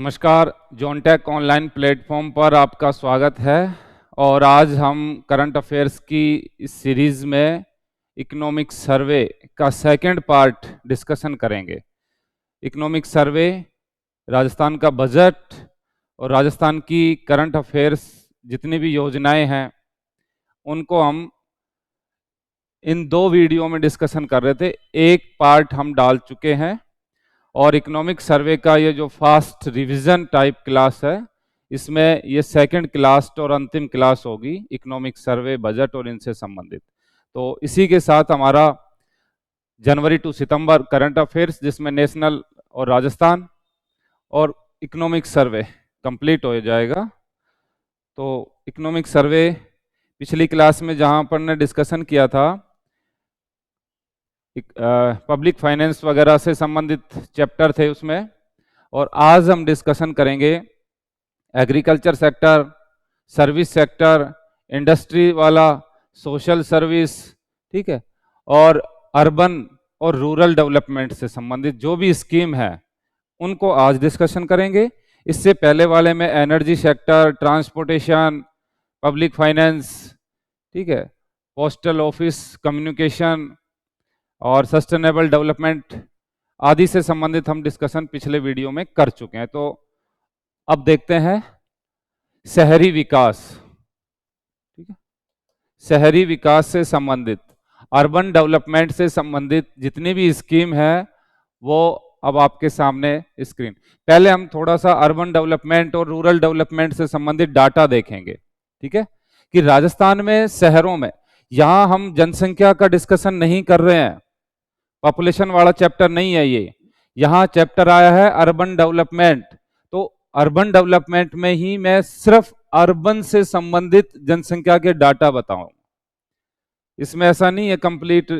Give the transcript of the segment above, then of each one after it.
नमस्कार। जॉनटेक online platform पर आपका स्वागत है। और आज हम करंट अफेयर्स की इस सीरीज में इकोनॉमिक सर्वे का सेकंड पार्ट डिस्कशन करेंगे। इकोनॉमिक सर्वे, राजस्थान का बजट और राजस्थान की करंट अफेयर्स जितनी भी योजनाएं हैं उनको हम इन दो वीडियो में डिस्कशन कर रहे थे। एक पार्ट हम डाल चुके हैं और इकोनॉमिक सर्वे का ये जो फास्ट रिवीजन टाइप क्लास है, इसमें ये सेकंड क्लास और अंतिम क्लास होगी, इकोनॉमिक सर्वे, बजट और इनसे संबंधित। तो इसी के साथ हमारा जनवरी टू सितंबर करंट अफेयर्स, जिसमें नेशनल और राजस्थान और इकोनॉमिक सर्वे कंप्लीट हो जाएगा। तो इकोनॉमिक सर्वे पिछली क्लास में जहां पर ने डिस्कशन किया था, पब्लिक फाइनेंस वगैरह से संबंधित चैप्टर थे उसमें, और आज हम डिस्कशन करेंगे agriculture sector, service sector, industry वाला, सोशल सर्विस, ठीक है, और अर्बन और रूरल डेवलपमेंट से संबंधित जो भी स्कीम है उनको आज डिस्कशन करेंगे। इससे पहले वाले में energy sector, transportation, public finance, ठीक है, पोस्टल ऑफिस, कम्युनिकेशन और सस्टेनेबल डेवलपमेंट आदि से संबंधित हम डिस्कशन पिछले वीडियो में कर चुके हैं। तो अब देखते हैं शहरी विकास, ठीक है, शहरी विकास से संबंधित, अर्बन डेवलपमेंट से संबंधित जितनी भी स्कीम है वो अब आपके सामने स्क्रीन। पहले हम थोड़ा सा अर्बन डेवलपमेंट और रूरल डेवलपमेंट से संबंधित डाटा देखेंगे, ठीक है, कि राजस्थान में शहरों में, यहां हम जनसंख्या का डिस्कशन नहीं कर रहे हैं, पॉपुलेशन वाला चैप्टर नहीं है ये, यहाँ चैप्टर आया है अर्बन डेवलपमेंट। तो अर्बन डेवलपमेंट में ही मैं सिर्फ अर्बन से संबंधित जनसंख्या के डाटा बताऊं, इसमें ऐसा नहीं है कंप्लीट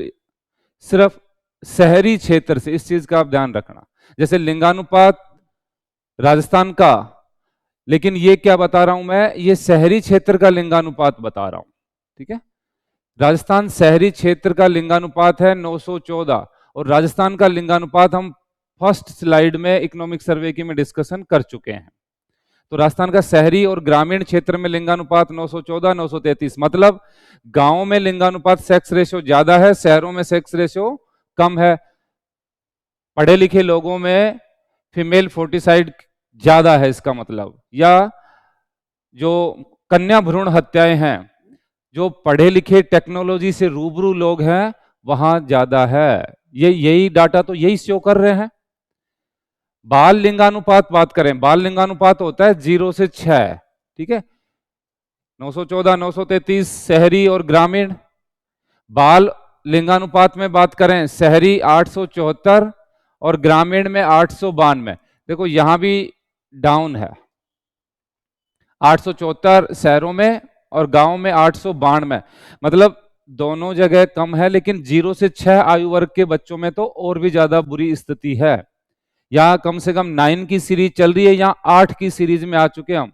सिर्फ शहरी क्षेत्र से, इस चीज का आप ध्यान रखना। जैसे लिंगानुपात राजस्थान का, लेकिन ये क्या बता रहा हूं मैं, ये शहरी क्षेत्र का लिंगानुपात बता रहा हूं, ठीक है। राजस्थान शहरी क्षेत्र का लिंगानुपात है 914 और राजस्थान का लिंगानुपात हम फर्स्ट स्लाइड में इकोनॉमिक सर्वे की में डिस्कशन कर चुके हैं। तो राजस्थान का शहरी और ग्रामीण क्षेत्र में लिंगानुपात 914, 933, मतलब गांवों में लिंगानुपात सेक्स रेशियो ज्यादा है, शहरों में सेक्स रेशियो कम है। पढ़े लिखे लोगों में फीमेल फोर्टिसाइड ज्यादा है, इसका मतलब, या जो कन्या भ्रूण हत्याएं हैं, जो पढ़े लिखे टेक्नोलॉजी से रूबरू लोग हैं वहां ज्यादा है। यही डाटा तो यही शो कर रहे हैं। बाल लिंगानुपात बात करें, बाल लिंगानुपात होता है 0 से 6, ठीक है, 914, 933 शहरी और ग्रामीण। बाल लिंगानुपात में बात करें, शहरी 874 और ग्रामीण में 892। देखो यहां भी डाउन है, 874 शहरों में और गांव में 892, मतलब दोनों जगह कम है। लेकिन 0 से 6 आयु वर्ग के बच्चों में तो और भी ज्यादा बुरी स्थिति है। यहाँ कम से कम 9 की सीरीज चल रही है, यहाँ 8 की सीरीज में आ चुके हम।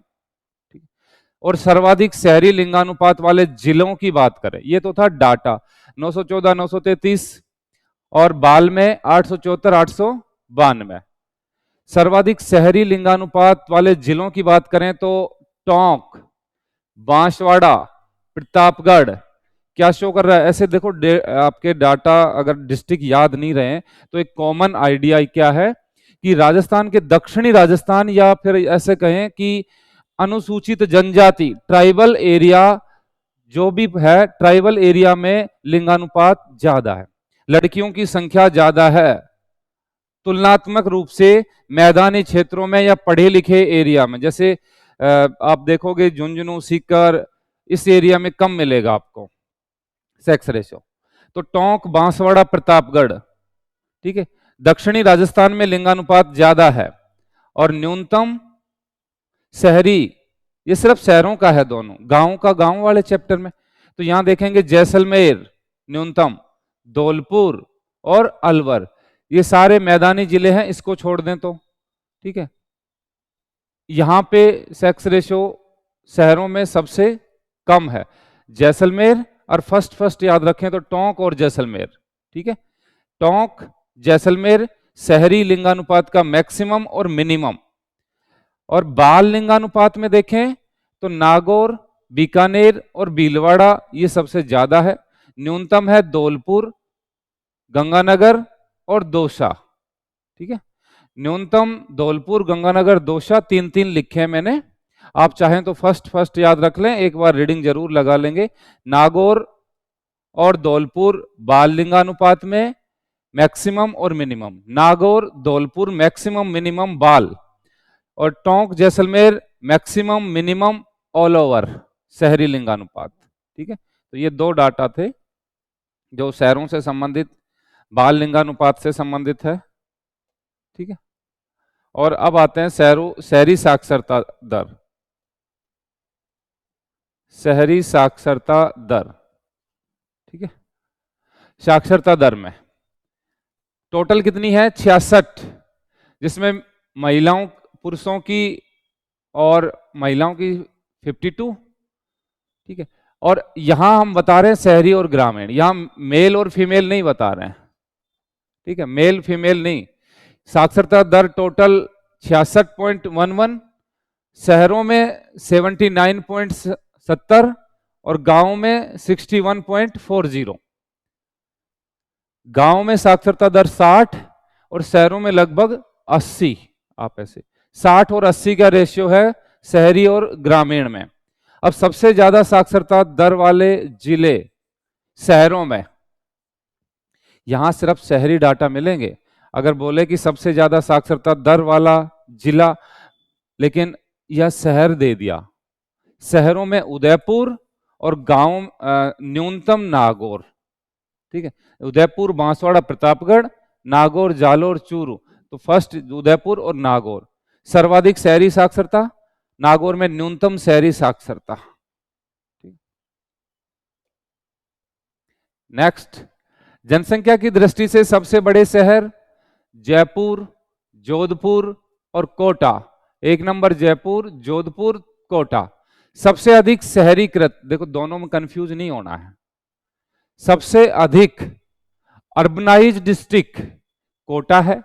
और सर्वाधिक शहरी लिंगानुपात वाले जिलों की बात करें, ये तो था डाटा 914, 933 और बाल में 874, 892। सर्वाधिक शहरी लिंगानुपात वाले जिलों की बात करें तो टोंक, बांसवाड़ा, प्रतापगढ़ क्या शो कर रहा है। ऐसे देखो आपके डाटा अगर डिस्ट्रिक्ट याद नहीं रहे तो एक कॉमन आइडिया क्या है कि राजस्थान के दक्षिणी राजस्थान, या फिर ऐसे कहें कि अनुसूचित जनजाति, ट्राइबल एरिया जो भी है, ट्राइबल एरिया में लिंगानुपात ज्यादा है, लड़कियों की संख्या ज्यादा है तुलनात्मक रूप से मैदानी क्षेत्रों में या पढ़े लिखे एरिया में। जैसे आप देखोगे झुंझुनू, सीकर, इस एरिया में कम मिलेगा आपको सेक्स रेशियो। तो टोंक, बांसवाड़ा, प्रतापगढ़, ठीक है, दक्षिणी राजस्थान में लिंगानुपात ज्यादा है। और न्यूनतम शहरी, ये सिर्फ शहरों का है, दोनों गांव का गांव वाले चैप्टर में। तो यहां देखेंगे जैसलमेर न्यूनतम, धौलपुर और अलवर, ये सारे मैदानी जिले हैं, इसको छोड़ दें तो, ठीक है। यहां पे सेक्स रेशियो शहरों में सबसे कम है, जैसलमेर, और फर्स्ट याद रखें तो टोंक और जैसलमेर, ठीक है। टोंक, जैसलमेर शहरी लिंगानुपात का मैक्सिमम और मिनिमम। और बाल लिंगानुपात में देखें तो नागौर, बीकानेर और भीलवाड़ा ये सबसे ज्यादा है। न्यूनतम है धौलपुर, गंगानगर और दौसा। ठीक है, न्यूनतम धौलपुर, गंगानगर, दौसा, 3-3 लिखे हैं मैंने। आप चाहें तो फर्स्ट याद रख लें, एक बार रीडिंग जरूर लगा लेंगे। नागौर और धौलपुर बाल लिंगानुपात में मैक्सिमम और minimum, Nagaur Dholpur maximum minimum बाल, और Tonk Jaisalmer maximum minimum all over शहरी लिंगानुपात। ठीक है, तो ये 2 डाटा थे जो शहरों से संबंधित बाल लिंगानुपात से संबंधित है। ठीक है, और अब आते हैं शहरी साक्षरता दर। शहरी साक्षरता दर, ठीक है, साक्षरता दर में टोटल कितनी है? 66, जिसमें महिलाओं पुरुषों की और महिलाओं की 52। ठीक है, और यहां हम बता रहे हैं शहरी और ग्रामीण, यहां मेल और फीमेल नहीं बता रहे हैं। ठीक है, मेल फीमेल नहीं। साक्षरता दर टोटल 66.11, शहरों में 79.70 और गांव में 61.40। गांव में साक्षरता दर 60 और शहरों में लगभग 80। आप ऐसे 60 और 80 का रेशियो है शहरी और ग्रामीण में। अब सबसे ज्यादा साक्षरता दर वाले जिले शहरों में, यहां सिर्फ शहरी डाटा मिलेंगे। अगर बोले कि सबसे ज्यादा साक्षरता दर वाला जिला, लेकिन यह शहर दे दिया, शहरों में उदयपुर और गांव न्यूनतम नागौर। ठीक है, उदयपुर, बांसवाड़ा, प्रतापगढ़, नागौर, जालोर, चूरू। तो फर्स्ट उदयपुर और नागौर। सर्वाधिक शहरी साक्षरता, नागौर में न्यूनतम शहरी साक्षरता। नेक्स्ट, जनसंख्या की दृष्टि से सबसे बड़े शहर जयपुर, जोधपुर और कोटा। 1 नंबर जयपुर, जोधपुर, कोटा। सबसे अधिक शहरीकृत, देखो दोनों में कंफ्यूज नहीं होना है, सबसे अधिक अर्बनाइज्ड डिस्ट्रिक्ट कोटा है,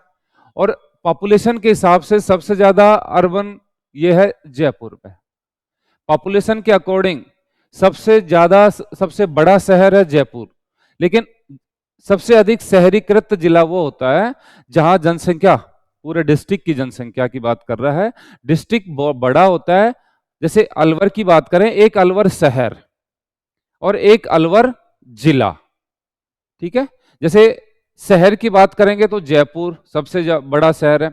और पॉपुलेशन के हिसाब से सबसे ज्यादा अर्बन ये है जयपुर में। पॉपुलेशन के अकॉर्डिंग सबसे ज्यादा, सबसे बड़ा शहर है जयपुर, लेकिन सबसे अधिक शहरीकृत जिला वो होता है जहां जनसंख्या, पूरे डिस्ट्रिक्ट की जनसंख्या की बात कर रहा है, डिस्ट्रिक्ट बड़ा होता है। जैसे अलवर की बात करें, एक अलवर शहर और एक अलवर जिला। ठीक है, जैसे शहर की बात करेंगे तो जयपुर सबसे बड़ा शहर है,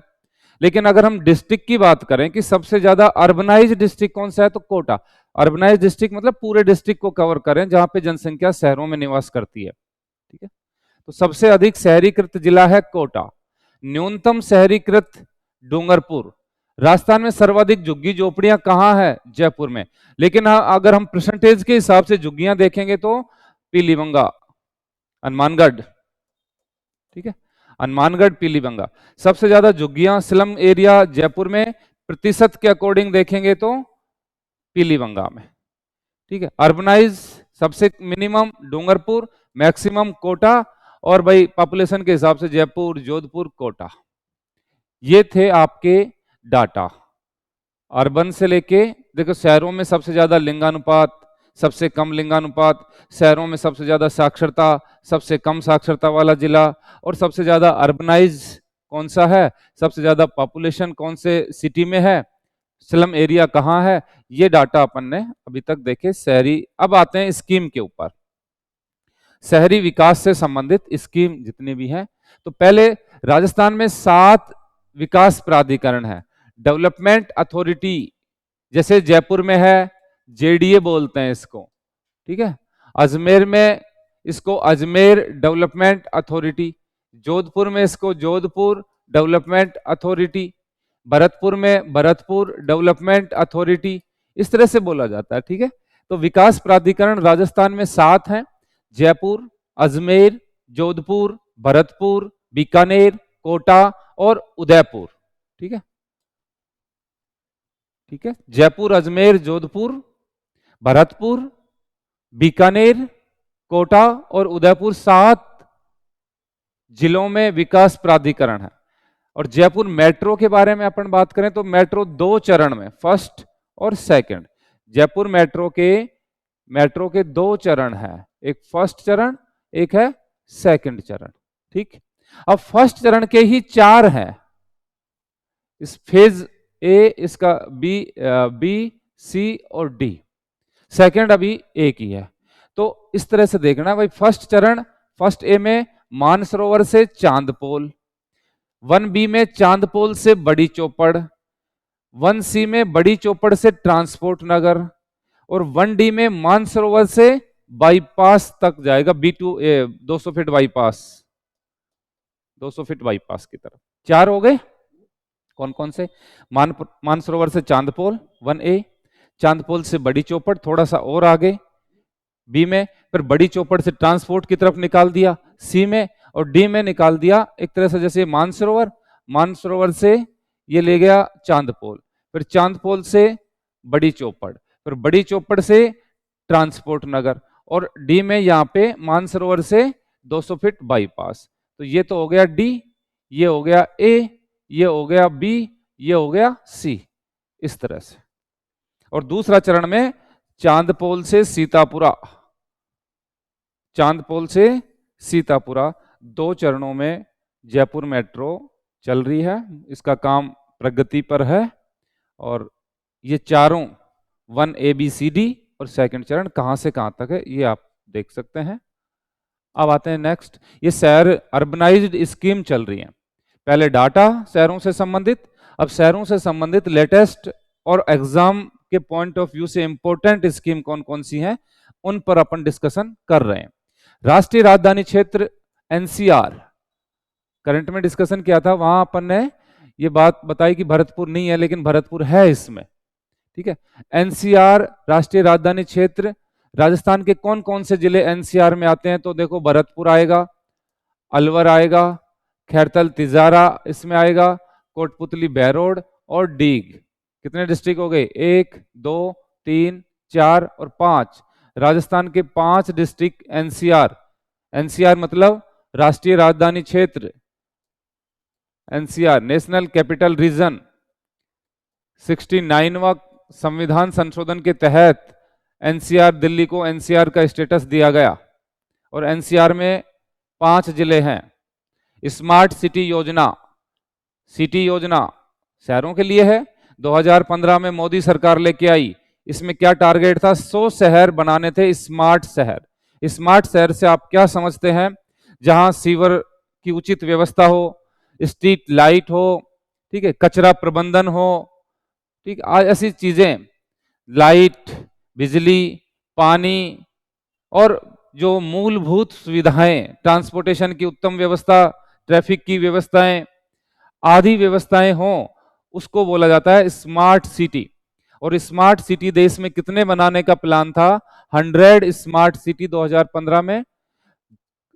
लेकिन अगर हम डिस्ट्रिक्ट की बात करें कि सबसे ज्यादा अर्बनाइज्ड डिस्ट्रिक्ट कौन सा है, तो कोटा। अर्बनाइज्ड डिस्ट्रिक्ट मतलब पूरे डिस्ट्रिक्ट को कवर करें जहां पे जनसंख्या शहरों में निवास करती है। ठीक है, तो सबसे अधिक शहरीकृत जिला है कोटा, न्यूनतम शहरीकृत डूंगरपुर। राजस्थान में सर्वाधिक झुग्गी झोपड़ियां कहां है? जयपुर में। लेकिन अगर हम परसेंटेज के हिसाब से झुग्गियां देखेंगे तो पीलीबंगा, हनुमानगढ़। ठीक है, हनुमानगढ़, पीलीबंगा सबसे ज्यादा झुग्गियां। स्लम एरिया जयपुर में प्रतिशत के अकॉर्डिंग देखेंगे तो पीलीबंगा में। ठीक है, अर्बनाइज सबसे मिनिमम डूंगरपुर, मैक्सिमम कोटा, और भाई पॉपुलेशन के हिसाब से जयपुर, जोधपुर, कोटा। ये थे आपके डाटा अर्बन से लेके। देखो शहरों में सबसे ज्यादा लिंगानुपात, सबसे कम लिंगानुपात, शहरों में सबसे ज्यादा साक्षरता, सबसे कम साक्षरता वाला जिला, और सबसे ज्यादा अर्बनाइज कौन सा है, सबसे ज्यादा पॉपुलेशन कौन से सिटी में है, स्लम एरिया कहाँ है। ये डाटा अपन ने अभी तक देखे शहरी। अब आते हैं स्कीम के ऊपर, शहरी विकास से संबंधित स्कीम जितनी भी हैं। तो पहले राजस्थान में 7 विकास प्राधिकरण है, डेवलपमेंट अथॉरिटी। जैसे जयपुर में है जेडीए बोलते हैं इसको। ठीक है, अजमेर में इसको अजमेर डेवलपमेंट अथॉरिटी, जोधपुर में इसको जोधपुर डेवलपमेंट अथॉरिटी, भरतपुर में भरतपुर डेवलपमेंट अथॉरिटी, इस तरह से बोला जाता है। ठीक है, तो विकास प्राधिकरण राजस्थान में 7 हैं, जयपुर, अजमेर, जोधपुर, भरतपुर, बीकानेर, कोटा और उदयपुर। ठीक है, ठीक है, जयपुर, अजमेर, जोधपुर, भरतपुर, बीकानेर, कोटा और उदयपुर 7 जिलों में विकास प्राधिकरण है। और जयपुर मेट्रो के बारे में अपन बात करें तो मेट्रो 2 चरण में, फर्स्ट और सेकंड। जयपुर मेट्रो के 2 चरण है, एक फर्स्ट चरण, एक है सेकंड चरण। ठीक, अब फर्स्ट चरण के ही 4 हैं, इस फेज ए, इसका बी सी और डी। सेकंड अभी एक ही है। तो इस तरह से देखना भाई, फर्स्ट चरण, फर्स्ट ए में मानसरोवर से चांदपोल, 1B में चांदपोल से बड़ी चौपड़, 1C में बड़ी चौपड़ से ट्रांसपोर्ट नगर, और 1D में मानसरोवर से बाईपास तक जाएगा, B2 200 feet bypass, 200 feet bypass की तरफ। 4 हो गए। कौन कौन से? मानसरोवर से चांदपोल 1A, चांदपोल से बड़ी चौपड़ थोड़ा सा और आगे बी में, फिर बड़ी चौपड़ से ट्रांसपोर्ट की तरफ निकाल दिया सी में, और डी में निकाल दिया एक तरह से जैसे मानसरोवर से ये ले गया चांदपोल, फिर चांदपोल से बड़ी चौपड़, फिर बड़ी चौपड़ से ट्रांसपोर्ट नगर, और डी में यहाँ पे मानसरोवर से 200 फीट बाईपास। तो ये तो हो गया डी, ये हो गया ए, ये हो गया बी, ये हो गया सी, इस तरह से। और दूसरा चरण में चांदपोल से सीतापुरा, चांदपोल से सीतापुरा, 2 चरणों में जयपुर मेट्रो चल रही है, इसका काम प्रगति पर है। और ये चारों 1ABCD और सेकंड चरण कहां से कहां तक है ये आप देख सकते हैं। अब आते हैं नेक्स्ट, ये शहर अर्बनाइज्ड स्कीम चल रही है। पहले डाटा शहरों से संबंधित, अब शहरों से संबंधित लेटेस्ट और एग्जाम के पॉइंट ऑफ व्यू से इंपॉर्टेंट स्कीम कौन कौन सी हैं उन पर अपन डिस्कशन कर रहे हैं। राष्ट्रीय राजधानी क्षेत्र NCR, करंट में डिस्कशन किया था, वहां अपन ने ये बात बताई कि भरतपुर नहीं है, लेकिन भरतपुर है इसमें। ठीक है, NCR राष्ट्रीय राजधानी क्षेत्र, राजस्थान के कौन कौन से जिले NCR में आते हैं? तो देखो, भरतपुर आएगा, अलवर आएगा, खैरतल तिजारा इसमें आएगा, कोटपुतली बहरोड और डीग। कितने डिस्ट्रिक्ट हो गए? 1 2 3 4 और 5। राजस्थान के 5 डिस्ट्रिक्ट NCR मतलब राष्ट्रीय राजधानी क्षेत्र, NCR नेशनल कैपिटल रीजन। 69वां संविधान संशोधन के तहत NCR, दिल्ली को NCR का स्टेटस दिया गया, और NCR में 5 जिले हैं। स्मार्ट सिटी योजना, सिटी योजना शहरों के लिए है, 2015 में मोदी सरकार लेके आई। इसमें क्या टारगेट था? 100 शहर बनाने थे, स्मार्ट शहर। स्मार्ट शहर से आप क्या समझते हैं? जहां सीवर की उचित व्यवस्था हो, स्ट्रीट लाइट हो, ठीक है, कचरा प्रबंधन हो, ठीक, ऐसी चीजें, लाइट, बिजली, पानी और जो मूलभूत सुविधाएं, ट्रांसपोर्टेशन की उत्तम व्यवस्था, ट्रैफिक की व्यवस्थाएं, आदि व्यवस्थाएं हों, उसको बोला जाता है स्मार्ट सिटी। और स्मार्ट सिटी देश में कितने बनाने का प्लान था? 100 स्मार्ट सिटी 2015 में।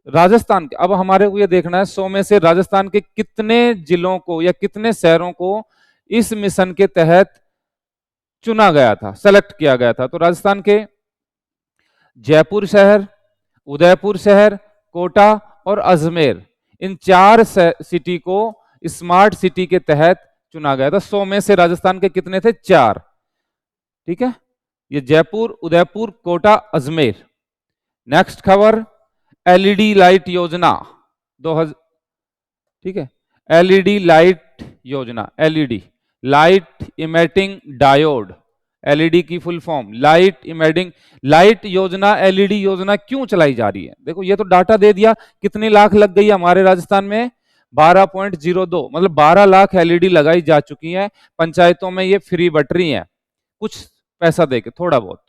राजस्थान के, अब हमारे को ये देखना है 100 में से राजस्थान के कितने जिलों को या कितने शहरों को इस मिशन के तहत चुना गया था, सेलेक्ट किया गया था। तो राजस्थान के जयपुर शहर, उदयपुर शहर, कोटा और अजमेर, इन 4 सिटी को स्मार्ट सिटी के तहत चुना गया था। 100 में से राजस्थान के कितने थे? 4। ठीक है, ये जयपुर, उदयपुर, कोटा, अजमेर। नेक्स्ट खबर, LED लाइट योजना 2000, ठीक है, LED लाइट योजना, LED light emitting diode, LED की full form light emitting. Light योजना, LED योजना क्यों चलाई जा रही है? देखो, ये तो डाटा दे दिया, कितने लाख लग गई हमारे राजस्थान में? 12.02, मतलब 12 लाख LED लगाई जा चुकी हैं। पंचायतों में ये फ्री बट रही हैं, कुछ पैसा देके थोड़ा बहुत।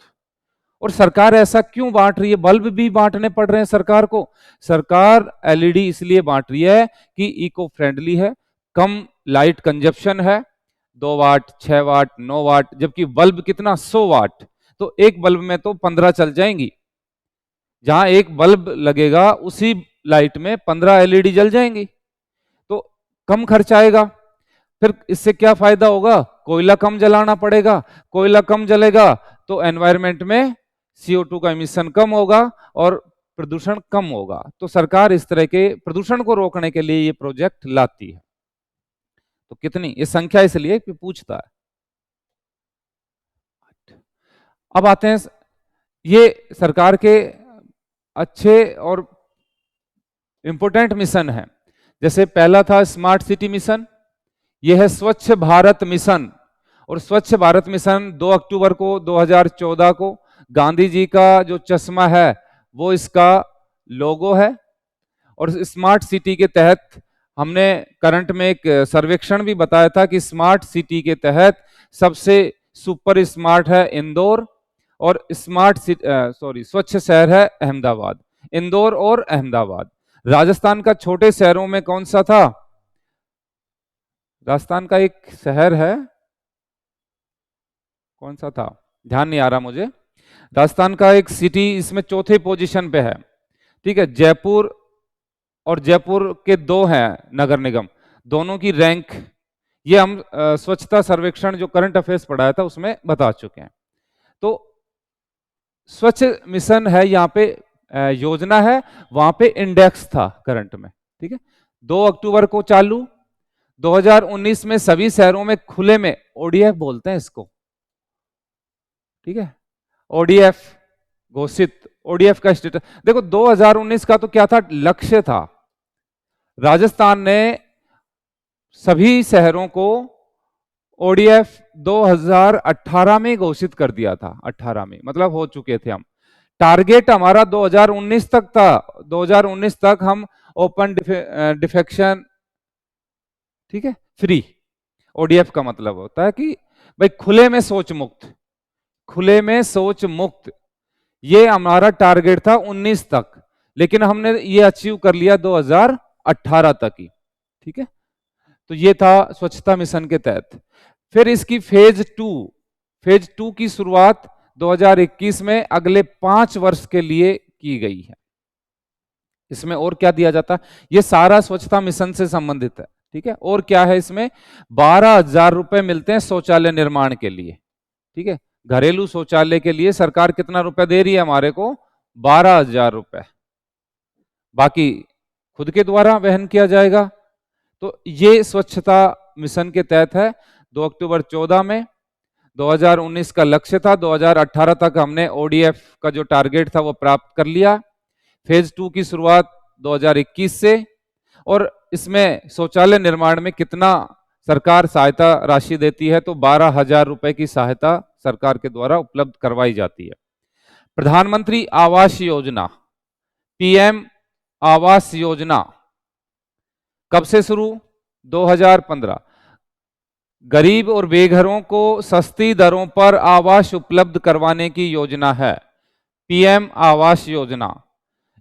और सरकार ऐसा क्यों बांट रही है? बल्ब भी बांटने पड़ रहे हैं सरकार को। सरकार LED इसलिए बांट रही है कि इको फ्रेंडली है, कम लाइट कंजप्शन है, 2 वाट, 6 वाट, 9 वाट, जबकि बल्ब कितना? 100 वाट। तो एक बल्ब में तो 15 चल जाएंगी। जहां एक बल्ब लगेगा उसी लाइट में 15 LED जल जाएंगी, तो कम खर्च आएगा। फिर इससे क्या फायदा होगा? कोयला कम जलाना पड़ेगा, कोयला कम जलेगा तो एनवायरनमेंट में CO2 का एमिशन कम होगा और प्रदूषण कम होगा। तो सरकार इस तरह के प्रदूषण को रोकने के लिए ये प्रोजेक्ट लाती है। तो कितनी, ये संख्या इसलिए कि पूछता है। अब आते हैं, ये सरकार के अच्छे और इंपोर्टेंट मिशन है। जैसे पहला था स्मार्ट सिटी मिशन, यह है स्वच्छ भारत मिशन। और स्वच्छ भारत मिशन 2 अक्टूबर को 2014 को गांधी जी का जो चश्मा है वो इसका लोगो है। और स्मार्ट सिटी के तहत हमने करंट में एक सर्वेक्षण भी बताया था कि स्मार्ट सिटी के तहत सबसे सुपर स्मार्ट है इंदौर, और स्वच्छ शहर है अहमदाबाद। इंदौर और अहमदाबाद। राजस्थान का छोटे शहरों में कौन सा था? राजस्थान का एक शहर है, कौन सा था, ध्यान नहीं आ रहा मुझे। राजस्थान का एक सिटी इसमें चौथे पोजीशन पे है, ठीक है। जयपुर और जयपुर के 2 हैं नगर निगम, दोनों की रैंक ये हम स्वच्छता सर्वेक्षण जो करंट अफेयर्स पढ़ाया था उसमें बता चुके हैं। तो स्वच्छ मिशन है, यहाँ पे योजना है, वहां पे इंडेक्स था करंट में, ठीक है। 2 अक्टूबर को चालू, 2019 में सभी शहरों में खुले में, ओडीएफ बोलते हैं इसको, ठीक है, ओडीएफ घोषित। ओडीएफ का स्टेटस देखो, 2019 का तो क्या था, लक्ष्य था। राजस्थान ने सभी शहरों को ओडीएफ 2018 में घोषित कर दिया था, 18 में मतलब हो चुके थे हम। टारगेट हमारा 2019 तक था, 2019 तक हम ओपन डिफेक्शन, ठीक है, फ्री। ओडीएफ का मतलब होता है कि भाई खुले में शौच मुक्त, खुले में शौच मुक्त, ये हमारा टारगेट था 19 तक, लेकिन हमने ये अचीव कर लिया 2018 तक ही, ठीक है। तो ये था स्वच्छता मिशन के तहत। फिर इसकी फेज टू की शुरुआत 2021 में अगले 5 वर्ष के लिए की गई है। इसमें और क्या दिया जाता है, ये सारा स्वच्छता मिशन से संबंधित है, ठीक है। और क्या है इसमें, 12,000 रुपए मिलते हैं शौचालय निर्माण के लिए, ठीक है। घरेलू शौचालय के लिए सरकार कितना रुपए दे रही है हमारे को, 12,000 रुपए, बाकी खुद के द्वारा वहन किया जाएगा। तो ये स्वच्छता मिशन के तहत है। 2 अक्टूबर 14 में 2019 का लक्ष्य था, 2018 तक हमने ओडीएफ का जो टारगेट था वो प्राप्त कर लिया। फेज 2 की शुरुआत 2021 से, और इसमें शौचालय निर्माण में कितना सरकार सहायता राशि देती है, तो 12,000 रुपए की सहायता सरकार के द्वारा उपलब्ध करवाई जाती है। प्रधानमंत्री आवास योजना, पीएम आवास योजना कब से शुरू, 2015। गरीब और बेघरों को सस्ती दरों पर आवास उपलब्ध करवाने की योजना है, पीएम आवास योजना।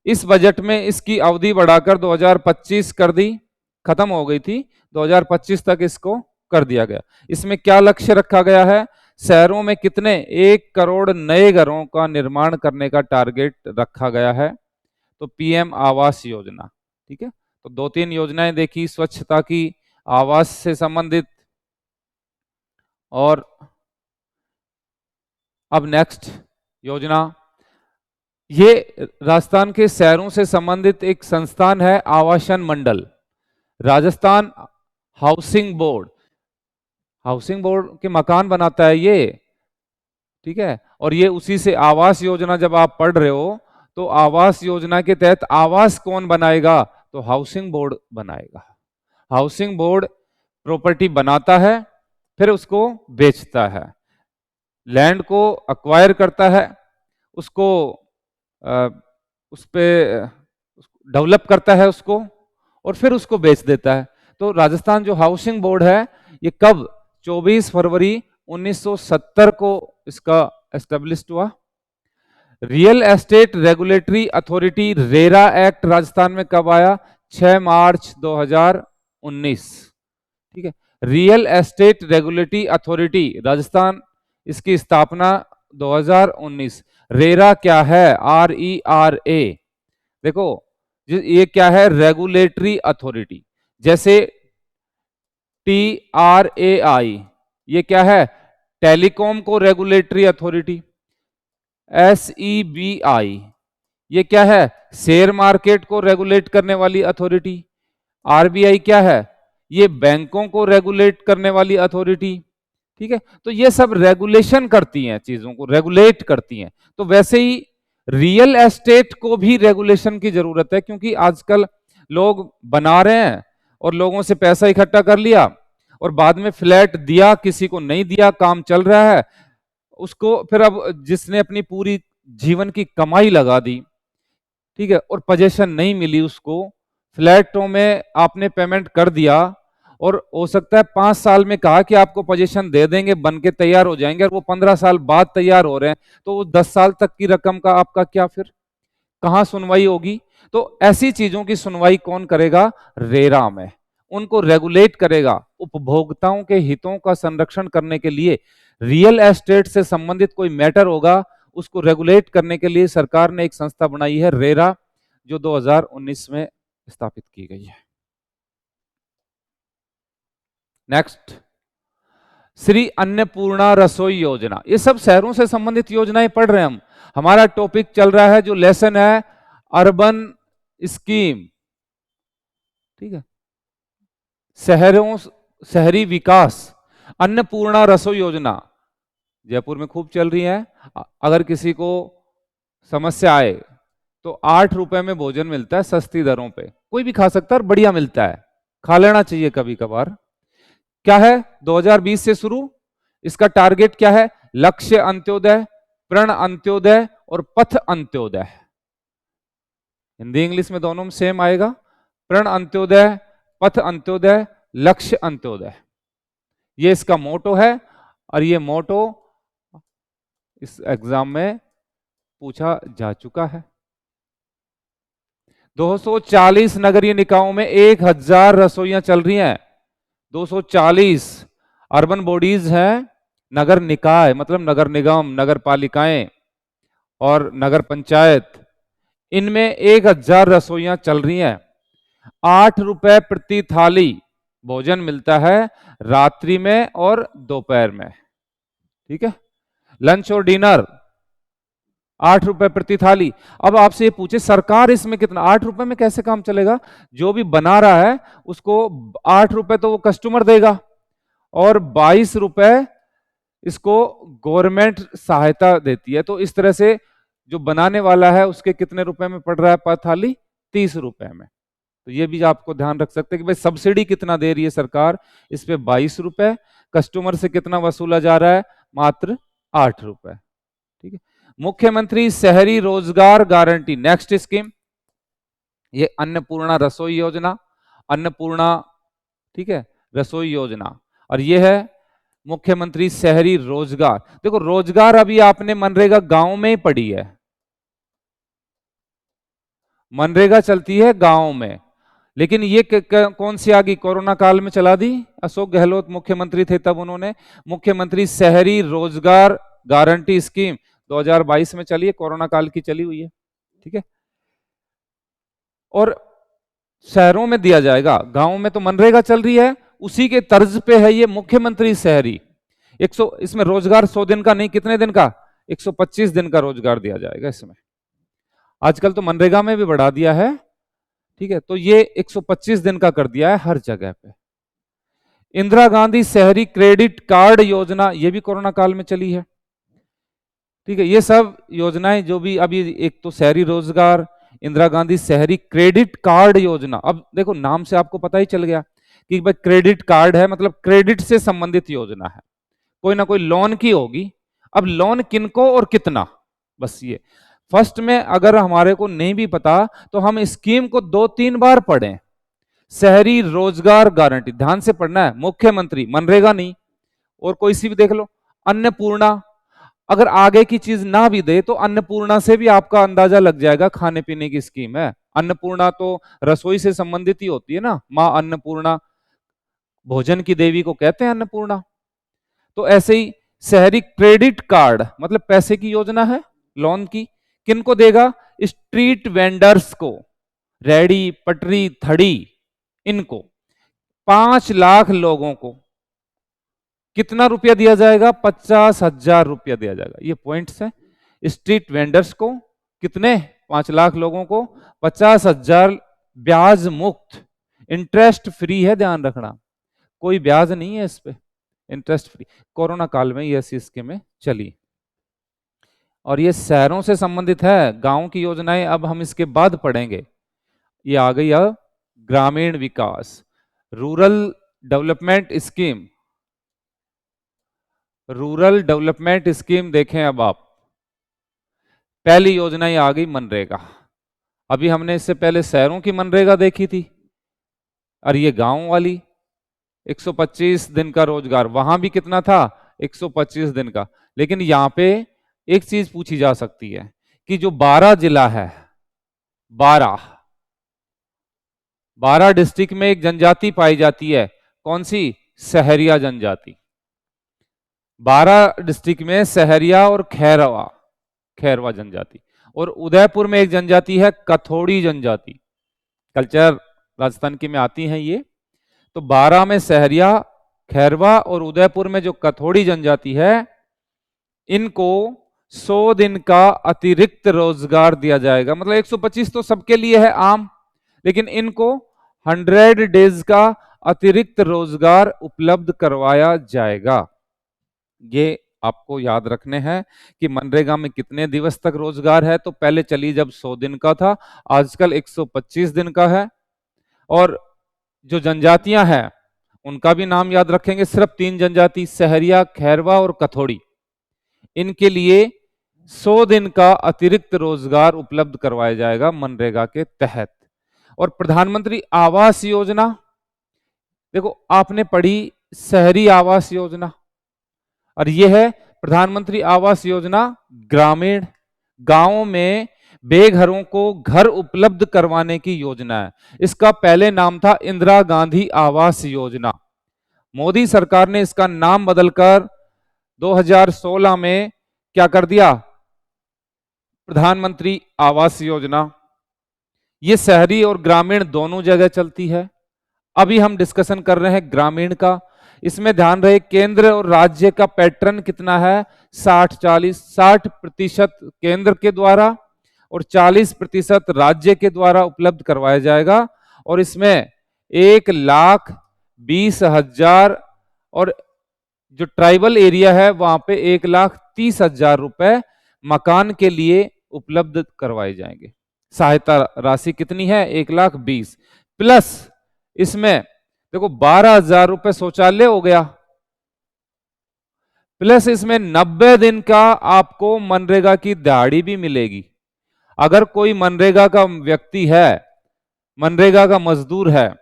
इस बजट में इसकी अवधि बढ़ाकर 2025 कर दी, खत्म हो गई थी, 2025 तक इसको कर दिया गया। इसमें क्या लक्ष्य रखा गया है, शहरों में कितने 1 करोड़ नए घरों का निर्माण करने का टारगेट रखा गया है, तो पीएम आवास योजना, ठीक है। तो 2-3 योजनाएं देखी स्वच्छता की, आवास से संबंधित। और अब नेक्स्ट योजना, ये राजस्थान के शहरों से संबंधित एक संस्थान है, आवासन मंडल, Rajasthan housing board. Housing board के मकान बनाता है ये, ठीक है। और ये उसी से आवास योजना जब आप पढ़ रहे हो, तो आवास योजना के तहत आवास कौन बनाएगा, तो हाउसिंग बोर्ड बनाएगा। हाउसिंग बोर्ड प्रॉपर्टी बनाता है, फिर उसको बेचता है, लैंड को अक्वायर करता है, उसको उस पे डेवलप करता है उसको, और फिर उसको बेच देता है। तो राजस्थान जो हाउसिंग बोर्ड है, ये कब, 24 फरवरी 1970 को इसका एस्टेब्लिश्ड हुआ। Real estate regulatory authority, RERA act Rajasthan में कब आया, 6 मार्च 2019, ठीक है। Real estate regulatory authority Rajasthan, इसकी स्थापना 2019। रेरा क्या है, RERA, देखो ये क्या है, रेगुलेटरी अथॉरिटी। जैसे TRAI, ये क्या है, टेलीकॉम को रेगुलेटरी अथॉरिटी। SEBI, ये क्या है, शेयर मार्केट को रेगुलेट करने वाली अथॉरिटी। RBI क्या है, ये बैंकों को रेगुलेट करने वाली अथॉरिटी, ठीक है। तो ये सब रेगुलेशन करती हैं, चीजों को रेगुलेट करती हैं। तो वैसे ही रियल एस्टेट को भी रेगुलेशन की जरूरत है, क्योंकि आजकल लोग बना रहे हैं और लोगों से पैसा इकट्ठा कर लिया और बाद में फ्लैट दिया, किसी को नहीं दिया, काम चल रहा है, उसको फिर अब जिसने अपनी पूरी जीवन की कमाई लगा दी, ठीक है, और पोजीशन नहीं मिली उसको, फ्लैटों में आपने पेमेंट कर दिया और हो सकता है 5 साल में कहा कि आपको पोजीशन दे देंगे, बन के तैयार हो जाएंगे, और वो 15 साल बाद तैयार हो रहे हैं, तो वो 10 साल तक की रकम का आपका क्या, फिर कहां सुनवाई होगी? तो ऐसी चीजों की सुनवाई कौन करेगा? रेरा में। उनको रेगुलेट करेगा। उपभोक्ताओं के हितों का संरक्षण करने के लिए रियल एस्टेट से संबंधित कोई मैटर होगा, उसको रेगुलेट करने के लिए सरकार ने एक संस्था बनाई है, रेरा, जो 2019 में स्थापित की गई है। नेक्स्ट, श्री अन्नपूर्णा रसोई योजना। ये सब शहरों से संबंधित योजनाएं पढ़ रहे हैं हम। हमारा टॉपिक चल रहा है, जो लेसन है, अर्बन स्कीम, ठीक है, शहरों, शहरी विकास। अन्नपूर्णा रसोई योजना जयपुर में खूब चल रही है। अगर किसी को समस्या आए तो 8 रुपए में भोजन मिलता है, सस्ती दरों पे, कोई भी खा सकता है और बढ़िया मिलता है, खा लेना चाहिए कभी कभार। क्या है? 2020 से शुरू। इसका टारगेट क्या है? लक्ष्य अंत्योदय, प्रण अंत्योदय और पथ अंत्योदय। हिंदी इंग्लिश में दोनों में सेम आएगा। प्रण अंत्योदय, पथ अंत्योदय, लक्ष्य अंत्योदय, ये इसका मोटो है। और ये मोटो इस एग्जाम में पूछा जा चुका है। 240 नगरीय निकायों में 1000 रसोइयां चल रही हैं। 240 अर्बन बॉडीज हैं, नगर निकाय मतलब नगर निगम, नगर पालिकाएं और नगर पंचायत, इनमें 1000 रसोइयां चल रही हैं। 8 रुपए प्रति थाली भोजन मिलता है रात्रि में और दोपहर में, ठीक है। लंच और डिनर 8 रुपए प्रति थाली। अब आपसे ये पूछे सरकार इसमें कितना, 8 रुपए में कैसे काम चलेगा? जो भी बना रहा है उसको 8 रुपए तो वो कस्टमर देगा और 22 रुपए इसको गवर्नमेंट सहायता देती है। तो इस तरह से जो बनाने वाला है उसके कितने रुपए में पड़ रहा है पर थाली? 30 रुपए में। तो ये भी आपको ध्यान रख सकते हैं कि भाई सब्सिडी कितना दे रही है सरकार, इस पे 22 रुपए, कस्टमर से कितना वसूला जा रहा है? मात्र 8 रुपए, ठीक है। मुख्यमंत्री शहरी रोजगार गारंटी, नेक्स्ट स्कीम, ये अन्नपूर्णा रसोई योजना, अन्नपूर्णा, ठीक है, रसोई योजना। और ये है मुख्यमंत्री शहरी रोजगार। देखो रोजगार अभी आपने मनरेगा गांव में ही पढ़ी है, मनरेगा चलती है गांव में, लेकिन ये कौन सी आ गई? कोरोना काल में चला दी। अशोक गहलोत मुख्यमंत्री थे तब उन्होंने मुख्यमंत्री शहरी रोजगार गारंटी स्कीम 2022 में चली है, कोरोना काल की चली हुई है, ठीक है। और शहरों में दिया जाएगा, गांव में तो मनरेगा चल रही है, उसी के तर्ज पे है ये मुख्यमंत्री शहरी। 100, इसमें रोजगार 100 दिन का नहीं, कितने दिन का? 125 दिन का रोजगार दिया जाएगा इसमें। आजकल तो मनरेगा में भी बढ़ा दिया है, ठीक है। तो ये 125 दिन का कर दिया है हर जगह पे। इंदिरा गांधी शहरी क्रेडिट कार्ड योजना, ये भी कोरोना काल में चली है, ठीक है। ये सब योजनाएं जो भी अभी, एक तो शहरी रोजगार, इंदिरा गांधी शहरी क्रेडिट कार्ड योजना। अब देखो नाम से आपको पता ही चल गया कि भाई क्रेडिट कार्ड है मतलब क्रेडिट से संबंधित योजना है, कोई ना कोई लोन की होगी। अब लोन किनको और कितना, बस ये फर्स्ट में अगर हमारे को नहीं भी पता तो हम स्कीम को 2-3 बार पढ़ें। शहरी रोजगार गारंटी ध्यान से पढ़ना है, मुख्यमंत्री, मनरेगा नहीं, और कोई सी भी देख लो। अन्नपूर्णा, अगर आगे की चीज ना भी दे तो अन्नपूर्णा से भी आपका अंदाजा लग जाएगा, खाने पीने की स्कीम है। अन्नपूर्णा तो रसोई से संबंधित ही होती है ना, मां अन्नपूर्णा, भोजन की देवी को कहते हैं अन्नपूर्णा। तो ऐसे ही शहरी क्रेडिट कार्ड मतलब पैसे की योजना है, लोन की। किनको देगा? स्ट्रीट वेंडर्स को, रेडी पटरी थड़ी, इनको 5 लाख लोगों को कितना रुपया दिया जाएगा? 50,000 रुपया दिया जाएगा। ये पॉइंट्स है। स्ट्रीट वेंडर्स को कितने? 5 लाख लोगों को 50,000 ब्याज मुक्त इंटरेस्ट फ्री है, ध्यान रखना, कोई ब्याज नहीं है इस पे, इंटरेस्ट फ्री। कोरोना काल में ये ऐसी स्कीमें चली और ये शहरों से संबंधित है, गांव की योजनाएं अब हम इसके बाद पढ़ेंगे। ये आ गई अब ग्रामीण विकास, rural development scheme. Rural development scheme देखें अब आप, पहली योजना ये आ गई मनरेगा। अभी हमने इससे पहले शहरों की मनरेगा देखी थी, और ये गांव वाली 125 दिन का रोजगार, वहां भी कितना था 125 दिन का। लेकिन यहां पे एक चीज पूछी जा सकती है कि जो 12 जिला है, 12 डिस्ट्रिक्ट में एक जनजाति पाई जाती है, कौन सी, सहरिया जनजाति। 12 डिस्ट्रिक्ट में सहरिया और खैरवा जनजाति, और उदयपुर में एक जनजाति है कथोड़ी जनजाति, कल्चर राजस्थान की में आती हैं ये। तो 12 में सहरिया, खैरवा और उदयपुर में जो कथोड़ी जनजाति है, इनको 100 दिन का अतिरिक्त रोजगार दिया जाएगा। मतलब 125 तो सबके लिए है आम, लेकिन इनको 100 डेज का अतिरिक्त रोजगार उपलब्ध करवाया जाएगा। ये आपको याद रखने हैं कि मनरेगा में कितने दिवस तक रोजगार है। तो पहले चली जब 100 दिन का था, आजकल 125 दिन का है। और जो जनजातियां हैं उनका भी नाम याद रखेंगे, सिर्फ 3 जनजाति, सहरिया, खैरवा और कथोड़ी, इनके लिए 100 दिन का अतिरिक्त रोजगार उपलब्ध करवाया जाएगा मनरेगा के तहत। और प्रधानमंत्री आवास योजना, देखो आपने पढ़ी शहरी आवास योजना, और यह है प्रधानमंत्री आवास योजना ग्रामीण, गांवों में बेघरों को घर उपलब्ध करवाने की योजना है। इसका पहले नाम था इंदिरा गांधी आवास योजना। मोदी सरकार ने इसका नाम बदलकर 2016 में क्या कर दिया, प्रधानमंत्री आवास योजना। ये शहरी और ग्रामीण दोनों जगह चलती है। अभी हम डिस्कशन कर रहे हैं ग्रामीण का। इसमें ध्यान रहे केंद्र और राज्य का पैटर्न कितना है, 60-40, 60% केंद्र के द्वारा और 40% राज्य के द्वारा उपलब्ध करवाया जाएगा। और इसमें 1,20,000 और जो ट्राइबल एरिया है वहां पे 1,30,000 रुपए मकान के लिए उपलब्ध करवाए जाएंगे। सहायता राशि कितनी है, 1,20,000 प्लस इसमें देखो 12,000 रुपए शौचालय हो गया, प्लस इसमें 90 दिन का आपको मनरेगा की दिहाड़ी भी मिलेगी। अगर कोई मनरेगा का व्यक्ति है, मनरेगा का मजदूर है,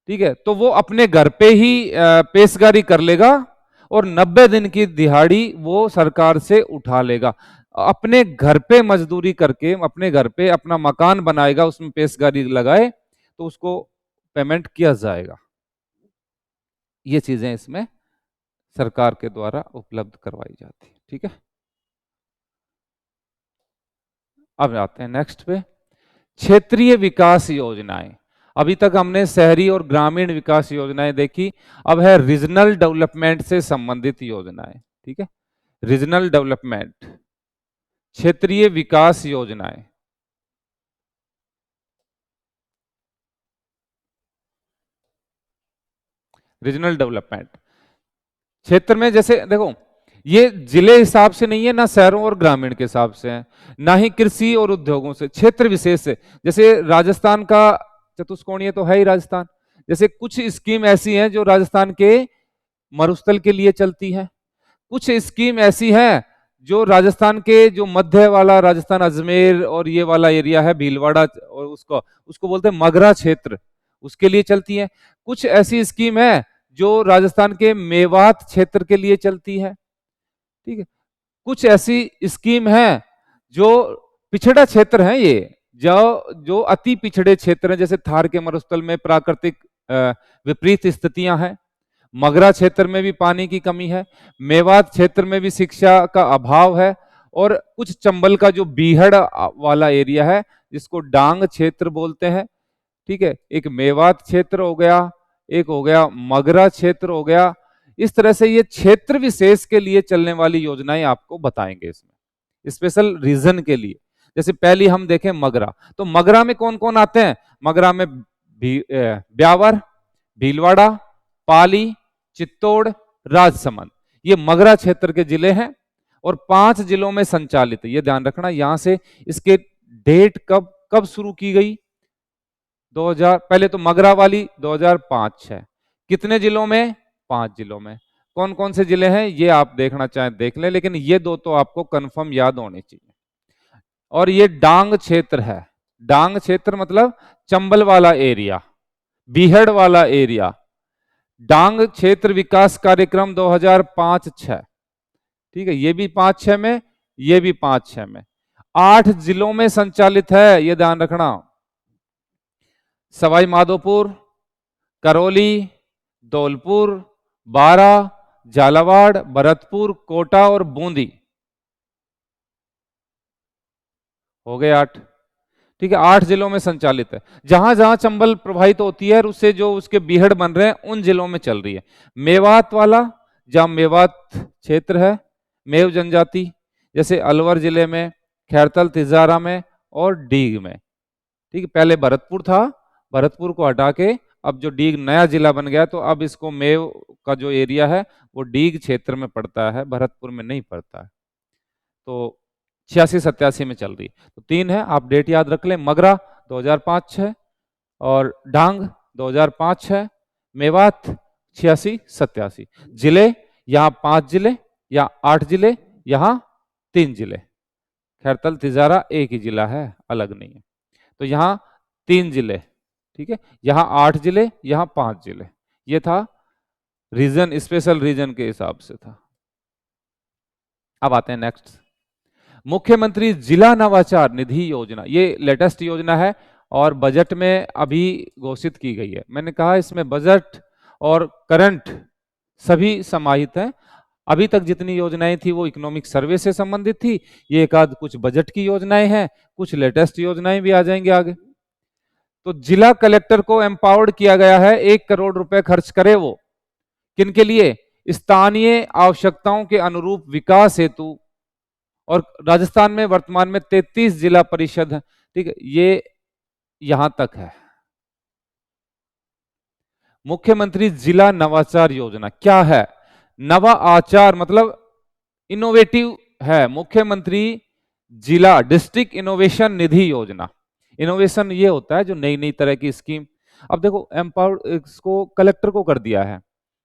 ठीक है, तो वो अपने घर पे ही पेशकारी कर लेगा और 90 दिन की दिहाड़ी वो सरकार से उठा लेगा। अपने घर पे मजदूरी करके अपने घर पे अपना मकान बनाएगा, उसमें पेशकारी लगाए तो उसको पेमेंट किया जाएगा। ये चीजें इसमें सरकार के द्वारा उपलब्ध करवाई जाती है। ठीक है, अब आते हैं नेक्स्ट पे, क्षेत्रीय विकास योजनाएं। अभी तक हमने शहरी और ग्रामीण विकास योजनाएं देखी, अब है रीजनल डेवलपमेंट से संबंधित योजनाएं। ठीक है, रीजनल डेवलपमेंट, क्षेत्रीय विकास योजनाएं। रीजनल डेवलपमेंट क्षेत्र में, जैसे देखो ये जिले हिसाब से नहीं है, ना शहरों और ग्रामीण के हिसाब से है, ना ही कृषि और उद्योगों से, क्षेत्र विशेष से। जैसे राजस्थान का चतुष्कोणीय तो है ही राजस्थान, जैसे कुछ स्कीम ऐसी हैं जो राजस्थान के मरुस्थल के लिए चलती है, कुछ स्कीम ऐसी हैं जो राजस्थान के जो मध्य वाला राजस्थान, अजमेर और ये वाला एरिया है भीलवाड़ा, और उसको उसको बोलते हैं मगरा क्षेत्र, उसके लिए चलती है। कुछ ऐसी स्कीम है जो राजस्थान के मेवात क्षेत्र के लिए चलती है। ठीक है, कुछ ऐसी स्कीम है जो पिछड़ा क्षेत्र है, ये जो अति पिछड़े क्षेत्र हैं, जैसे थार के मरुस्थल में प्राकृतिक विपरीत स्थितियां हैं, मगरा क्षेत्र में भी पानी की कमी है, मेवात क्षेत्र में भी शिक्षा का अभाव है, और कुछ चंबल का जो बीहड़ वाला एरिया है जिसको डांग क्षेत्र बोलते हैं। ठीक है, एक मेवात क्षेत्र हो गया, एक हो गया मगरा क्षेत्र हो गया। इस तरह से ये क्षेत्र विशेष के लिए चलने वाली योजनाएं आपको बताएंगे इसमें, स्पेशल रीजन के लिए। जैसे पहली हम देखें मगरा, तो मगरा में कौन कौन आते हैं, मगरा में ब्यावर, भीलवाड़ा, पाली, चित्तौड़, राजसमंद, ये मगरा क्षेत्र के जिले हैं और 5 जिलों में संचालित है। ये ध्यान रखना, यहां से इसके डेट कब कब शुरू की गई, 2000, पहले तो मगरा वाली 2005 है। कितने जिलों में, 5 जिलों में। कौन कौन से जिले हैं ये आप देखना चाहें देख लें, लेकिन ये दो तो आपको कंफर्म याद होने चाहिए। और ये डांग क्षेत्र है। डांग क्षेत्र मतलब चंबल वाला एरिया, बीहड़ वाला एरिया। डांग क्षेत्र विकास कार्यक्रम 2005-6, ठीक है, ये भी 5-6 में, ये भी 5-6 में। 8 जिलों में संचालित है, ये ध्यान रखना। सवाई माधोपुर, करौली, धौलपुर, बारा, झालावाड़, भरतपुर, कोटा और बूंदी। हो गए 8, ठीक है। 8 जिलों में संचालित है। जहां जहां चंबल प्रभावित होती है उससे जो उसके बीहड़ बन रहे हैं उन जिलों में चल रही है। मेवात वाला, जहां मेवात क्षेत्र है, मेव जनजाति, जैसे अलवर जिले में, खैरतल तिजारा में और डीग में, ठीक है। पहले भरतपुर था, भरतपुर को हटा के अब जो डीग नया जिला बन गया, तो अब इसको मेव का जो एरिया है वो डीग क्षेत्र में पड़ता है, भरतपुर में नहीं पड़ता है। तो 86-87 में चल रही है। तो 3 है, आप डेट याद रख लें। मगरा 2005-6 और डांग 2005-6, मेवात 86-87। जिले यहाँ 5 जिले या 8 जिले, यहाँ 3 जिले। खैरतल तिजारा एक ही जिला है, अलग नहीं है। तो यहाँ 3 जिले, ठीक है, यहाँ 8 जिले, यहाँ 5 जिले। ये था रीजन, स्पेशल रीजन के हिसाब से था। अब आते हैं नेक्स्ट, मुख्यमंत्री जिला नवाचार निधि योजना। ये लेटेस्ट योजना है और बजट में अभी घोषित की गई है। मैंने कहा इसमें बजट और करंट सभी समाहित हैं। अभी तक जितनी योजनाएं थी वो इकोनॉमिक सर्वे से संबंधित थी, ये एक आध कुछ बजट की योजनाएं हैं, कुछ लेटेस्ट योजनाएं भी आ जाएंगी आगे। तो जिला कलेक्टर को एम्पावर्ड किया गया है, 1 करोड़ रुपए खर्च करे वो, किनके लिए, स्थानीय आवश्यकताओं के अनुरूप विकास हेतु। और राजस्थान में वर्तमान में 33 जिला परिषद है, ठीक है, ये यहां तक है। मुख्यमंत्री जिला नवाचार योजना क्या है, नवा आचार मतलब इनोवेटिव है। मुख्यमंत्री जिला डिस्ट्रिक्ट इनोवेशन निधि योजना, इनोवेशन ये होता है जो नई नई तरह की स्कीम। अब देखो एम्पावर इसको कलेक्टर को कर दिया है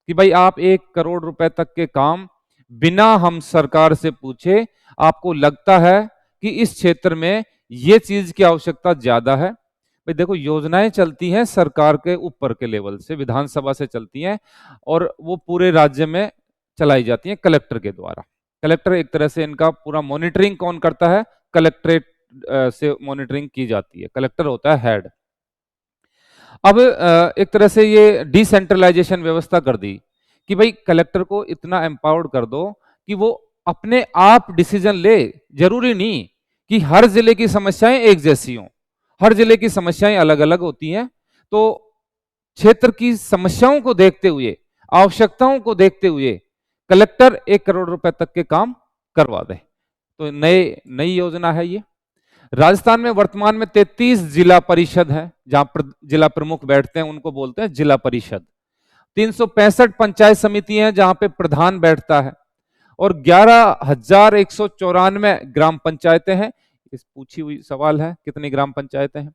कि भाई आप 1 करोड़ रुपए तक के काम बिना हम सरकार से पूछे, आपको लगता है कि इस क्षेत्र में ये चीज की आवश्यकता ज्यादा है। भाई देखो योजनाएं चलती हैं सरकार के ऊपर के लेवल से, विधानसभा से चलती हैं और वो पूरे राज्य में चलाई जाती हैं कलेक्टर के द्वारा। कलेक्टर एक तरह से इनका पूरा मॉनिटरिंग कौन करता है, कलेक्ट्रेट से मॉनिटरिंग की जाती है, कलेक्टर होता है हेड। अब एक तरह से ये डिसेंट्रलाइजेशन व्यवस्था कर दी कि भाई कलेक्टर को इतना एम्पावर्ड कर दो कि वो अपने आप डिसीजन ले। जरूरी नहीं कि हर जिले की समस्याएं एक जैसी हों, हर जिले की समस्याएं अलग अलग होती हैं। तो क्षेत्र की समस्याओं को देखते हुए, आवश्यकताओं को देखते हुए कलेक्टर 1 करोड़ रुपए तक के काम करवा दे। तो नई योजना है ये। राजस्थान में वर्तमान में 33 जिला परिषद है, जहां जिला प्रमुख बैठते हैं उनको बोलते हैं जिला परिषद। 365 पंचायत समिति हैं जहां पे प्रधान बैठता है और 11,194 ग्राम पंचायतें हैं। इस पूछी हुई सवाल है कितनी ग्राम पंचायतें हैं,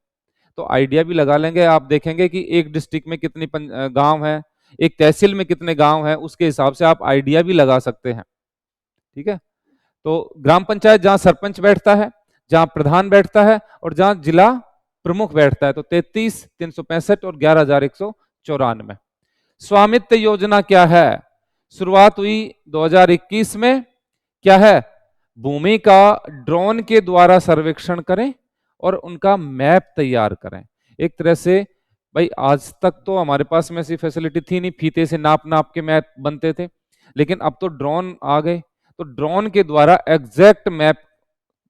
तो आइडिया भी लगा लेंगे। आप देखेंगे कि एक डिस्ट्रिक्ट में कितनी गांव है, एक तहसील में कितने गांव हैं, उसके हिसाब से आप आइडिया भी लगा सकते हैं, ठीक है। तो ग्राम पंचायत जहां सरपंच बैठता है, जहां प्रधान बैठता है और जहां जिला प्रमुख बैठता है। तो 33, 365 और 11,194। स्वामित्व योजना क्या है, शुरुआत हुई 2021 में। क्या है, भूमि का ड्रोन के द्वारा सर्वेक्षण करें और उनका मैप तैयार करें। एक तरह से भाई आज तक तो हमारे पास में ऐसी फैसिलिटी थी नहीं, फीते से नाप नाप के मैप बनते थे, लेकिन अब तो ड्रोन आ गए, तो ड्रोन के द्वारा एग्जैक्ट मैप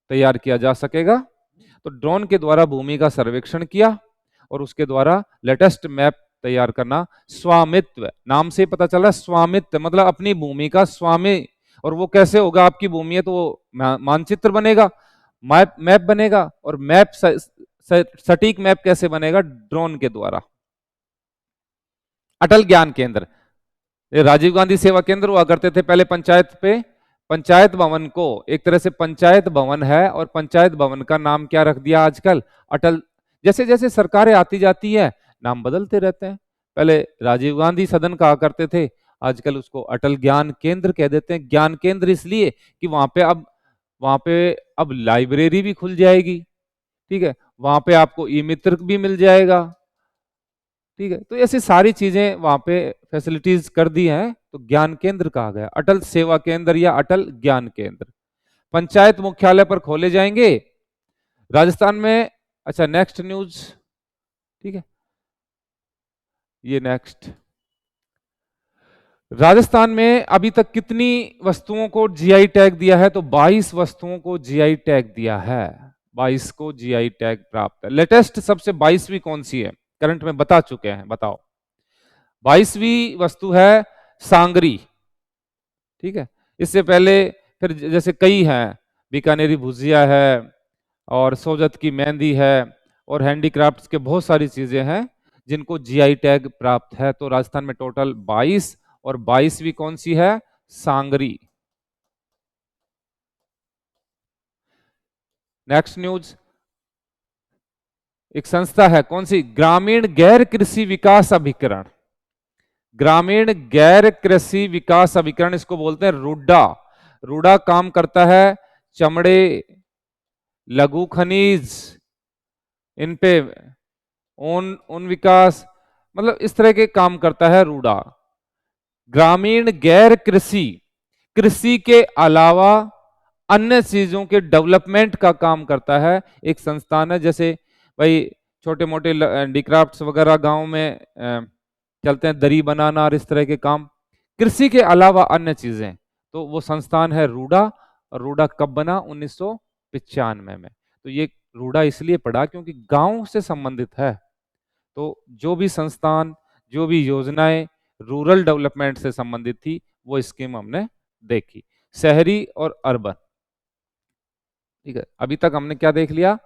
तैयार किया जा सकेगा। तो ड्रोन के द्वारा भूमि का सर्वेक्षण किया और उसके द्वारा लेटेस्ट मैप तैयार करना। स्वामित्व, नाम से पता चल रहा है, स्वामित्व मतलब अपनी भूमि का स्वामी। और वो कैसे होगा, आपकी भूमि है तो वो मानचित्र बनेगा, मैप बनेगा। और मैप सटीक मैप कैसे बनेगा, ड्रोन के द्वारा। अटल ज्ञान केंद्र, ये राजीव गांधी सेवा केंद्र हुआ करते थे पहले पंचायत पे। पंचायत भवन को एक तरह से पंचायत भवन है, और पंचायत भवन का नाम क्या रख दिया आजकल, अटल। जैसे जैसे सरकारें आती जाती है नाम बदलते रहते हैं। पहले राजीव गांधी सदन कहा करते थे, आजकल उसको अटल ज्ञान केंद्र कह देते हैं। ज्ञान केंद्र इसलिए कि वहां पे अब लाइब्रेरी भी खुल जाएगी, ठीक है, वहां पे आपको ई मित्र भी मिल जाएगा, ठीक है। तो ऐसी सारी चीजें वहां पे फैसिलिटीज कर दी हैं, तो ज्ञान केंद्र कहा गया, अटल सेवा केंद्र या अटल ज्ञान केंद्र। पंचायत मुख्यालय पर खोले जाएंगे राजस्थान में। अच्छा, नेक्स्ट न्यूज, ठीक है, ये नेक्स्ट। राजस्थान में अभी तक कितनी वस्तुओं को जीआई टैग दिया है, तो 22 वस्तुओं को जीआई टैग दिया है, 22 को जीआई टैग प्राप्त है। लेटेस्ट सबसे 22वीं कौन सी है, करंट में बता चुके हैं, बताओ। 22वीं वस्तु है सांगरी, ठीक है। इससे पहले फिर जैसे कई हैं, बीकानेरी भुजिया है, और सोजत की मेहंदी है, और हैंडीक्राफ्ट्स के बहुत सारी चीजें हैं जिनको जीआई टैग प्राप्त है। तो राजस्थान में टोटल 22, और 22वीं कौन सी है, सांगरी। नेक्स्ट न्यूज, एक संस्था है कौन सी, ग्रामीण गैर कृषि विकास अभिकरण। ग्रामीण गैर कृषि विकास अभिकरण, इसको बोलते हैं रूडा। रूडा काम करता है चमड़े, लघु खनिज, इन पे उन उन विकास, मतलब इस तरह के काम करता है रूडा। ग्रामीण गैर कृषि, कृषि के अलावा अन्य चीजों के डेवलपमेंट का काम करता है एक संस्थान है। जैसे भाई छोटे मोटे हैंडीक्राफ्ट्स वगैरह गांव में चलते हैं, दरी बनाना और इस तरह के काम, कृषि के अलावा अन्य चीजें, तो वो संस्थान है रूडा। और रूडा कब बना, 1995 में। तो ये रूडा इसलिए पड़ा क्योंकि गांव से संबंधित है। तो जो भी संस्थान, जो भी योजनाएं रूरल डेवलपमेंट से संबंधित थी, वो स्कीम हमने देखी, शहरी और अर्बन, ठीक है। अभी तक हमने क्या देख लिया,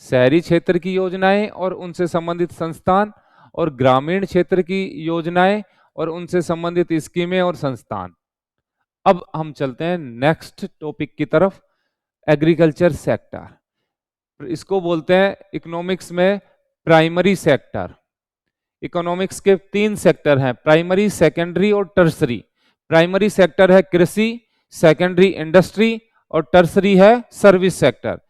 शहरी क्षेत्र की योजनाएं और उनसे संबंधित संस्थान, और ग्रामीण क्षेत्र की योजनाएं और उनसे संबंधित स्कीमें और संस्थान। अब हम चलते हैं नेक्स्ट टॉपिक की तरफ, एग्रीकल्चर सेक्टर। इसको बोलते हैं इकोनॉमिक्स में प्राइमरी सेक्टर। इकोनॉमिक्स के 3 सेक्टर हैं, प्राइमरी, सेकेंडरी और टर्सरी। प्राइमरी सेक्टर है कृषि, सेकेंडरी इंडस्ट्री, और टर्सरी है सर्विस सेक्टर।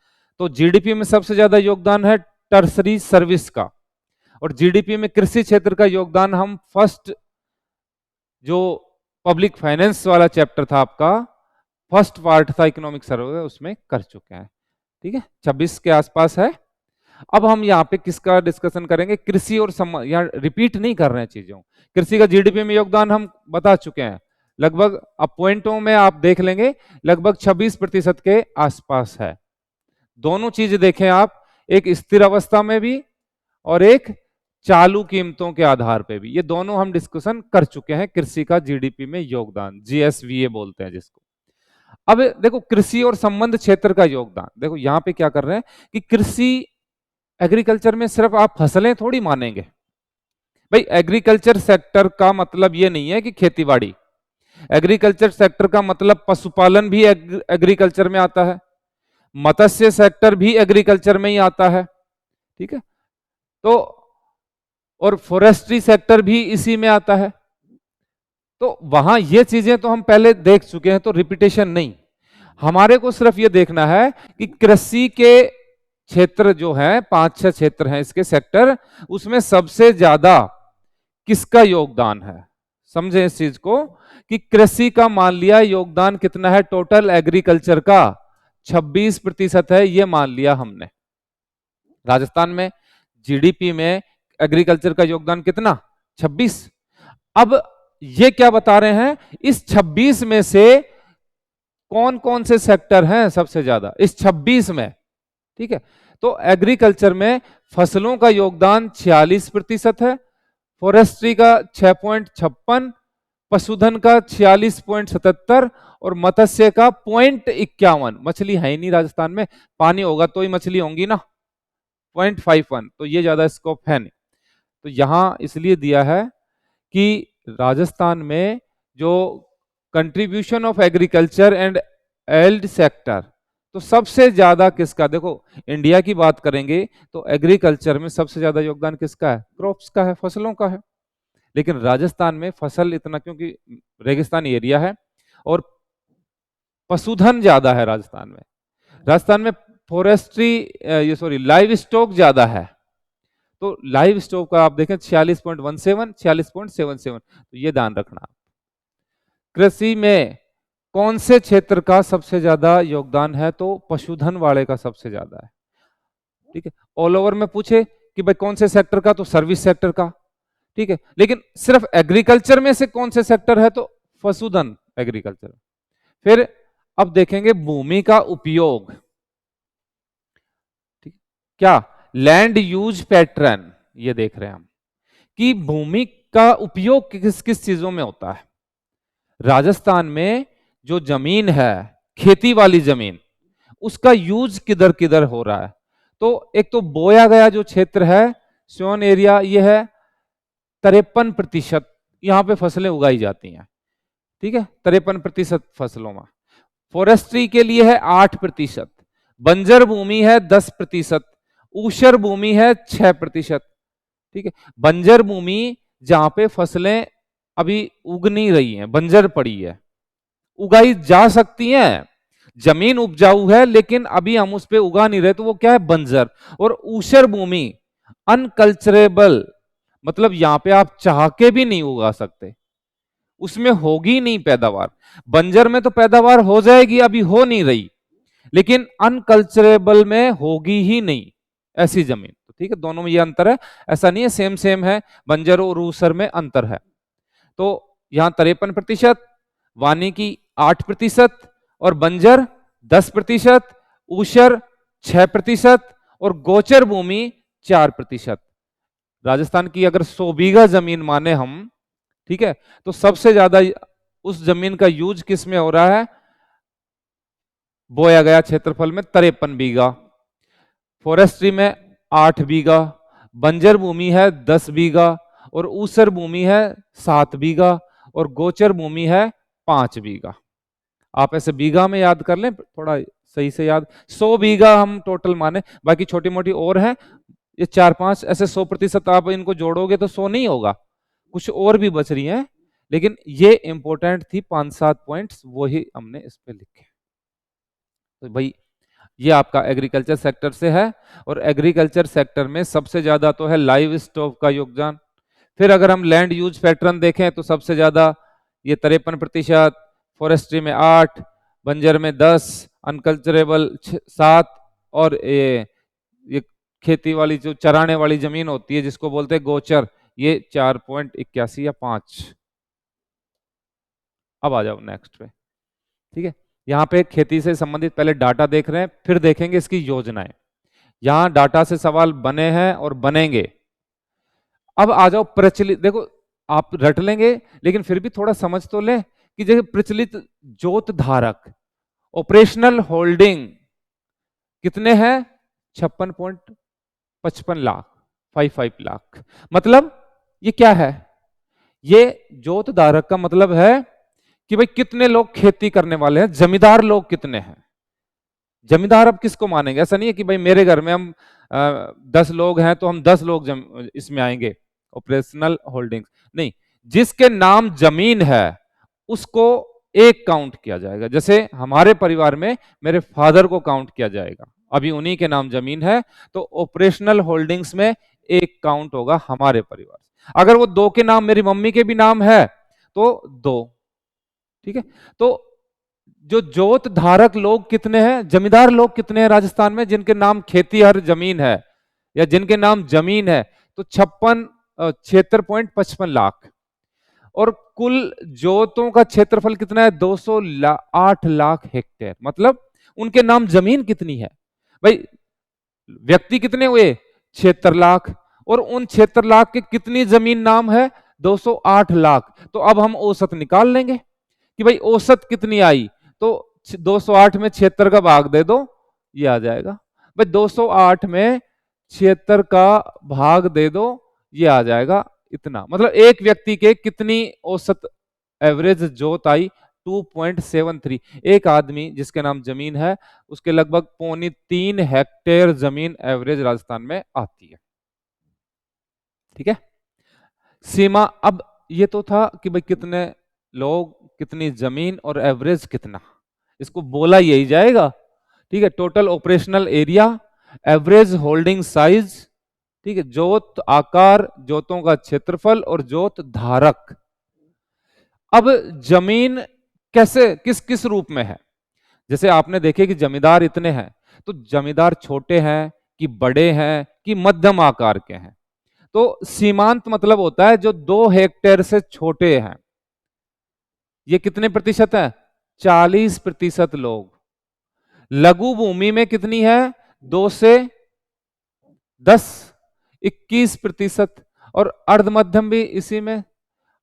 तो जीडीपी में सबसे ज्यादा योगदान है टर्सरी सर्विस का, और जीडीपी में कृषि क्षेत्र का योगदान हम फर्स्ट जो पब्लिक फाइनेंस वाला चैप्टर था आपका, फर्स्ट पार्ट था इकोनॉमिक सर्वे, उसमें कर चुके हैं, ठीक है, 26 के आसपास है। अब हम यहाँ पे किसका डिस्कशन करेंगे, कृषि और यहाँ रिपीट नहीं कर रहे हैं चीजों। कृषि का जीडीपी में योगदान हम बता चुके हैं, लगभग, अब पॉइंटों में आप देख लेंगे, लगभग 26% के आसपास है। दोनों चीज देखें आप, एक स्थिर अवस्था में भी और एक चालू कीमतों के आधार पे भी, ये दोनों हम डिस्कशन कर चुके हैं। कृषि का जीडीपी में योगदान, जीएसवीए बोलते हैं जिसको। अब देखो कृषि और संबंध क्षेत्र का योगदान, देखो यहाँ पे क्या कर रहे हैं कि कृषि, एग्रीकल्चर में सिर्फ आप फसलें थोड़ी मानेंगे भाई। एग्रीकल्चर सेक्टर का मतलब ये नहीं है कि खेतीबाड़ी, एग्रीकल्चर सेक्टर का मतलब पशुपालन भी एग्रीकल्चर में आता है, मत्स्य सेक्टर भी एग्रीकल्चर में ही आता है, ठीक है। तो और फॉरेस्ट्री सेक्टर भी इसी में आता है। तो वहां ये चीजें तो हम पहले देख चुके हैं, तो रिपीटेशन नहीं। हमारे को सिर्फ ये देखना है कि कृषि के क्षेत्र जो है, 5-6 क्षेत्र हैं इसके सेक्टर, उसमें सबसे ज्यादा किसका योगदान है। समझे इस चीज को कि कृषि का मान लिया योगदान कितना है, टोटल एग्रीकल्चर का 26% है, ये मान लिया हमने। राजस्थान में जीडीपी में एग्रीकल्चर का योगदान कितना, 26। अब ये क्या बता रहे हैं, इस 26 में से कौन कौन से सेक्टर हैं सबसे ज्यादा इस 26 में, ठीक है। तो एग्रीकल्चर में फसलों का योगदान 46% है, फॉरेस्ट्री का 6.56, पशुधन का 46.77, और मत्स्य का 0.51। मछली है ही नहीं राजस्थान में, पानी होगा तो ही मछली होंगी ना, 0.51, तो ये ज्यादा स्कोप है नहीं। तो यहां इसलिए दिया है कि राजस्थान में जो contribution of agriculture and allied sector, तो सबसे ज्यादा किसका, देखो इंडिया की बात करेंगे तो एग्रीकल्चर में सबसे ज्यादा योगदान किसका है, क्रॉप्स का है, फसलों का है। लेकिन राजस्थान में फसल इतना, क्योंकि रेगिस्तानी एरिया है और पशुधन ज्यादा है राजस्थान में। राजस्थान में फॉरेस्ट्री, ये सॉरी लाइव स्टॉक ज्यादा है। तो लाइव स्टॉक का आप देखें 46.17, 46.77, तो ये ध्यान रखना। कृषि में कौन से क्षेत्र का सबसे ज्यादा योगदान है, तो पशुधन वाले का सबसे ज्यादा है। ठीक है, ऑल ओवर में पूछे कि भाई कौन से सेक्टर का, तो सर्विस सेक्टर का। ठीक है, लेकिन सिर्फ एग्रीकल्चर में से कौन से सेक्टर है, तो पशुधन एग्रीकल्चर। फिर अब देखेंगे भूमि का उपयोग। ठीक, क्या लैंड यूज पैटर्न, ये देख रहे हैं हम कि भूमि का उपयोग किस किस चीजों में होता है। राजस्थान में जो जमीन है, खेती वाली जमीन, उसका यूज किधर किधर हो रहा है। तो एक तो बोया गया जो क्षेत्र है, सोन एरिया, ये है 53% यहां पे फसलें उगाई जाती हैं। ठीक है, 53% फसलों में। फॉरेस्ट्री के लिए है 8%, बंजर भूमि है 10%, ऊसर भूमि है 6%। ठीक है, बंजर भूमि जहां पे फसलें अभी उग नहीं रही हैं, बंजर पड़ी है, उगाई जा सकती हैं, जमीन उपजाऊ है लेकिन अभी हम उस पर उगा नहीं रहे, तो वो क्या है, बंजर। और ऊसर भूमि अनकल्चरेबल, मतलब यहां पे आप चाह के भी नहीं उगा सकते, उसमें होगी नहीं पैदावार। बंजर में तो पैदावार हो जाएगी, अभी हो नहीं रही, लेकिन अनकल्चरेबल में होगी ही नहीं ऐसी जमीन। तो ठीक है, दोनों में ये अंतर है, ऐसा नहीं है सेम सेम है, बंजर और ऊसर में अंतर है। तो यहां 53%, वानिकी 8% और बंजर 10%, ऊसर 6% और गोचर भूमि 4%। राजस्थान की अगर 100 बीघा जमीन माने हम, ठीक है, तो सबसे ज्यादा उस जमीन का यूज किस में हो रहा है, बोया गया क्षेत्रफल में 53 बीघा, फॉरेस्ट्री में 8 बीघा, बंजर भूमि है 10 बीघा और ऊसर भूमि है 7 बीघा और गोचर भूमि है 5 बीघा। आप ऐसे बीघा में याद कर लें, थोड़ा सही से याद। 100 बीघा हम टोटल माने, बाकी छोटी मोटी और है, ये 4-5 ऐसे 100% आप इनको जोड़ोगे तो 100 नहीं होगा, कुछ और भी बच रही हैं, लेकिन ये इंपॉर्टेंट थी 5-7 पॉइंट्स, वही हमने इस पे लिखे। तो भाई ये आपका एग्रीकल्चर सेक्टर से है, और एग्रीकल्चर सेक्टर में सबसे ज्यादा तो है लाइव स्टॉक का योगदान। फिर अगर हम लैंड यूज पैटर्न देखें तो सबसे ज्यादा ये 53%, फॉरेस्ट्री में 8, बंजर में 10, अनकल्चरेबल 7, और ये खेती वाली जो चराने वाली जमीन होती है जिसको बोलते हैं गोचर, ये 4.81 या 5। अब आ जाओ नेक्स्ट पे। ठीक है, यहाँ पे खेती से संबंधित पहले डाटा देख रहे हैं, फिर देखेंगे इसकी योजनाएं। यहाँ डाटा से सवाल बने हैं और बनेंगे। अब आ जाओ प्रचलित, देखो आप रट लेंगे लेकिन फिर भी थोड़ा समझ तो लें कि जैसे प्रचलित जोत धारक ऑपरेशनल होल्डिंग कितने हैं, 56.55 लाख, 55 लाख। मतलब ये क्या है, ये जोत धारक का मतलब है कि भाई कितने लोग खेती करने वाले हैं, जमींदार लोग कितने हैं। जमींदार अब किसको मानेंगे, ऐसा नहीं है कि भाई मेरे घर में हम 10 लोग हैं तो हम 10 लोग इसमें आएंगे ऑपरेशनल होल्डिंग्स, नहीं, जिसके नाम जमीन है उसको एक काउंट किया जाएगा। जैसे हमारे परिवार में मेरे फादर को काउंट किया जाएगा, अभी उन्हीं के नाम जमीन है, तो ऑपरेशनल होल्डिंग्स में एक काउंट होगा हमारे परिवार से। अगर वो 2 के नाम मेरी मम्मी के भी नाम है तो 2। ठीक है, तो जो जोत धारक लोग कितने हैं, जमींदार लोग कितने हैं राजस्थान में जिनके नाम खेती हर जमीन है या जिनके नाम जमीन है, तो 76.55 लाख। और कुल जोतों का क्षेत्रफल कितना है, 208 लाख हेक्टेयर। मतलब उनके नाम जमीन कितनी है भाई, व्यक्ति कितने हुए, 76 लाख, और उन 76 लाख के कितनी जमीन नाम है, 208 लाख। तो अब हम औसत निकाल लेंगे कि भाई औसत कितनी आई, तो 208 में 76 का भाग दे दो, ये आ जाएगा भाई, 208 में 76 का भाग दे दो, ये आ जाएगा इतना, मतलब एक व्यक्ति के कितनी औसत एवरेज जोत आई, 2.73। एक आदमी जिसके नाम जमीन है उसके लगभग 3.25 हेक्टेयर जमीन एवरेज राजस्थान में आती है। ठीक है, सीमा। अब ये तो था कि भाई कितने लोग, कितनी जमीन और एवरेज कितना, इसको बोला यही जाएगा। ठीक है, total operational area, average holding size, ठीक है, जोत आकार, जोतों का क्षेत्रफल और जोत धारक। अब जमीन कैसे, किस किस रूप में है, जैसे आपने देखे कि जमींदार इतने हैं, तो जमींदार छोटे हैं कि बड़े हैं कि मध्यम आकार के हैं। तो सीमांत मतलब होता है जो 2 हेक्टेयर से छोटे हैं। ये कितने प्रतिशत है, 40% लोग। लघु भूमि में कितनी है, 2 से 10, 21%। और अर्ध मध्यम भी इसी में।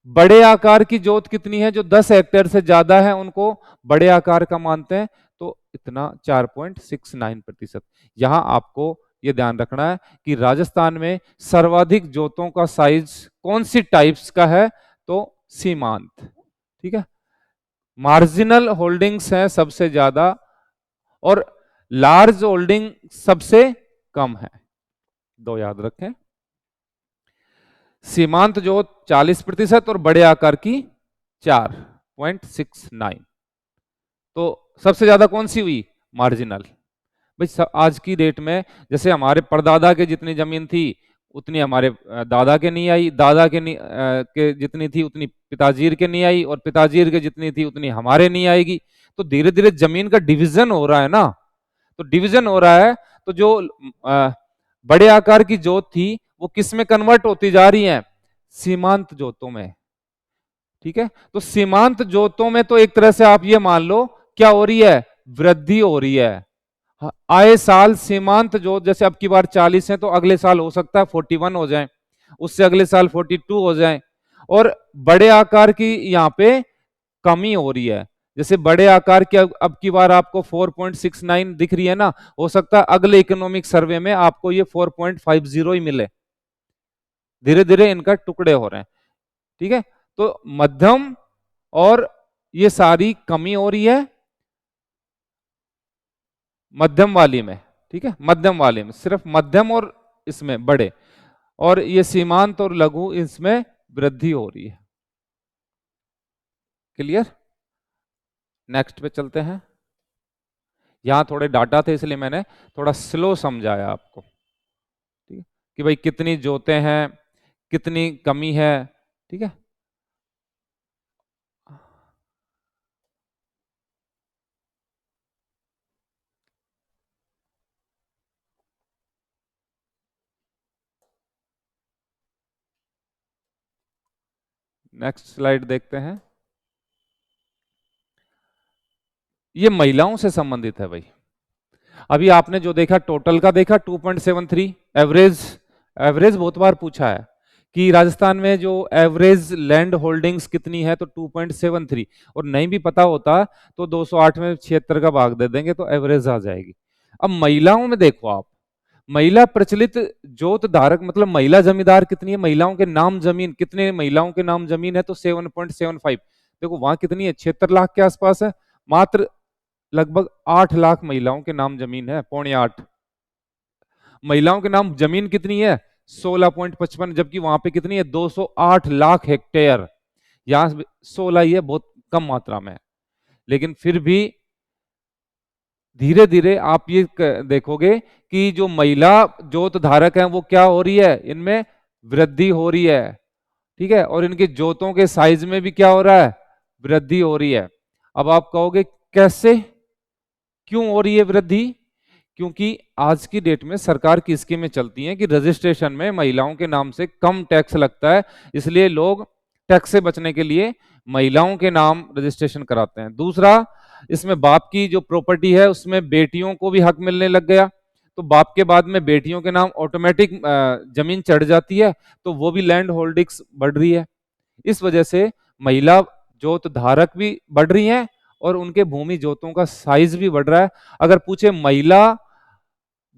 बड़े आकार की जोत कितनी है, जो 10 हेक्टेयर से ज्यादा है उनको बड़े आकार का मानते हैं, तो इतना 4.69%। यहां आपको यह ध्यान रखना है कि राजस्थान में सर्वाधिक जोतों का साइज कौन सी टाइप्स का है, तो सीमांत। ठीक है, मार्जिनल होल्डिंग्स हैं सबसे ज्यादा और लार्ज होल्डिंग सबसे कम है, दो याद रखें। सीमांत जोत 40% और बड़े आकार की 4.69। तो सबसे ज्यादा कौन सी हुई, मार्जिनल। भाई आज की डेट में जैसे हमारे परदादा के जितनी जमीन थी उतनी हमारे दादा के नहीं आई, दादा के नहीं के जितनी थी उतनी पिताजीर के नहीं आई, और पिताजीर के जितनी थी उतनी हमारे नहीं आएगी। तो धीरे धीरे जमीन का डिवीजन हो रहा है ना, तो डिवीजन हो रहा है, तो जो बड़े आकार की जोत थी वो किस में कन्वर्ट होती जा रही है, सीमांत जोतों में। ठीक है, तो सीमांत जोतों में तो एक तरह से आप ये मान लो क्या हो रही है, वृद्धि हो रही है। आए साल सीमांत जोत, जैसे अब की बार 40 है तो अगले साल हो सकता है 41 हो जाए, उससे अगले साल 42 हो जाए। और बड़े आकार की यहाँ पे कमी हो रही है, जैसे बड़े आकार की अब की बार आपको 4.69 दिख रही है ना, हो सकता है अगले इकोनॉमिक सर्वे में आपको ये 4.50 ही मिले। धीरे धीरे इनका टुकड़े हो रहे हैं। ठीक है, तो मध्यम और ये सारी कमी हो रही है मध्यम वाली में। ठीक है, मध्यम वाले में सिर्फ मध्यम और इसमें बड़े, और ये सीमांत और लघु इसमें वृद्धि हो रही है। क्लियर, नेक्स्ट पे चलते हैं। यहां थोड़े डाटा थे इसलिए मैंने थोड़ा स्लो समझाया आपको। ठीक है, कि भाई कितनी जोतें हैं, कितनी कमी है। ठीक है, नेक्स्ट स्लाइड देखते हैं। ये महिलाओं से संबंधित है भाई। अभी आपने जो देखा टोटल का देखा 2.73, एवरेज, एवरेज बहुत बार पूछा है कि राजस्थान में जो एवरेज लैंड होल्डिंग्स कितनी है, तो 2.73। और नहीं भी पता होता तो 208 में 76 का भाग दे देंगे तो एवरेज आ जाएगी। अब महिलाओं में देखो आप, महिला प्रचलित जोत धारक मतलब महिला जमींदार कितनी है, महिलाओं के नाम जमीन कितने, महिलाओं के नाम जमीन है तो 7.75। देखो वहां कितनी है, 76 लाख के आसपास है। मात्र लगभग 8 लाख महिलाओं के नाम जमीन है, 7.25। महिलाओं के नाम जमीन कितनी है, 16.55, जबकि वहां पे कितनी है, 208 लाख हेक्टेयर। यहां 16 ही है, बहुत कम मात्रा में। लेकिन फिर भी धीरे धीरे आप ये देखोगे कि जो महिला जोत धारक हैं वो क्या हो रही है, इनमें वृद्धि हो रही है। ठीक है, और इनके जोतों के साइज में भी क्या हो रहा है, वृद्धि हो रही है। अब आप कहोगे कैसे, क्यों हो रही है वृद्धि, क्योंकि आज की डेट में सरकार की स्कीमें चलती हैं कि रजिस्ट्रेशन में महिलाओं के नाम से कम टैक्स लगता है, इसलिए लोग टैक्स से बचने के लिए महिलाओं के नाम रजिस्ट्रेशन कराते हैं। दूसरा, इसमें बाप की जो प्रॉपर्टी है उसमें बेटियों को भी हक मिलने लग गया, तो बाप के बाद में बेटियों के नाम ऑटोमेटिक जमीन चढ़ जाती है, तो वो भी लैंड होल्डिंग्स बढ़ रही है। इस वजह से महिला जोत धारक भी बढ़ रही हैं और उनके भूमि जोतों का साइज भी बढ़ रहा है। अगर पूछे महिला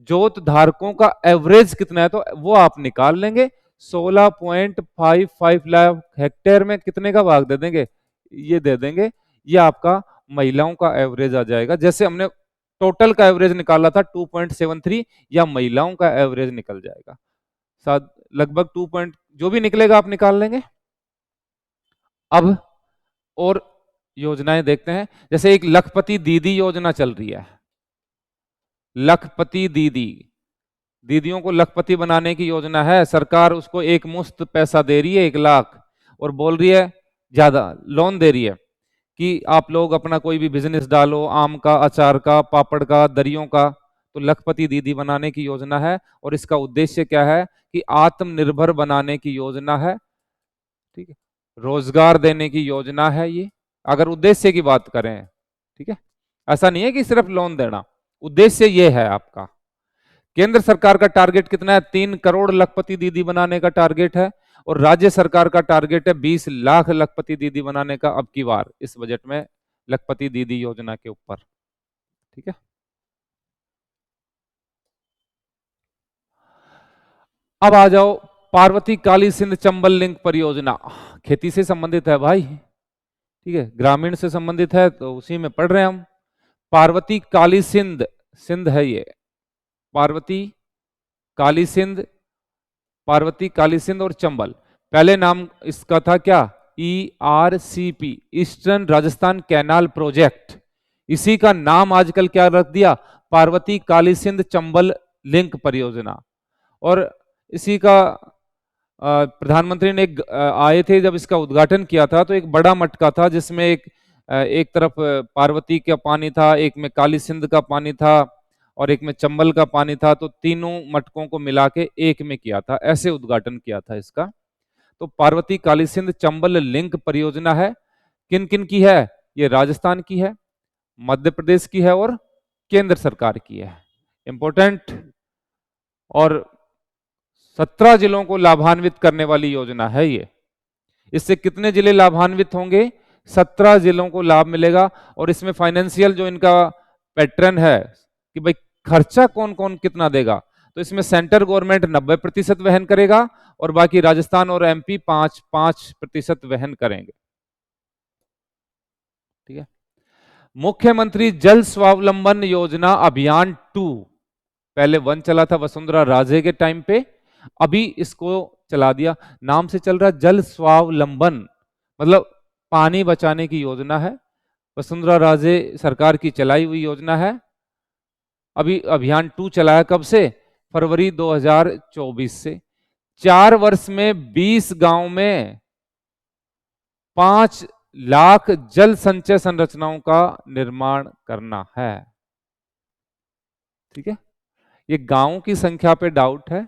जोत धारकों का एवरेज कितना है तो वो आप निकाल लेंगे, 16.55 लाख हेक्टेयर में कितने का भाग दे देंगे, ये दे देंगे। ये आपका महिलाओं का एवरेज आ जाएगा। जैसे हमने टोटल का एवरेज निकाला था 2.73, या महिलाओं का एवरेज निकल जाएगा साथ लगभग 2 पॉइंट, जो भी निकलेगा आप निकाल लेंगे। अब और योजनाएं देखते हैं। जैसे एक लखपति दीदी योजना चल रही है। लखपति दीदी, दीदियों को लखपति बनाने की योजना है। सरकार उसको एक मुश्त पैसा दे रही है, 1 लाख, और बोल रही है, ज्यादा लोन दे रही है कि आप लोग अपना कोई भी बिजनेस डालो, आम का, अचार का, पापड़ का, दरियों का। तो लखपति दीदी बनाने की योजना है, और इसका उद्देश्य क्या है कि आत्मनिर्भर बनाने की योजना है। ठीक है, रोजगार देने की योजना है ये, अगर उद्देश्य की बात करें। ठीक है, ऐसा नहीं है कि सिर्फ लोन देना, उद्देश्य ये है आपका। केंद्र सरकार का टारगेट कितना है, 3 करोड़ लखपति दीदी बनाने का टारगेट है, और राज्य सरकार का टारगेट है 20 लाख लखपति दीदी बनाने का अब की बार इस बजट में, लखपति दीदी योजना के ऊपर। ठीक है, अब आ जाओ पार्वती काली सिंध चंबल लिंक परियोजना। खेती से संबंधित है भाई, ठीक है, ग्रामीण से संबंधित है, तो उसी में पढ़ रहे हैं हम। पार्वती काली सिंध, सिंध है ये, पार्वती काली सिंध, पार्वती काली सिंध और चंबल। पहले नाम इसका था क्या, ERCP, eastern Rajasthan canal project. इसी का नाम आजकल क्या रख दिया, पार्वती काली सिंध चंबल लिंक परियोजना। और इसी का प्रधानमंत्री ने आए थे जब इसका उद्घाटन किया था, तो एक बड़ा मटका था जिसमें एक तरफ पार्वती का पानी था, एक में काली सिंध का पानी था, और एक में चंबल का पानी था। तो तीनों मटकों को मिला के एक में किया था, ऐसे उद्घाटन किया था इसका। तो पार्वती काली सिंध चंबल लिंक परियोजना है, किन किन की है, ये राजस्थान की है, मध्य प्रदेश की है, और केंद्र सरकार की है। इंपॉर्टेंट, और 17 जिलों को लाभान्वित करने वाली योजना है ये। इससे कितने जिले लाभान्वित होंगे, 17 जिलों को लाभ मिलेगा। और इसमें फाइनेंशियल जो इनका पैटर्न है कि भाई खर्चा कौन कौन कितना देगा, तो इसमें सेंटर गवर्नमेंट 90% वहन करेगा, और बाकी राजस्थान और MP 5% वहन करेंगे। ठीक है, मुख्यमंत्री जल स्वावलंबन योजना अभियान 2, पहले 1 चला था वसुंधरा राजे के टाइम पे, अभी इसको चला दिया। नाम से चल रहा जल स्वावलंबन, मतलब पानी बचाने की योजना है। वसुंधरा राजे सरकार की चलाई हुई योजना है। अभी अभियान 2 चलाया कब से, फरवरी 2024 से। 4 वर्ष में 20 गांव में 5 लाख जल संचय संरचनाओं का निर्माण करना है। ठीक है, ये गांव की संख्या पे डाउट है,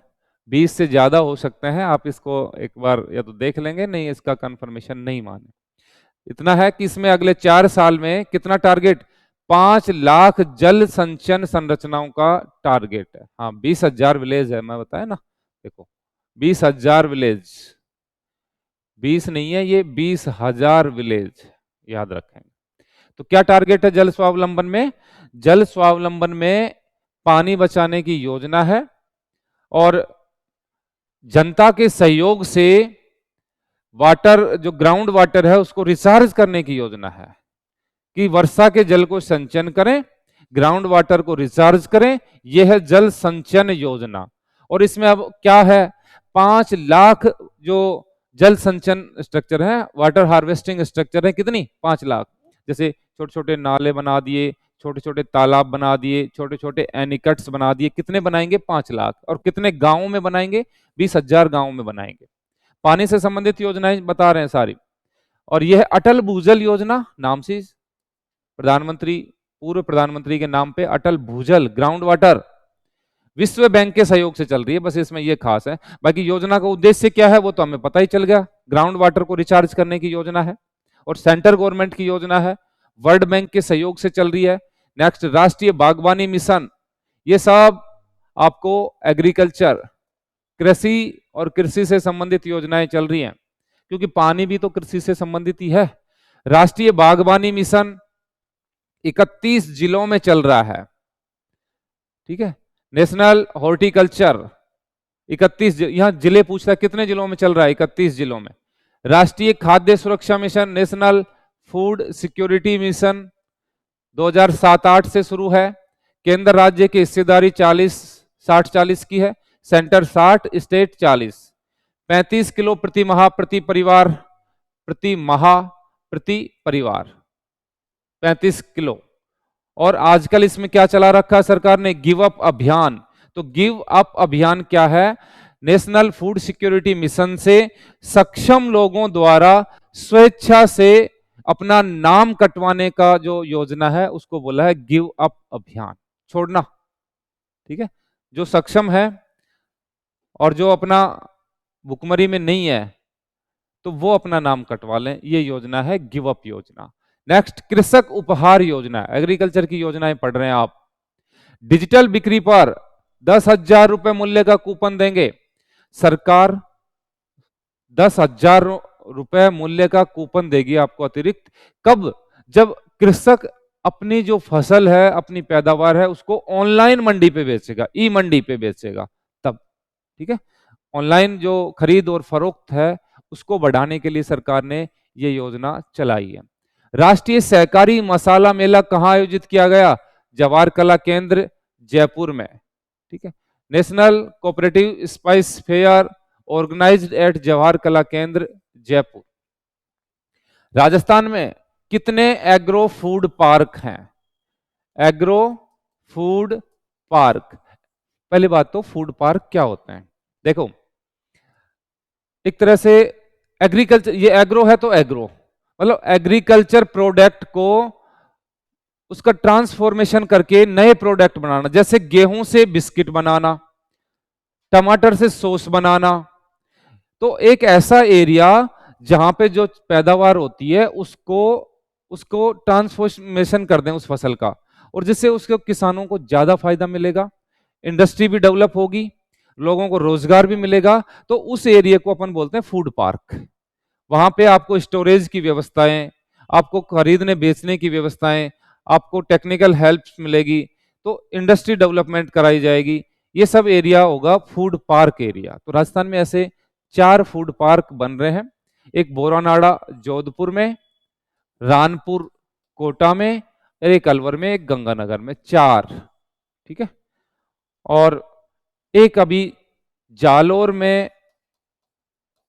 20 से ज्यादा हो सकते हैं, आप इसको एक बार या तो देख लेंगे, नहीं इसका कंफर्मेशन नहीं माने। इतना है कि इसमें अगले 4 साल में कितना टारगेट, 5 लाख जल संचयन संरचनाओं का टारगेट है। हाँ, 20,000 विलेज है, मैं बताया ना, देखो 20,000 विलेज, 20 नहीं है ये, 20,000 विलेज, याद रखेंगे। तो क्या टारगेट है जल स्वावलंबन में, जल स्वावलंबन में पानी बचाने की योजना है, और जनता के सहयोग से वाटर, जो ग्राउंड वाटर है उसको रिचार्ज करने की योजना है, कि वर्षा के जल को संचयन करें, ग्राउंड वाटर को रिचार्ज करें। यह है जल संचयन योजना। और इसमें अब क्या है, 5 लाख जो जल संचयन स्ट्रक्चर है, वाटर हार्वेस्टिंग स्ट्रक्चर है, कितनी, 5 लाख। जैसे छोटे छोटे नाले बना दिए, छोटे छोटे तालाब बना दिए, छोटे छोटे एनिकट्स बना दिए, कितने बनाएंगे, 5 लाख। और कितने गांवों में बनाएंगे, 20,000 गांवों में बनाएंगे। पानी से संबंधित योजनाएं बता रहे हैं सारी। और यह अटल भूजल योजना, नाम से प्रधानमंत्री, पूर्व प्रधानमंत्री के नाम पे अटल भूजल ग्राउंड वाटर, विश्व बैंक के सहयोग से चल रही है, बस इसमें यह खास है। बाकी योजना का उद्देश्य क्या है वो तो हमें पता ही चल गया, ग्राउंड वाटर को रिचार्ज करने की योजना है, और सेंट्रल गवर्नमेंट की योजना है, वर्ल्ड बैंक के सहयोग से चल रही है। नेक्स्ट, राष्ट्रीय बागवानी मिशन, ये सब आपको एग्रीकल्चर, कृषि और कृषि से संबंधित योजनाएं चल रही हैं, क्योंकि पानी भी तो कृषि से संबंधित ही है। राष्ट्रीय बागवानी मिशन 31 जिलों में चल रहा है। ठीक है, नेशनल हॉर्टिकल्चर 31, यहां जिले पूछता है कितने जिलों में चल रहा है, 31 जिलों में। राष्ट्रीय खाद्य सुरक्षा mission, national food security mission 2007-8 से शुरू है। केंद्र राज्य की हिस्सेदारी 60-40 की है, सेंटर 60, स्टेट 40। 35 किलो प्रति माह प्रति परिवार, प्रति माह प्रति परिवार 35 किलो। और आजकल इसमें क्या चला रखा है सरकार ने, गिव अप अभियान। तो गिव अप अभियान क्या है, नेशनल फूड सिक्योरिटी मिशन से सक्षम लोगों द्वारा स्वेच्छा से अपना नाम कटवाने का जो योजना है उसको बोला है गिव अप अभियान, छोड़ना। ठीक है, जो सक्षम है और जो अपना भुखमरी में नहीं है तो वो अपना नाम कटवा लें, ये योजना है गिव अप योजना। नेक्स्ट, कृषक उपहार योजना, एग्रीकल्चर की योजनाएं पढ़ रहे हैं आप। डिजिटल बिक्री पर 10,000 रुपए मूल्य का कूपन देंगे सरकार, 10,000 रुपए मूल्य का कूपन देगी आपको अतिरिक्त। कब, जब कृषक अपनी जो फसल है, अपनी पैदावार है, उसको ऑनलाइन मंडी पे बेचेगा, ई मंडी पे बेचेगा तब। ठीक है, ऑनलाइन जो खरीद और फरोख्त है उसको बढ़ाने के लिए सरकार ने ये योजना चलाई है। राष्ट्रीय सहकारी मसाला मेला कहाँ आयोजित किया गया, जवाहर कला केंद्र जयपुर में। ठीक है, national cooperative spice fair organised at Jawahar Kala Kendra Jaipur. Rajasthan में कितने एग्रो फूड पार्क हैं, एग्रो फूड पार्क। पहली बात तो फूड पार्क क्या होते हैं, देखो एक तरह से एग्रीकल्चर, ये एग्रो है तो एग्रो मतलब एग्रीकल्चर प्रोडक्ट को उसका ट्रांसफॉर्मेशन करके नए प्रोडक्ट बनाना, जैसे गेहूं से बिस्किट बनाना, टमाटर से सॉस बनाना। तो एक ऐसा एरिया जहां पे जो पैदावार होती है उसको ट्रांसफॉर्मेशन कर दें उस फसल का, और जिससे उसके किसानों को ज्यादा फायदा मिलेगा, इंडस्ट्री भी डेवलप होगी, लोगों को रोजगार भी मिलेगा। तो उस एरिया को अपन बोलते हैं फूड पार्क। वहां पे आपको स्टोरेज की व्यवस्थाएं, आपको खरीदने बेचने की व्यवस्थाएं, आपको टेक्निकल हेल्प मिलेगी, तो इंडस्ट्री डेवलपमेंट कराई जाएगी। ये सब एरिया होगा फूड पार्क एरिया। तो राजस्थान में ऐसे 4 फूड पार्क बन रहे हैं, एक बोरानाड़ा जोधपुर में, रानपुर कोटा में, एक अलवर में, एक गंगानगर में, 4। ठीक है, और एक अभी जालोर में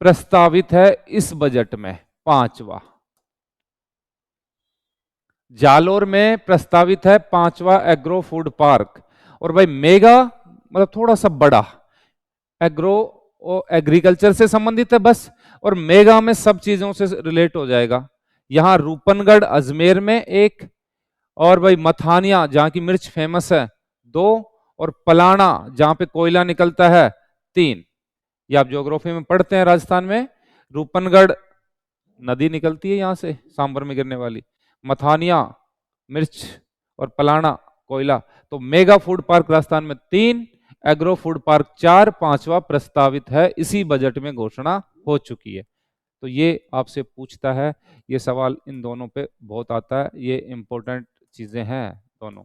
प्रस्तावित है इस बजट में, 5वां जालोर में प्रस्तावित है 5वां एग्रो फूड पार्क। और भाई मेगा मतलब थोड़ा सा बड़ा, एग्रो और एग्रीकल्चर से संबंधित है बस, और मेगा में सब चीजों से रिलेट हो जाएगा। यहां रूपनगढ़ अजमेर में एक, और भाई मथानिया जहां की मिर्च फेमस है 2, और पलाना जहां पे कोयला निकलता है 3। ये आप ज्योग्राफी में पढ़ते हैं राजस्थान में, रूपनगढ़ नदी निकलती है यहां से सांबर में गिरने वाली, मथानिया मिर्च और पलाना कोयला। तो मेगा फूड पार्क राजस्थान में 3, एग्रो फूड पार्क 4, 5वां प्रस्तावित है, इसी बजट में घोषणा हो चुकी है। तो ये आपसे पूछता है, ये सवाल इन दोनों पे बहुत आता है, ये इंपॉर्टेंट चीजें हैं दोनों।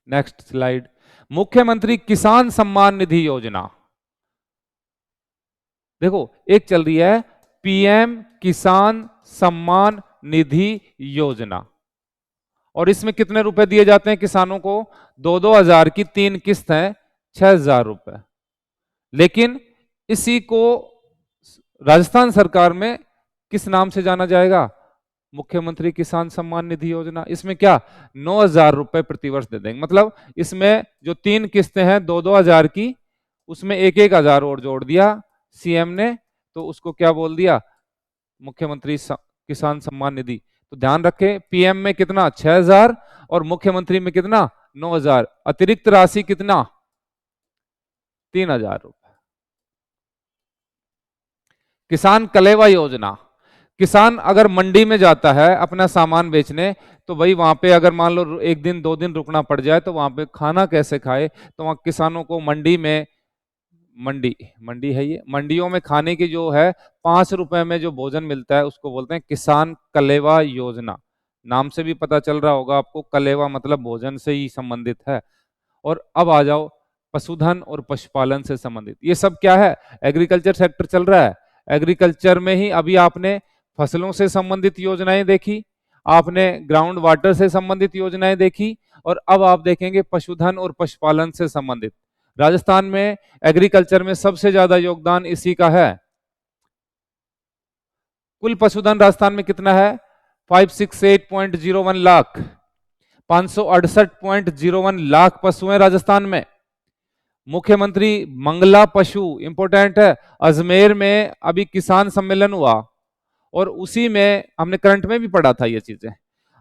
नेक्स्ट स्लाइड, मुख्यमंत्री किसान सम्मान निधि योजना। देखो एक चल रही है पीएम किसान सम्मान निधि योजना, और इसमें कितने रुपए दिए जाते हैं किसानों को, 2-2 हजार की 3 किस्त है, 6,000 रुपए। लेकिन इसी को राजस्थान सरकार में किस नाम से जाना जाएगा, मुख्यमंत्री किसान सम्मान निधि योजना। इसमें क्या 9,000 रुपए प्रतिवर्ष दे देंगे, मतलब इसमें जो 3 किस्तें हैं 2-2 हजार की, उसमें 1-1 हजार और जोड़ दिया सीएम ने, तो उसको क्या बोल दिया, मुख्यमंत्री किसान सम्मान निधि। तो ध्यान रखें पीएम में कितना 6,000 और मुख्यमंत्री में कितना 9,000, अतिरिक्त राशि कितना 3,000 रुपए। किसान कलेवा योजना, किसान अगर मंडी में जाता है अपना सामान बेचने, तो भाई वहां पे अगर मान लो 1 दिन 2 दिन रुकना पड़ जाए तो वहां पे खाना कैसे खाए, तो वहां किसानों को मंडी में, मंडी है ये, मंडियों में खाने की जो है 5 रुपए में जो भोजन मिलता है उसको बोलते हैं किसान कलेवा योजना। नाम से भी पता चल रहा होगा आपको, कलेवा मतलब भोजन से ही संबंधित है। और अब आ जाओ पशुधन और पशुपालन से संबंधित, ये सब क्या है, एग्रीकल्चर सेक्टर चल रहा है। एग्रीकल्चर में ही अभी आपने फसलों से संबंधित योजनाएं देखी, आपने ग्राउंड वाटर से संबंधित योजनाएं देखी, और अब आप देखेंगे पशुधन और पशुपालन से संबंधित। राजस्थान में एग्रीकल्चर में सबसे ज्यादा योगदान इसी का है। कुल पशुधन राजस्थान में कितना है, 568.01 लाख, 568.01 लाख पशु हैं राजस्थान में। मुख्यमंत्री मंगला पशु, इंपोर्टेंट है, अजमेर में अभी किसान सम्मेलन हुआ और उसी में हमने करंट में भी पढ़ा था ये चीजें।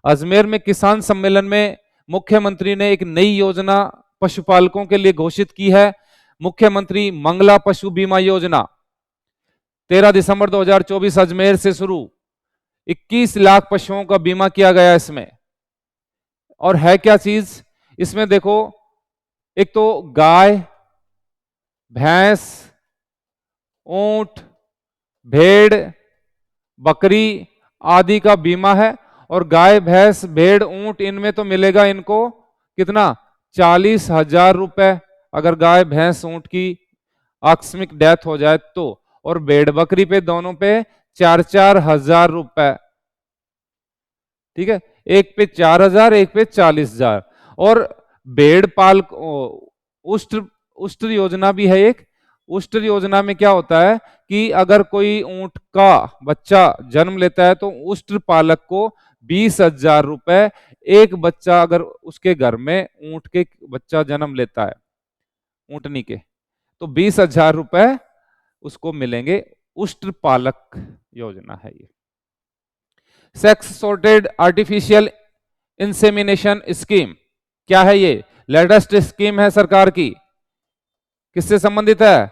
अजमेर में किसान सम्मेलन में मुख्यमंत्री ने एक नई योजना पशुपालकों के लिए घोषित की है, मुख्यमंत्री मंगला पशु बीमा योजना। 13 दिसंबर 2024 अजमेर से शुरू, 21 लाख पशुओं का बीमा किया गया इसमें। और है क्या चीज इसमें, देखो, एक तो गाय, भैंस, ऊंट, भेड़, बकरी आदि का बीमा है। और गाय, भैंस, भेड़, ऊंट, इनमें तो मिलेगा इनको कितना, 40,000 रुपए अगर गाय, भैंस, ऊंट की आकस्मिक डेथ हो जाए तो। और भेड़ बकरी पे दोनों पे 4-4 हजार रुपए, ठीक है, एक पे 4,000, एक पे 40,000। और भेड़ पालक उष्ट्र योजना भी है एक। उष्ट्र योजना में क्या होता है कि अगर कोई ऊंट का बच्चा जन्म लेता है तो उष्ट्र पालक को 20,000 रुपए, एक बच्चा अगर उसके घर में ऊंट के बच्चा जन्म लेता है ऊंटनी के, तो 20,000 रुपए उसको मिलेंगे। उष्ट्र पालक योजना है ये। Sex sorted artificial insemination scheme, क्या है ये, लेटेस्ट स्कीम है सरकार की। किससे संबंधित है,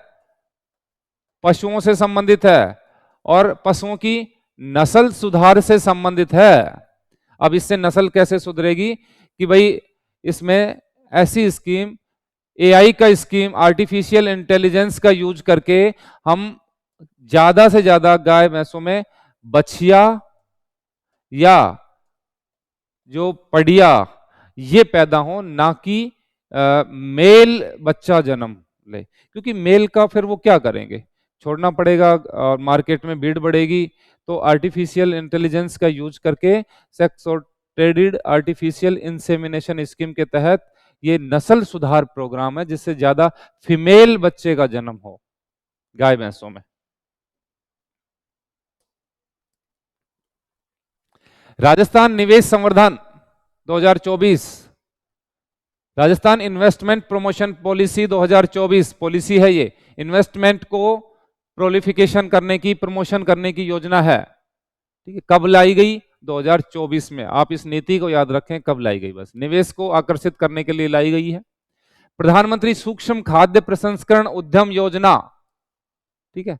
पशुओं से संबंधित है और पशुओं की नस्ल सुधार से संबंधित है। अब इससे नस्ल कैसे सुधरेगी कि भाई इसमें ऐसी स्कीम, एआई का स्कीम, आर्टिफिशियल इंटेलिजेंस का यूज करके हम ज्यादा से ज्यादा गाय भैंसों में बछिया या जो पड़िया ये पैदा हो, ना कि मेल बच्चा जन्म ले। क्योंकि मेल का फिर वो क्या करेंगे, छोड़ना पड़ेगा और मार्केट में भीड़ बढ़ेगी। तो आर्टिफिशियल इंटेलिजेंस का यूज करके sex sorted artificial insemination scheme के तहत ये नस्ल सुधार प्रोग्राम है जिससे ज्यादा फीमेल बच्चे का जन्म हो गाय भैंसों में। राजस्थान निवेश संवर्धन 2024, Rajasthan investment promotion policy 2024 policy है ये। इन्वेस्टमेंट को प्रोलिफिकेशन करने की, प्रमोशन करने की योजना है, ठीक है। कब लाई गई, 2024 में। आप इस नीति को याद रखें, कब लाई गई, बस निवेश को आकर्षित करने के लिए लाई गई है। प्रधानमंत्री सूक्ष्म खाद्य प्रसंस्करण उद्यम योजना, ठीक है,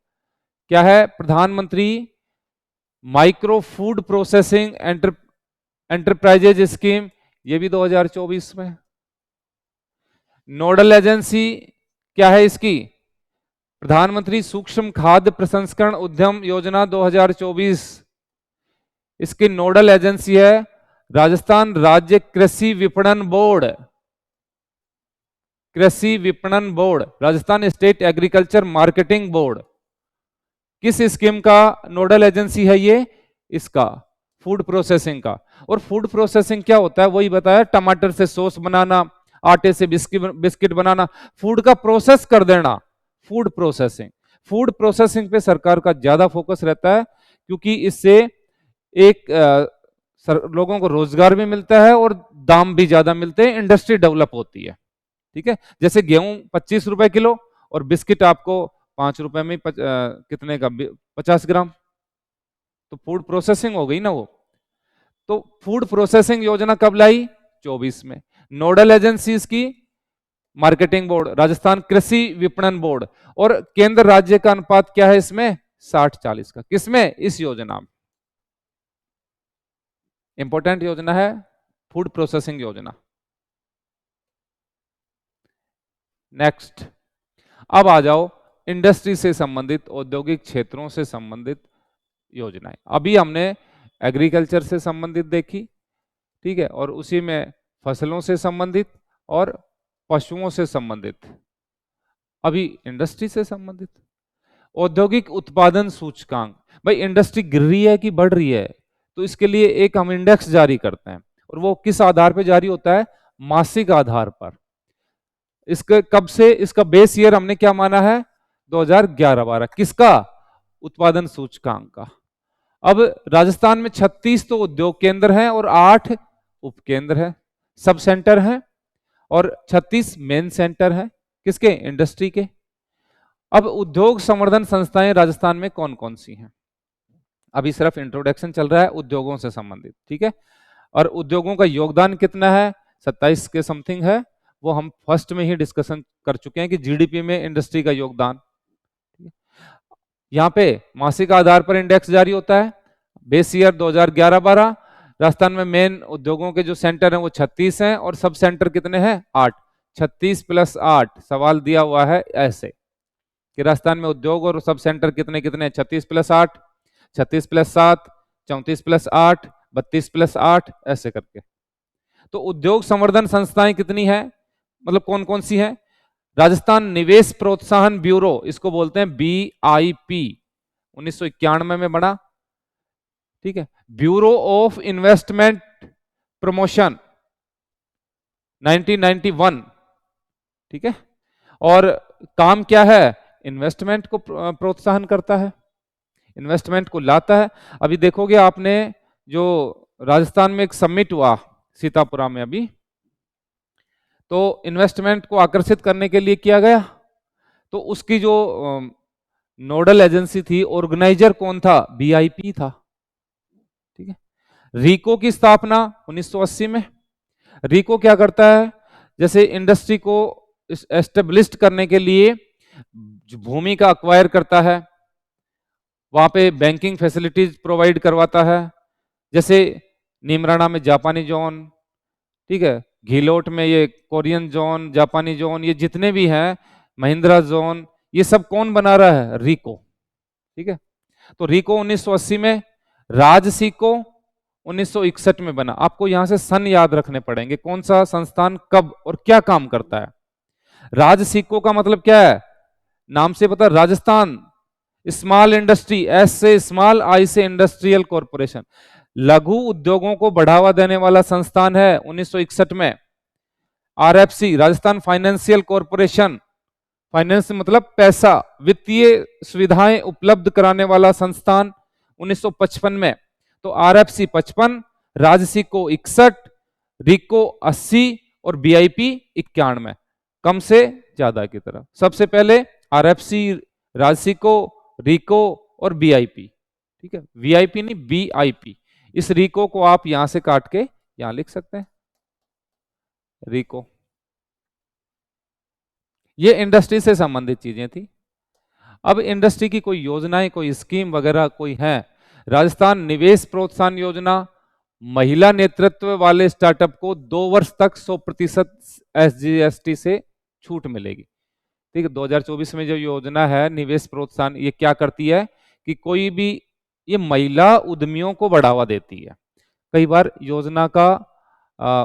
क्या है, प्रधानमंत्री micro food processing enterprises scheme, ये भी 2024 में। नोडल एजेंसी क्या है इसकी, प्रधानमंत्री सूक्ष्म खाद्य प्रसंस्करण उद्यम योजना 2024, इसकी नोडल एजेंसी है राजस्थान राज्य कृषि विपणन बोर्ड। कृषि विपणन board, Rajasthan state agriculture marketing board. किस स्कीम का नोडल एजेंसी है ये, इसका फूड प्रोसेसिंग का। और फूड प्रोसेसिंग क्या होता है वही बताया, टमाटर से सॉस बनाना, आटे से बिस्किट बनाना, फूड का प्रोसेस कर देना, फूड प्रोसेसिंग। फूड प्रोसेसिंग पे सरकार का ज्यादा फोकस रहता है क्योंकि इससे एक लोगों को रोजगार भी मिलता है और दाम भी ज्यादा मिलते हैं, इंडस्ट्री डेवलप होती है, ठीक है। जैसे गेहूं 25 रुपए किलो और बिस्किट आपको 5 रुपए में कितने का, 50 ग्राम, तो फूड प्रोसेसिंग हो गई ना वो। तो फूड प्रोसेसिंग योजना कब लाई, 24 में। नोडल एजेंसीज की मार्केटिंग बोर्ड, राजस्थान कृषि विपणन बोर्ड। और केंद्र राज्य का अनुपात क्या है इसमें, 60-40 का। किसमें, इस योजना में। इंपॉर्टेंट योजना है फूड प्रोसेसिंग योजना। नेक्स्ट, अब आ जाओ इंडस्ट्री से संबंधित, औद्योगिक क्षेत्रों से संबंधित योजनाएं। अभी हमने एग्रीकल्चर से संबंधित देखी, ठीक है, और उसी में फसलों से संबंधित और पशुओं से संबंधित, अभी इंडस्ट्री से संबंधित। औद्योगिक उत्पादन सूचकांक, भाई इंडस्ट्री गिर रही है कि बढ़ रही है, तो इसके लिए एक हम इंडेक्स जारी करते हैं, और वो किस आधार पर जारी होता है? मासिक आधार पर। इसके कब से, इसका बेस ईयर हमने क्या माना है? 2011-12। किसका? उत्पादन सूचकांक का। अब राजस्थान में 36 तो उद्योग केंद्र हैं और 8 उपकेंद्र हैं, सब सेंटर हैं, और 36 मेन सेंटर हैं। किसके? इंडस्ट्री के। अब उद्योग संवर्धन संस्थाएं राजस्थान में कौन कौन सी हैं? अभी सिर्फ इंट्रोडक्शन चल रहा है उद्योगों से संबंधित, ठीक है। और उद्योगों का योगदान कितना है? 27 के समथिंग है, वो हम फर्स्ट में ही डिस्कशन कर चुके हैं कि जीडीपी में इंडस्ट्री का योगदान। यहाँ पे मासिक आधार पर इंडेक्स जारी होता है, बेस ईयर 2011-12। राजस्थान में मेन उद्योगों के जो सेंटर हैं वो 36 हैं, और सब सेंटर कितने हैं? 8। 36 + 8, सवाल दिया हुआ है ऐसे कि राजस्थान में उद्योग और सब सेंटर कितने कितने? 36 + 8, 36 + 7, 34 + 8, 32 + 8, ऐसे करके। तो उद्योग संवर्धन संस्थाएं कितनी है, मतलब कौन कौन सी हैं? राजस्थान निवेश प्रोत्साहन ब्यूरो, इसको बोलते हैं BIP, 1991 में बना, ठीक है। ब्यूरो ऑफ इन्वेस्टमेंट प्रमोशन 1991, ठीक है। और काम क्या है? इन्वेस्टमेंट को प्रोत्साहन करता है, इन्वेस्टमेंट को लाता है। अभी देखोगे आपने, जो राजस्थान में एक समिट हुआ सीतापुरा में अभी, तो इन्वेस्टमेंट को आकर्षित करने के लिए किया गया, तो उसकी जो नोडल एजेंसी थी, ऑर्गेनाइजर कौन था? BIP था, ठीक है। रीको की स्थापना 1980 में। रीको क्या करता है? जैसे इंडस्ट्री को एस्टेब्लिश करने के लिए भूमि का अक्वायर करता है, वहां पे बैंकिंग फैसिलिटीज प्रोवाइड करवाता है, जैसे नीमराणा में जापानी जोन, ठीक है, घिलोट में ये कोरियन जोन, जापानी जोन, ये जितने भी हैं, महिंद्रा जोन, ये सब कौन बना रहा है? रीको, ठीक है। तो रीको 1980 में, राजसीको 1961 में बना। आपको यहां से सन याद रखने पड़ेंगे, कौन सा संस्थान कब और क्या काम करता है। राजसीको का मतलब क्या है? नाम से पता, राजस्थान स्मॉल इंडस्ट्री, एस से स्मॉल, आई से इंडस्ट्रियल कॉरपोरेशन, लघु उद्योगों को बढ़ावा देने वाला संस्थान है 1961 में। RFC, Rajasthan financial corporation, finance मतलब पैसा, वित्तीय सुविधाएं उपलब्ध कराने वाला संस्थान 1955 में। तो RFC 55, राजसीको 61, रीको 80 और BIP 91, कम से ज्यादा की तरफ। सबसे पहले RFC, राजसीको, रीको और BIP, ठीक है। VIP नहीं, BIP। इस रीको को आप यहां से काट के यहां लिख सकते हैं, रीको। ये इंडस्ट्री से संबंधित चीजें थी। अब इंडस्ट्री की कोई योजनाएं, कोई स्कीम वगैरह कोई है? राजस्थान निवेश प्रोत्साहन योजना, महिला नेतृत्व वाले स्टार्टअप को 2 वर्ष तक 100% SGST से छूट मिलेगी, ठीक है। 2024 में जो योजना है निवेश प्रोत्साहन, ये क्या करती है कि कोई भी, ये महिला उद्यमियों को बढ़ावा देती है। कई बार योजना का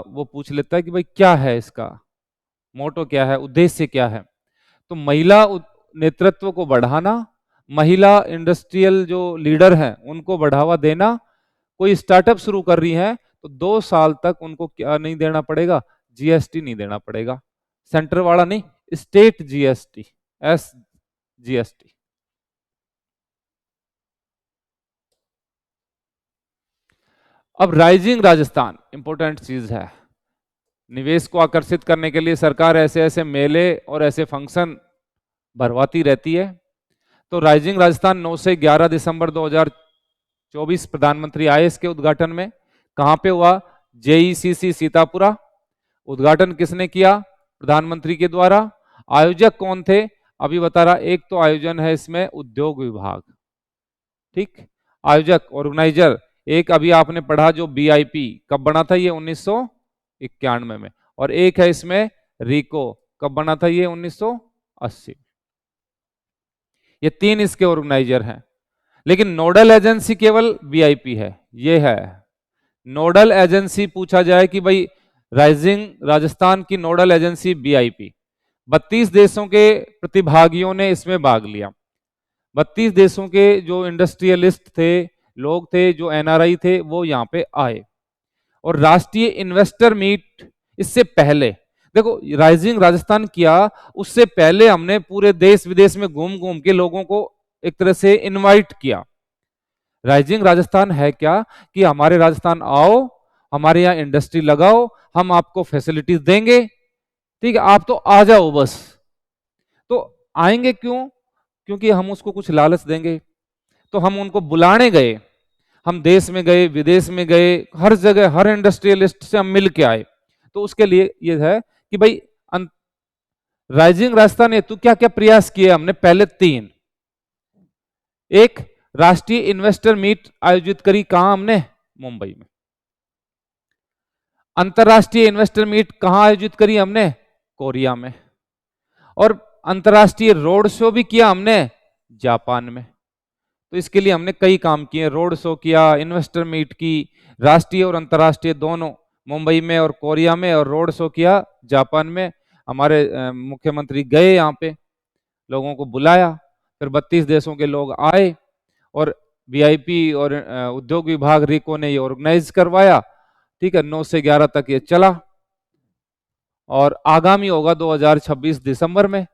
वो पूछ लेता है कि भाई क्या है इसका मोटो, क्या है उद्देश्य, क्या है? तो महिला नेतृत्व को बढ़ाना, महिला इंडस्ट्रियल जो लीडर हैं उनको बढ़ावा देना। कोई स्टार्टअप शुरू कर रही है तो 2 साल तक उनको क्या नहीं देना पड़ेगा? GST नहीं देना पड़ेगा, सेंटर वाला नहीं, स्टेट GST, SGST। अब राइजिंग राजस्थान इंपॉर्टेंट चीज है। निवेश को आकर्षित करने के लिए सरकार ऐसे ऐसे मेले और ऐसे फंक्शन भरवाती रहती है। तो राइजिंग राजस्थान 9 से 11 दिसंबर 2024 प्रधानमंत्री आए इसके उद्घाटन में। कहां पे हुआ? JECC सीतापुरा। उद्घाटन किसने किया? प्रधानमंत्री के द्वारा। आयोजक कौन थे? अभी बता रहा, एक तो आयोजन है इसमें उद्योग विभाग, ठीक। आयोजक, ऑर्गेनाइजर, एक अभी आपने पढ़ा जो BIP, कब बना था ये? 1991 में। और एक है इसमें रीको, कब बना था ये? 1980। ये 3 इसके ऑर्गेनाइजर हैं, लेकिन नोडल एजेंसी केवल BIP है, ये है। नोडल एजेंसी पूछा जाए कि भाई राइजिंग राजस्थान की नोडल एजेंसी बीआईपी, 32 देशों के प्रतिभागियों ने इसमें भाग लिया। 32 देशों के जो इंडस्ट्रियलिस्ट थे, लोग थे, जो एनआरआई थे, वो यहाँ पे आए। और राष्ट्रीय इन्वेस्टर मीट इससे पहले, देखो राइजिंग राजस्थान किया, उससे पहले हमने पूरे देश विदेश में घूम घूम के लोगों को एक तरह से इनवाइट किया। राइजिंग राजस्थान है क्या कि हमारे राजस्थान आओ, हमारे यहाँ इंडस्ट्री लगाओ, हम आपको फैसिलिटीज देंगे, ठीक है, आप तो आ जाओ बस। तो आएंगे क्यों? क्योंकि हम उसको कुछ लालच देंगे। तो हम उनको बुलाने गए, हम देश में गए, विदेश में गए, हर जगह हर इंडस्ट्रियलिस्ट से हम मिल के आए। तो उसके लिए ये है कि भाई राइजिंग राजस्थान हेतु क्या क्या प्रयास किए हमने? पहले 3, एक राष्ट्रीय इन्वेस्टर मीट आयोजित करी, कहां हमने? मुंबई में। अंतरराष्ट्रीय इन्वेस्टर मीट कहां आयोजित करी हमने? कोरिया में। और अंतरराष्ट्रीय रोड शो भी किया हमने जापान में। तो इसके लिए हमने कई काम किए, रोड शो किया, इन्वेस्टर मीट की, राष्ट्रीय और अंतरराष्ट्रीय दोनों, मुंबई में और कोरिया में, और रोड शो किया जापान में। हमारे मुख्यमंत्री गए यहाँ पे, लोगों को बुलाया, फिर 32 देशों के लोग आए, और वीआईपी और उद्योग विभाग रिको ने ये ऑर्गेनाइज करवाया, ठीक है। 9 से 11 तक ये चला, और आगामी होगा 2026 दिसंबर में,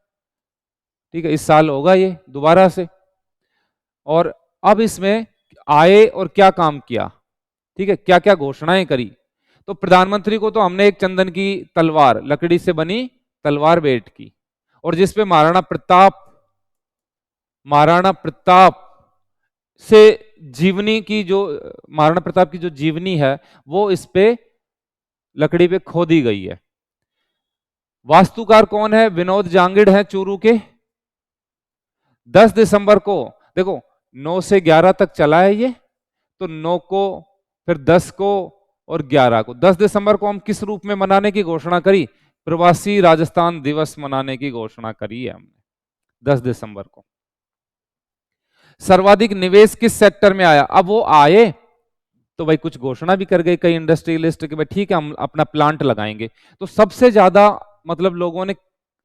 ठीक है, इस साल होगा ये दोबारा से। और अब इसमें आए और क्या काम किया, ठीक है, क्या क्या घोषणाएं करी। तो प्रधानमंत्री को तो हमने एक चंदन की तलवार, लकड़ी से बनी तलवार भेंट की, और जिसपे महाराणा प्रताप से जीवनी की जो, महाराणा प्रताप की जो जीवनी है वो इस पे लकड़ी पे खोदी गई है। वास्तुकार कौन है? विनोद जांगिड़ है चूरू के। 10 दिसंबर को, देखो 9 से 11 तक चला है ये, तो 9 को, फिर 10 को और 11 को, 10 दिसंबर को हम किस रूप में मनाने की घोषणा करी? प्रवासी राजस्थान दिवस मनाने की घोषणा करी है हमने 10 दिसंबर को। सर्वाधिक निवेश किस सेक्टर में आया? अब वो आए तो भाई कुछ घोषणा भी कर गए कई इंडस्ट्रियलिस्ट के, भाई ठीक है हम अपना प्लांट लगाएंगे। तो सबसे ज्यादा मतलब लोगों ने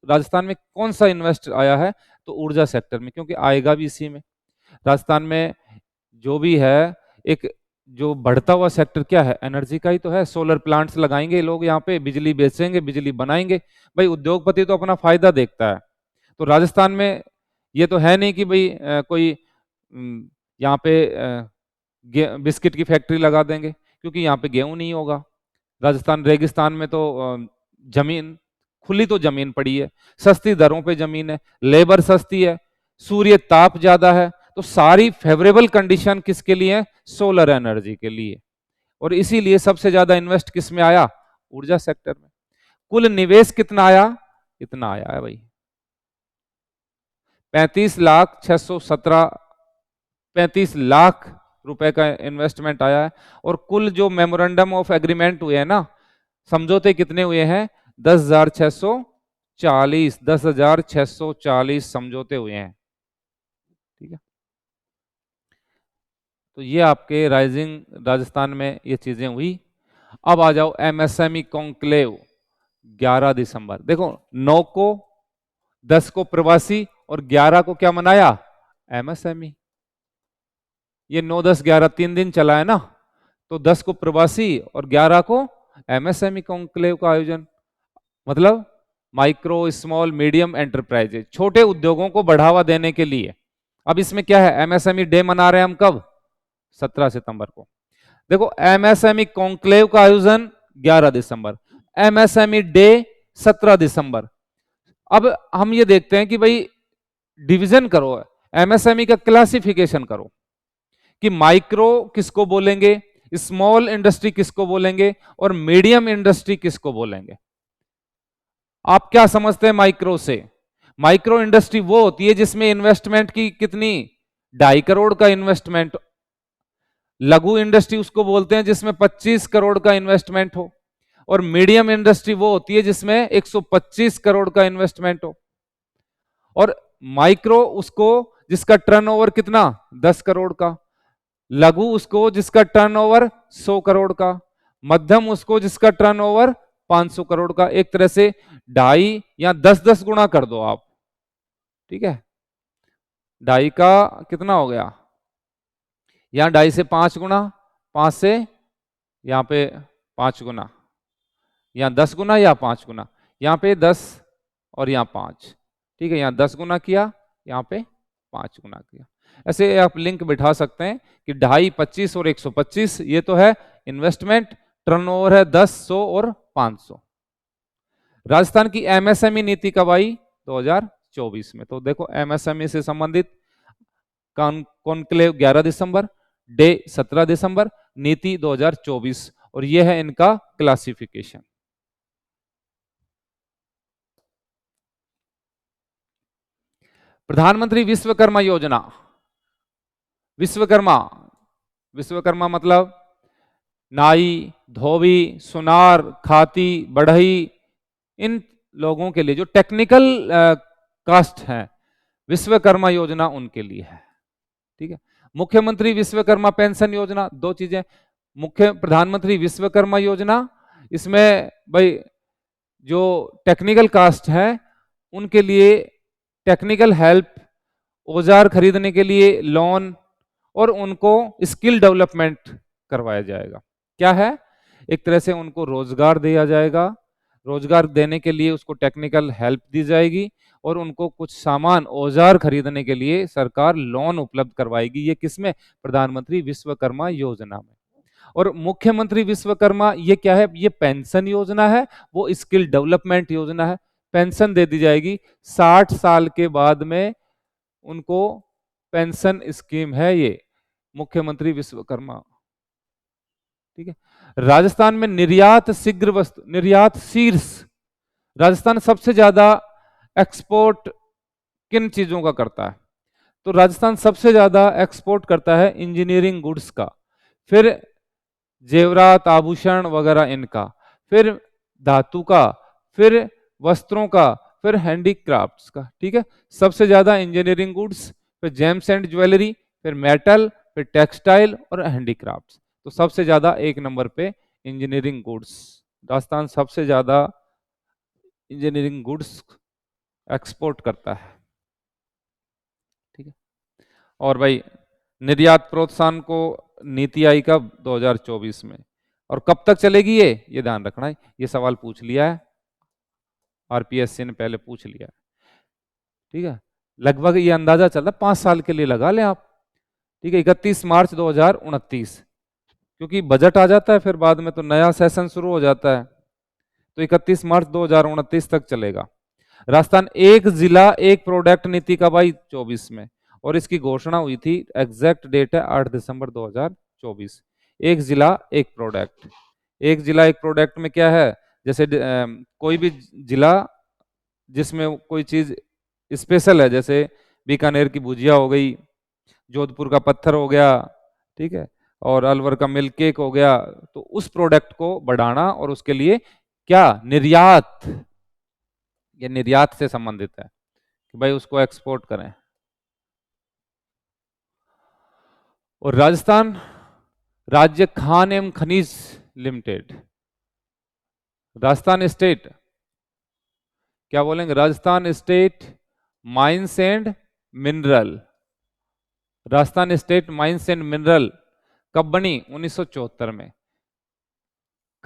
राजस्थान में कौन सा इन्वेस्ट आया है? तो ऊर्जा सेक्टर में, क्योंकि आएगा भी इसी में। राजस्थान में जो भी है, एक जो बढ़ता हुआ सेक्टर क्या है? एनर्जी का ही तो है। सोलर प्लांट्स लगाएंगे लोग, यहाँ पे बिजली बेचेंगे, बिजली बनाएंगे। भाई उद्योगपति तो अपना फायदा देखता है। तो राजस्थान में ये तो है नहीं कि भाई कोई यहाँ पे बिस्किट की फैक्ट्री लगा देंगे, क्योंकि यहाँ पे गेहूं नहीं होगा। राजस्थान रेगिस्तान में तो जमीन, खुली तो जमीन पड़ी है, सस्ती दरों पे जमीन है, लेबर सस्ती है, सूर्य ताप ज्यादा है। तो सारी फेवरेबल कंडीशन किसके लिए? सोलर एनर्जी के लिए। और इसीलिए सबसे ज्यादा इन्वेस्ट किस में आया? ऊर्जा सेक्टर में। कुल निवेश कितना आया? इतना आया है भाई, 35 लाख रुपए का इन्वेस्टमेंट आया है। और कुल जो मेमोरेंडम ऑफ एग्रीमेंट हुए हैं ना, समझौते कितने हुए हैं? 10,640 समझौते हुए हैं, ठीक है। तो ये आपके राइजिंग राजस्थान में ये चीजें हुई। अब आ जाओ एमएसएमई कॉन्क्लेव 11 दिसंबर। देखो 9 को, 10 को प्रवासी और 11 को क्या मनाया? एमएसएमई। ये 9, 10, 11 3 दिन चला है ना। तो 10 को प्रवासी और 11 को एमएसएमई कॉन्क्लेव का आयोजन, मतलब माइक्रो स्मॉल मीडियम एंटरप्राइजेज, छोटे उद्योगों को बढ़ावा देने के लिए। अब इसमें क्या है? एमएसएमई डे मना रहे हैं हम कब? 17 सितंबर को। देखो एमएसएमई कॉन्क्लेव का आयोजन 11 दिसंबर, एमएसएमई डे 17 दिसंबर। अब हम ये देखते हैं कि भाई डिवीजन करो, एमएसएमई का क्लासिफिकेशन करो कि माइक्रो किसको बोलेंगे, स्मॉल इंडस्ट्री किसको बोलेंगे, और मीडियम इंडस्ट्री किसको बोलेंगे। आप क्या समझते हैं माइक्रो से? माइक्रो इंडस्ट्री वो होती है जिसमें इन्वेस्टमेंट की कितनी? 2.5 करोड़ का इन्वेस्टमेंट। लघु इंडस्ट्री उसको बोलते हैं जिसमें 25 करोड़ का इन्वेस्टमेंट हो। और मीडियम इंडस्ट्री वो होती है जिसमें 125 करोड़ का इन्वेस्टमेंट हो। और माइक्रो उसको जिसका टर्नओवर कितना? 10 करोड़ का। लघु उसको जिसका टर्नओवर 100 करोड़ का, मध्यम उसको जिसका टर्नओवर 500 करोड़ का। एक तरह से 2.5 या 10-10 गुना कर दो आप, ठीक है। 2.5 का कितना हो गया, यहाँ 2.5 से 5 गुना, 5 से यहाँ पे 5 गुना, यहाँ 10 गुना या 5 गुना, यहाँ पे 10 और यहाँ 5, ठीक है। यहाँ 10 गुना किया, यहाँ पे 5 गुना किया। ऐसे आप लिंक बिठा सकते हैं कि 2.5, 25 और 125, ये तो है इन्वेस्टमेंट, टर्नओवर है 10, 100 और 500। राजस्थान की एमएसएमई नीति कब आई, 2024 में। तो देखो एमएसएमई से संबंधित कॉन्क्लेव 11 दिसंबर, डे 17 दिसंबर, नीति 2024, और यह है इनका क्लासिफिकेशन। प्रधानमंत्री विश्वकर्मा योजना, विश्वकर्मा, विश्वकर्मा मतलब नाई, धोबी, सुनार, खाती, बढ़ई, इन लोगों के लिए जो टेक्निकल कास्ट है, विश्वकर्मा योजना उनके लिए है, ठीक है। मुख्यमंत्री विश्वकर्मा पेंशन योजना, दो चीजें, मुख्य प्रधानमंत्री विश्वकर्मा योजना, इसमें भाई जो टेक्निकल कास्ट है उनके लिए टेक्निकल हेल्प, औजार खरीदने के लिए लोन, और उनको स्किल डेवलपमेंट करवाया जाएगा। क्या है, एक तरह से उनको रोजगार दिया जाएगा, रोजगार देने के लिए उसको टेक्निकल हेल्प दी जाएगी, और उनको कुछ सामान औजार खरीदने के लिए सरकार लोन उपलब्ध करवाएगी। ये किसमें, प्रधानमंत्री विश्वकर्मा योजना में। और मुख्यमंत्री विश्वकर्मा ये क्या है, ये पेंशन योजना है, वो स्किल डेवलपमेंट योजना है। पेंशन दे दी जाएगी 60 साल के बाद में, उनको पेंशन स्कीम है ये, मुख्यमंत्री विश्वकर्मा, ठीक है। राजस्थान में निर्यात शीघ्र वस्तु, निर्यात शीर्ष, राजस्थान सबसे ज्यादा एक्सपोर्ट किन चीजों का करता है, तो राजस्थान सबसे ज्यादा एक्सपोर्ट करता है इंजीनियरिंग गुड्स का, फिर जेवरात, आभूषण वगैरह इनका, फिर धातु का, फिर वस्त्रों का, फिर हैंडीक्राफ्ट्स का, ठीक है। सबसे ज्यादा इंजीनियरिंग गुड्स, फिर जेम्स एंड ज्वेलरी, फिर मेटल, फिर टेक्सटाइल और हैंडीक्राफ्ट्स। तो सबसे ज्यादा एक नंबर पे इंजीनियरिंग गुड्स, राजस्थान सबसे ज्यादा इंजीनियरिंग गुड्स एक्सपोर्ट करता है, ठीक है। और भाई निर्यात प्रोत्साहन को नीति आई कब, 2024 में, और कब तक चलेगी ये ध्यान रखना है। ये सवाल पूछ लिया है आरपीएससी ने, पहले पूछ लिया है, ठीक है। लगभग ये अंदाजा चल रहा है 5 साल के लिए लगा लें आप, ठीक है। 31 मार्च 2029, क्योंकि बजट आ जाता है फिर बाद में तो नया सेशन शुरू हो जाता है, तो 31 मार्च 2029 तक चलेगा। राजस्थान एक जिला एक प्रोडक्ट नीति कब आई, 24 में, और इसकी घोषणा हुई थी, एग्जैक्ट डेट है 8 दिसंबर 2024। एक जिला एक प्रोडक्ट, एक जिला एक प्रोडक्ट में क्या है, जैसे कोई भी जिला जिसमें कोई चीज स्पेशल है, जैसे बीकानेर की भुजिया हो गई, जोधपुर का पत्थर हो गया, ठीक है, और अलवर का मिल्क केक हो गया, तो उस प्रोडक्ट को बढ़ाना, और उसके लिए क्या, निर्यात, ये निर्यात से संबंधित है कि भाई उसको एक्सपोर्ट करें। और राजस्थान राज्य खान एवं खनिज लिमिटेड, राजस्थान स्टेट, क्या बोलेंगे, Rajasthan state mines and mineral, Rajasthan state mines and mineral कब बनी, 1974 में।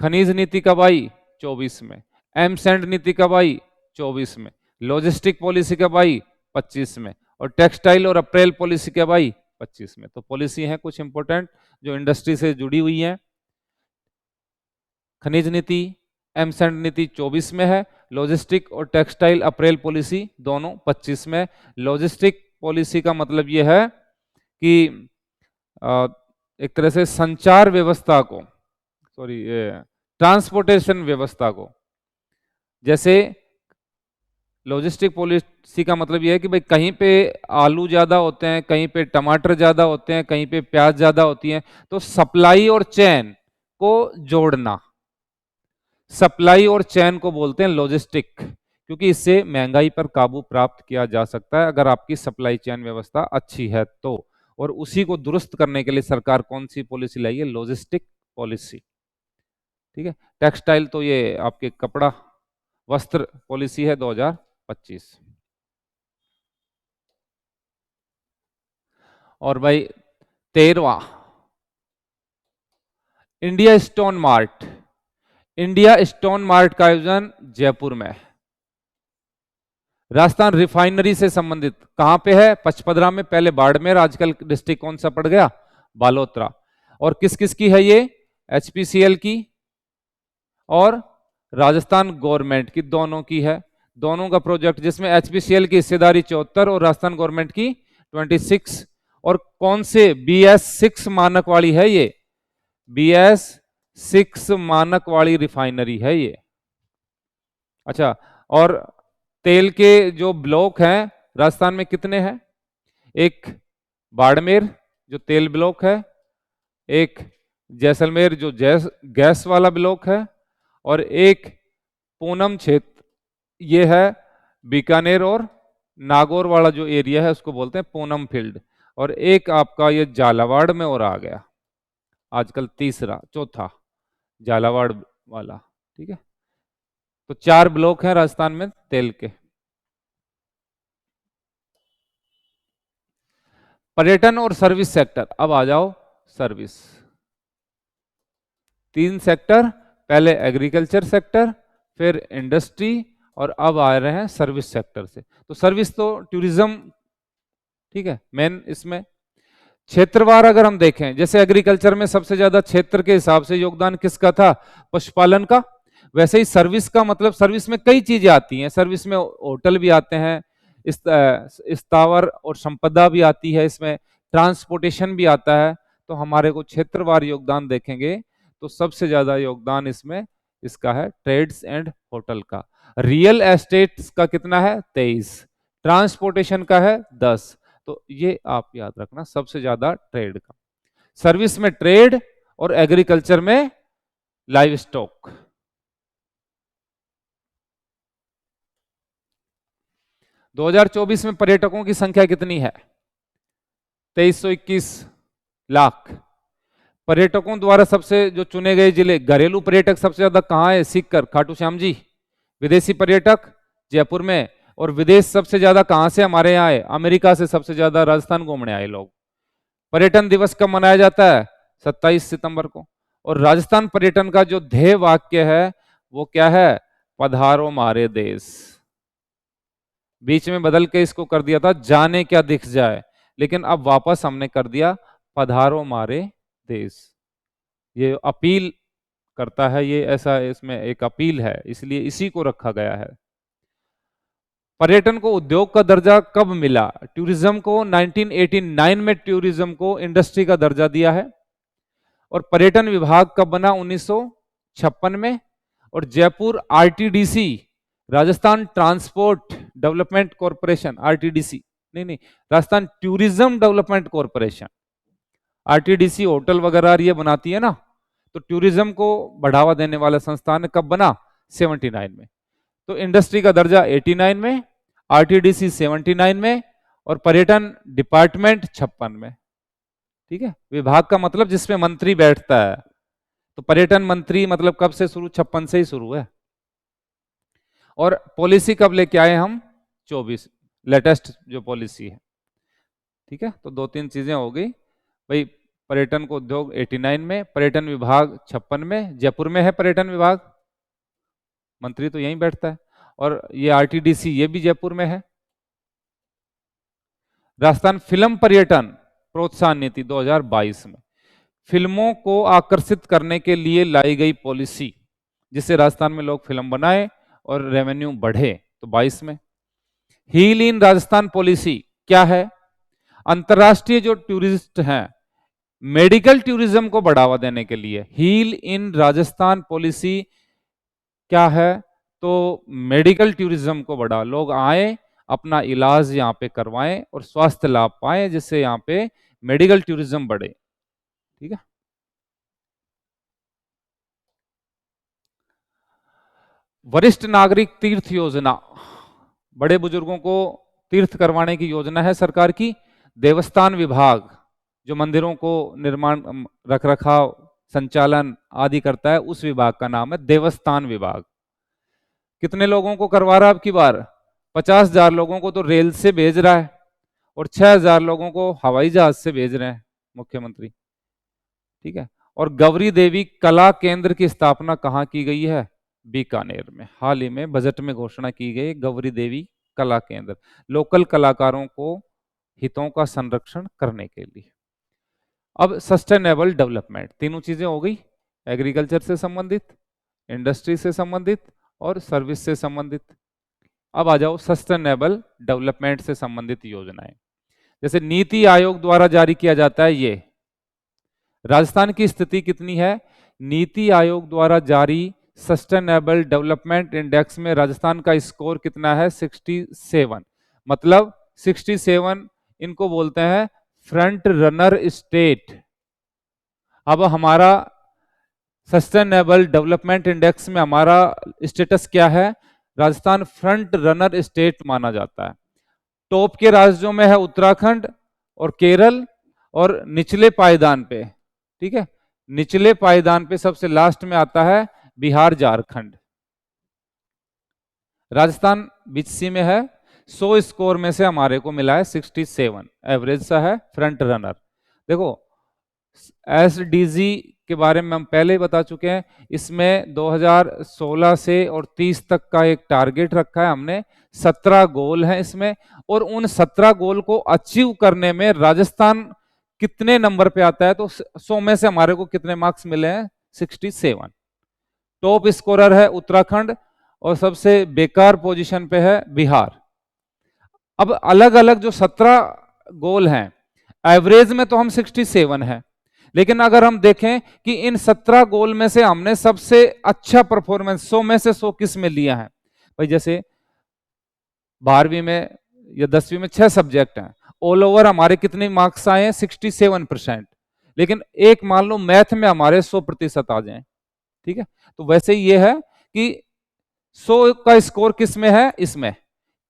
खनिज नीति कब आई, 24 में। एम्स एंड नीति कब आई, 24 में। लॉजिस्टिक पॉलिसी कब आई, 25 में। और टेक्सटाइल और अप्रैल पॉलिसी कब आई, 25 में। तो पॉलिसी हैं कुछ इंपोर्टेंट जो इंडस्ट्री से जुड़ी हुई हैं। खनिज नीति, एम्स एंड नीति 24 में है, लॉजिस्टिक और टेक्सटाइल अप्रैल पॉलिसी दोनों 25 में। लॉजिस्टिक पॉलिसी का मतलब यह है कि एक तरह से संचार व्यवस्था को, सॉरी ट्रांसपोर्टेशन व्यवस्था को, जैसे लॉजिस्टिक पॉलिसी का मतलब यह है कि भाई कहीं पे आलू ज्यादा होते हैं, कहीं पे टमाटर ज्यादा होते हैं, कहीं पे प्याज ज्यादा होती है, तो सप्लाई और चेन को जोड़ना, सप्लाई और चेन को बोलते हैं लॉजिस्टिक, क्योंकि इससे महंगाई पर काबू प्राप्त किया जा सकता है अगर आपकी सप्लाई चेन व्यवस्था अच्छी है तो। और उसी को दुरुस्त करने के लिए सरकार कौन सी पॉलिसी लाई है? Logistic policy. ठीक है। टेक्सटाइल तो ये आपके कपड़ा वस्त्र पॉलिसी है 2025। और भाई 13वां, India stone mart. India stone mart का आयोजन जयपुर में है। राजस्थान रिफाइनरी से संबंधित कहां पे है? पचपदरा में, पहले बाड़मेर, आजकल डिस्ट्रिक्ट कौन सा पड़ गया? बालोतरा। और किस किस की है ये? एचपीसीएल की और राजस्थान गवर्नमेंट की, दोनों की है। दोनों का प्रोजेक्ट, जिसमें एचपीसीएल की हिस्सेदारी 74 और राजस्थान गवर्नमेंट की 26। और कौन से? BS6 मानक वाली है ये, BS6 मानक वाली रिफाइनरी है ये। अच्छा, और तेल के जो ब्लॉक हैं राजस्थान में कितने हैं? एक बाड़मेर जो तेल ब्लॉक है, एक जैसलमेर जो गैस वाला ब्लॉक है, और एक पूनम क्षेत्र, ये है बीकानेर और नागौर वाला जो एरिया है उसको बोलते हैं पूनम फील्ड। और एक आपका ये झालावाड़ में और आ गया आजकल, चौथा झालावाड़ वाला। ठीक है, तो 4 ब्लॉक हैं राजस्थान में तेल के। पर्यटन और सर्विस सेक्टर, अब आ जाओ सर्विस। 3 सेक्टर, पहले एग्रीकल्चर सेक्टर, फिर इंडस्ट्री, और अब आ रहे हैं सर्विस सेक्टर से। तो सर्विस तो टूरिज्म, ठीक है, मेन इसमें। क्षेत्रवार अगर हम देखें, जैसे एग्रीकल्चर में सबसे ज्यादा क्षेत्र के हिसाब से योगदान किसका था? पशुपालन का। वैसे ही सर्विस का मतलब, सर्विस में कई चीजें आती हैं। सर्विस में होटल भी आते हैं, स्थावर और संपदा भी आती है, इसमें ट्रांसपोर्टेशन भी आता है। तो हमारे को क्षेत्रवार योगदान देखेंगे तो सबसे ज्यादा योगदान इसमें इसका है ट्रेड्स एंड होटल का। रियल एस्टेट का कितना है? 23। ट्रांसपोर्टेशन का है 10। तो ये आप याद रखना, सबसे ज्यादा ट्रेड का। सर्विस में ट्रेड और एग्रीकल्चर में लाइव स्टॉक। दो 2024 में पर्यटकों की संख्या कितनी है? 2321 लाख। पर्यटकों द्वारा सबसे जो चुने गए जिले, घरेलू पर्यटक सबसे ज्यादा कहां है? सीकर, खाटू श्याम जी। विदेशी पर्यटक जयपुर में। और विदेश सबसे ज्यादा कहां से हमारे यहाँ आए? अमेरिका से सबसे ज्यादा राजस्थान घूमने आए लोग। पर्यटन दिवस कब मनाया जाता है? 27 सितंबर को। और राजस्थान पर्यटन का जो ध्येय वाक्य है वो क्या है? पधारो मारे देश। बीच में बदल के इसको कर दिया था जाने क्या दिख जाए, लेकिन अब वापस हमने कर दिया पधारो मारे देश। ये अपील करता है, ये ऐसा इसमें एक अपील है, इसलिए इसी को रखा गया है। पर्यटन को उद्योग का दर्जा कब मिला? टूरिज्म को 1989 में टूरिज्म को इंडस्ट्री का दर्जा दिया है। और पर्यटन विभाग कब बना? 1956 में। और Jaipur RTDC, Rajasthan transport development corporation, RTDC नहीं, Rajasthan tourism development corporation, RTDC hotel वगैरह ये बनाती है ना, तो टूरिज्म को बढ़ावा देने वाला संस्थान कब बना? 79 में। तो इंडस्ट्री का दर्जा 89 में, आरटीडीसी 79 में, और पर्यटन डिपार्टमेंट 56 में। ठीक है, विभाग का मतलब जिसमें मंत्री बैठता है, तो पर्यटन मंत्री मतलब कब से शुरू? 56 से ही शुरू है। और पॉलिसी कब लेके आए हम? 24, लेटेस्ट जो पॉलिसी है। ठीक है, तो 2-3 चीजें हो गई भाई। पर्यटन को उद्योग 89 में, पर्यटन विभाग 56 में, जयपुर में है पर्यटन विभाग, मंत्री तो यहीं बैठता है। और ये आरटीडीसी ये भी जयपुर में है। राजस्थान फिल्म पर्यटन प्रोत्साहन नीति 2022 में फिल्मों को आकर्षित करने के लिए लाई गई पॉलिसी, जिससे राजस्थान में लोग फिल्म बनाए और रेवेन्यू बढ़े। तो 22 में हील इन राजस्थान पॉलिसी क्या है? अंतरराष्ट्रीय जो टूरिस्ट हैं, मेडिकल टूरिज्म को बढ़ावा देने के लिए हील इन राजस्थान पॉलिसी क्या है? तो मेडिकल टूरिज्म को बढ़ा, लोग आए अपना इलाज यहाँ पे करवाएं और स्वास्थ्य लाभ पाएं, जिससे यहाँ पे मेडिकल टूरिज्म बढ़े। ठीक है, वरिष्ठ नागरिक तीर्थ योजना, बड़े बुजुर्गों को तीर्थ करवाने की योजना है सरकार की। देवस्थान विभाग जो मंदिरों को निर्माण, रख रखाव, संचालन आदि करता है, उस विभाग का नाम है देवस्थान विभाग। कितने लोगों को करवा रहा है अब की बार? 50,000 लोगों को तो रेल से भेज रहा है और 6,000 लोगों को हवाई जहाज से भेज रहे हैं मुख्यमंत्री। ठीक है। और गौरी देवी कला केंद्र की स्थापना कहाँ की गई है? बीकानेर में। हाल ही में बजट में घोषणा की गई गौरी देवी कला केंद्र, लोकल कलाकारों को हितों का संरक्षण करने के लिए। अब सस्टेनेबल डेवलपमेंट, तीनों चीजें हो गई, एग्रीकल्चर से संबंधित, इंडस्ट्री से संबंधित और सर्विस से संबंधित। अब आ जाओ सस्टेनेबल डेवलपमेंट से संबंधित योजनाएं। जैसे नीति आयोग द्वारा जारी किया जाता है ये, राजस्थान की स्थिति कितनी है? नीति आयोग द्वारा जारी सस्टेनेबल डेवलपमेंट इंडेक्स में राजस्थान का स्कोर कितना है? 67। मतलब 67 इनको बोलते हैं फ्रंट रनर स्टेट। अब हमारा सस्टेनेबल डेवलपमेंट इंडेक्स में हमारा स्टेटस क्या है? राजस्थान फ्रंट रनर स्टेट माना जाता है। टॉप के राज्यों में है उत्तराखंड और केरल, और निचले पायदान पे, ठीक है, निचले पायदान पे सबसे लास्ट में आता है बिहार, झारखंड। राजस्थान बीच सी में है। 100 स्कोर में से हमारे को मिला है 67, एवरेज सा है, फ्रंट रनर। देखो एसडीजी के बारे में हम पहले ही बता चुके हैं, इसमें 2016 से और 30 तक का एक टारगेट रखा है हमने, 17 गोल हैं इसमें, और उन 17 गोल को अचीव करने में राजस्थान कितने नंबर पे आता है? तो 100 में से हमारे को कितने मार्क्स मिले हैं? 67। टॉप स्कोरर है उत्तराखंड और सबसे बेकार पोजीशन पे है बिहार। अब अलग अलग जो 17 गोल हैं, एवरेज में तो हम 67 है, लेकिन अगर हम देखें कि इन 17 गोल में से हमने सबसे अच्छा परफॉर्मेंस 100 में से 100 किस में लिया है? भाई जैसे 12वीं में या 10वीं में 6 सब्जेक्ट हैं, ऑल ओवर हमारे कितने मार्क्स आए हैं? 67%। लेकिन एक मान लो मैथ में हमारे 100% आ जाए, ठीक है, तो वैसे ये है कि 100 का स्कोर किस में है? इसमें।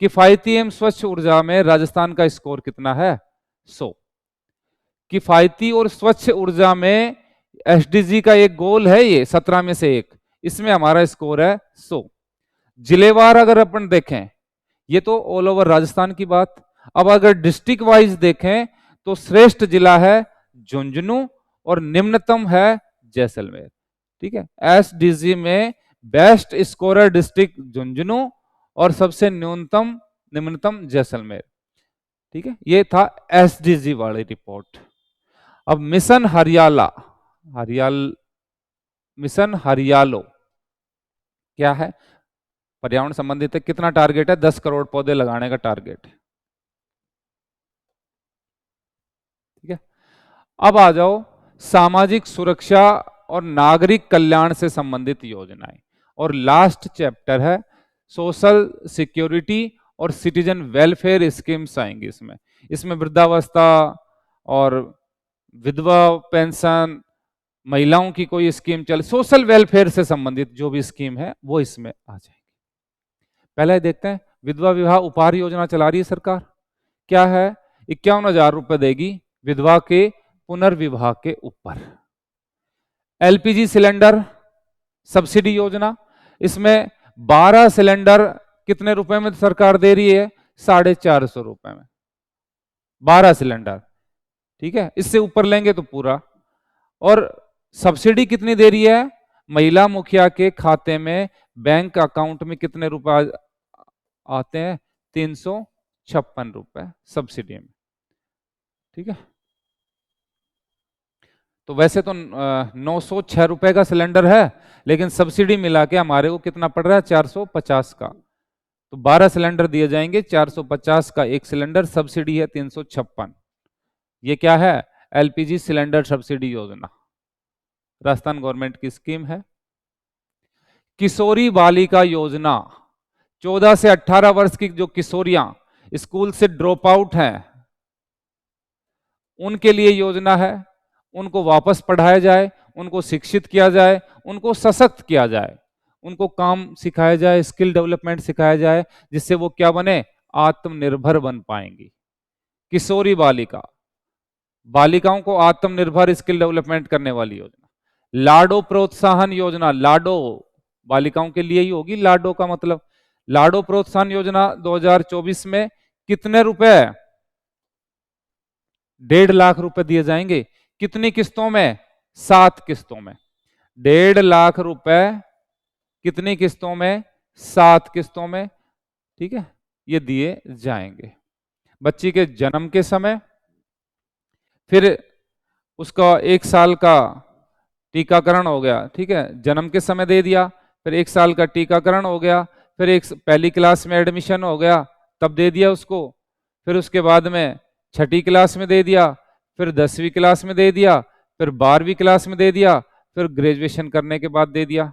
किफायती एवं स्वच्छ ऊर्जा में राजस्थान का स्कोर कितना है? 100। किफायती और स्वच्छ ऊर्जा में एसडीजी का एक गोल है, ये 17 में से एक, इसमें हमारा स्कोर है 100। जिलेवार अगर अपन देखें, ये तो ऑल ओवर राजस्थान की बात। अब अगर डिस्ट्रिक्ट वाइज देखें तो श्रेष्ठ जिला है झुंझुनू और निम्नतम है जैसलमेर। ठीक है, एसडीजी में बेस्ट स्कोरर डिस्ट्रिक्ट झुंझुनू और सबसे न्यूनतम निम्नतम जैसलमेर। ठीक है, ये था एसडीजी वाली रिपोर्ट। अब मिशन हरियाला, मिशन हरियालो क्या है? पर्यावरण संबंधित है। कितना टारगेट है? 10 करोड़ पौधे लगाने का टारगेट है। ठीक है, अब आ जाओ सामाजिक सुरक्षा और नागरिक कल्याण से संबंधित योजनाएं, और लास्ट चैप्टर है सोशल सिक्योरिटी और सिटीजन वेलफेयर स्कीम्स आएंगी इसमें। इसमें वृद्धावस्था और विधवा पेंशन, महिलाओं की कोई स्कीम चल, सोशल वेलफेयर से संबंधित जो भी स्कीम है वो इसमें आ जाएगी। पहले देखते हैं, विधवा विवाह उपहार योजना चला रही है सरकार। क्या है? 51,000 रुपए देगी विधवा के पुनर्विवाह के ऊपर। एलपीजी सिलेंडर सब्सिडी योजना, इसमें 12 सिलेंडर कितने रुपए में सरकार दे रही है? 450 रुपए में 12 सिलेंडर। ठीक है, इससे ऊपर लेंगे तो पूरा। और सब्सिडी कितनी दे रही है? महिला मुखिया के खाते में बैंक अकाउंट में कितने रुपए आते हैं? 356 रुपए सब्सिडी में। ठीक है, तो वैसे तो 906 रुपए का सिलेंडर है, लेकिन सब्सिडी मिला के हमारे को कितना पड़ रहा है? 450 का। तो 12 सिलेंडर दिए जाएंगे, 450 का एक सिलेंडर, सब्सिडी है 356। ये क्या है? एलपीजी सिलेंडर सब्सिडी योजना, राजस्थान गवर्नमेंट की स्कीम है। किशोरी बालिका योजना, 14 से 18 वर्ष की जो किशोरियां स्कूल से ड्रॉप आउट हैं, उनके लिए योजना है। उनको वापस पढ़ाया जाए, उनको शिक्षित किया जाए, उनको सशक्त किया जाए, उनको काम सिखाया जाए, स्किल डेवलपमेंट सिखाया जाए, जिससे वो क्या बने? आत्मनिर्भर बन पाएंगी। किशोरी बालिका बालिकाओं को आत्मनिर्भर स्किल डेवलपमेंट करने वाली योजना। लाडो प्रोत्साहन योजना, लाडो बालिकाओं के लिए ही होगी, लाडो का मतलब। लाडो प्रोत्साहन योजना 2024 में कितने रुपए? 1.5 लाख रुपए दिए जाएंगे। कितनी किस्तों में? 7 किस्तों में। 1.5 लाख रुपए कितनी किस्तों में? 7 किस्तों में। ठीक है, ये दिए जाएंगे बच्ची के जन्म के समय, फिर उसका 1 साल का टीकाकरण हो गया। ठीक है, जन्म के समय दे दिया, फिर 1 साल का टीकाकरण हो गया, फिर एक पहली क्लास में एडमिशन हो गया तब दे दिया उसको, फिर उसके बाद में छठी क्लास में दे दिया, फिर 10वीं क्लास में दे दिया, फिर 12वीं क्लास में दे दिया, फिर ग्रेजुएशन करने के बाद दे दिया।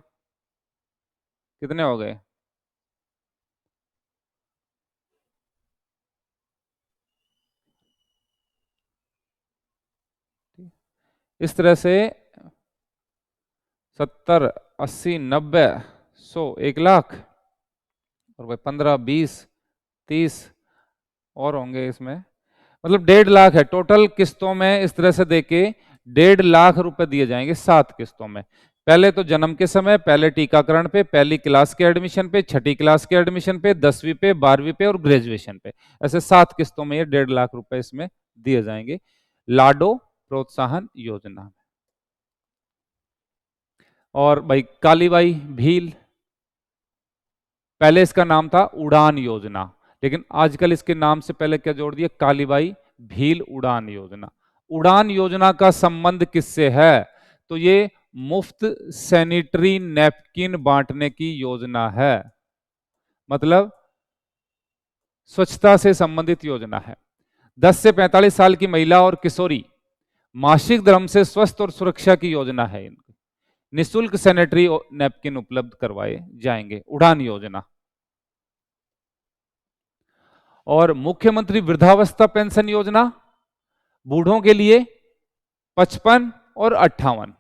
कितने हो गए? इस तरह से 70, 80, 90, 100, 1 लाख और भाई 15, 20, 30 और होंगे इसमें, मतलब 1.5 लाख है टोटल किस्तों में। इस तरह से देके 1.5 लाख रुपए दिए जाएंगे 7 किस्तों में। पहले तो जन्म के समय, पहले टीकाकरण पे, पहली क्लास के एडमिशन पे, छठी क्लास के एडमिशन पे, 10वीं पे, 12वीं पे और ग्रेजुएशन पे, ऐसे 7 किस्तों में ये 1.5 लाख रुपए इसमें दिए जाएंगे लाडो प्रोत्साहन योजना। और भाई कालीबाई भील, पहले इसका नाम था उड़ान योजना, लेकिन आजकल इसके नाम से पहले क्या जोड़ दिया? कालीबाई भील उड़ान योजना। उड़ान योजना का संबंध किससे है? तो ये मुफ्त सैनिटरी नैपकिन बांटने की योजना है, मतलब स्वच्छता से संबंधित योजना है। 10 से 45 साल की महिला और किशोरी मासिक धर्म से स्वस्थ और सुरक्षा की योजना है। इनकी निःशुल्क सैनिटरी नैपकिन उपलब्ध करवाए जाएंगे, उड़ान योजना। और मुख्यमंत्री वृद्धावस्था पेंशन योजना बूढ़ों के लिए 55 और 58।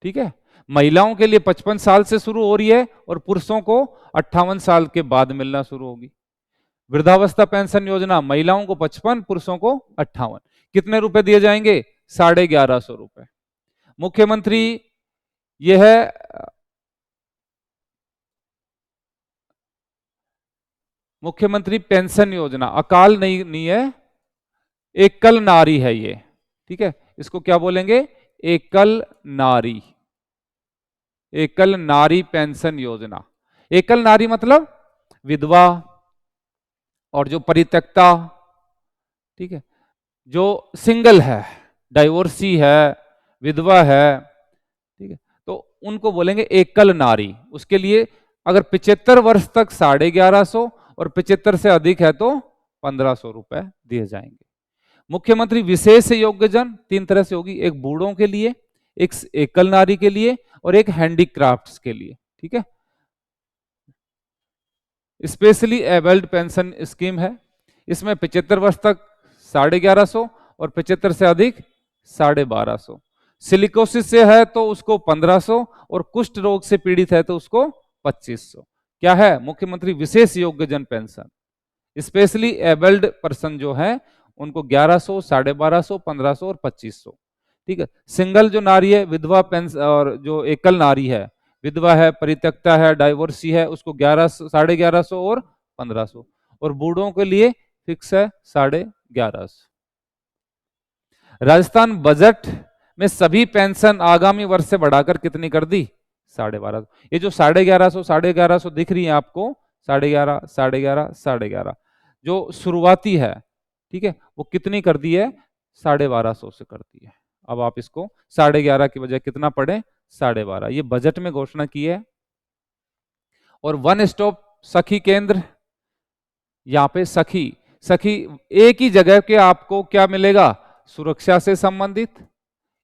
ठीक है, महिलाओं के लिए 55 साल से शुरू हो रही है और पुरुषों को 58 साल के बाद मिलना शुरू होगी। वृद्धावस्था पेंशन योजना महिलाओं को 55, पुरुषों को 58। कितने रुपए दिए जाएंगे? 1150 रुपए। मुख्यमंत्री यह है मुख्यमंत्री पेंशन योजना, अकाल नहीं है, एकल नारी है ये। ठीक है, इसको क्या बोलेंगे? एकल नारी, एकल नारी पेंशन योजना। एकल नारी मतलब विधवा और जो परित्यक्ता, ठीक है, जो सिंगल है, डाइवोर्सी है, विधवा है, ठीक है, तो उनको बोलेंगे एकल नारी। उसके लिए अगर 75 वर्ष तक 1150 और 75 से अधिक है तो 1500 रुपए दिए जाएंगे। मुख्यमंत्री विशेष योग्यजन 3 तरह से होगी, एक बूढ़ों के लिए, एक एकल नारी के लिए और एक हैंडीक्राफ्ट्स के लिए। ठीक है, स्पेशली एबल्ड पेंशन स्कीम है। इसमें 75 वर्ष तक 1150 और 75 से अधिक 1250। सिलिकोसिस से है तो उसको 1500 और कुष्ठ रोग से पीड़ित है तो उसको 2500। क्या है? मुख्यमंत्री विशेष योग्यजन पेंशन। स्पेशली एबल्ड पर्सन जो है उनको 1100, 1250, 1500 और 2500। ठीक है, सिंगल जो नारी है, विधवा पेंशन, और जो एकल नारी है, विधवा है, परित्यक्ता है, डाइवोर्सी है, उसको 1100, 1150 और 1500। और बूढ़ों के लिए फिक्स है 1150। राजस्थान बजट में सभी पेंशन आगामी वर्ष से बढ़ाकर कितनी कर दी? 1250। ये जो 1150, 1150 दिख रही है आपको, 1150, 1150, 1150, जो शुरुआती है, ठीक है, वो कितनी कर दी है? 1250 से कर दी है। अब आप इसको 1150 की बजाय कितना पढ़े? 1250। ये बजट में घोषणा की है। और वन स्टॉप सखी केंद्र, यहाँ पे सखी सखी एक ही जगह के आपको क्या मिलेगा? सुरक्षा से संबंधित,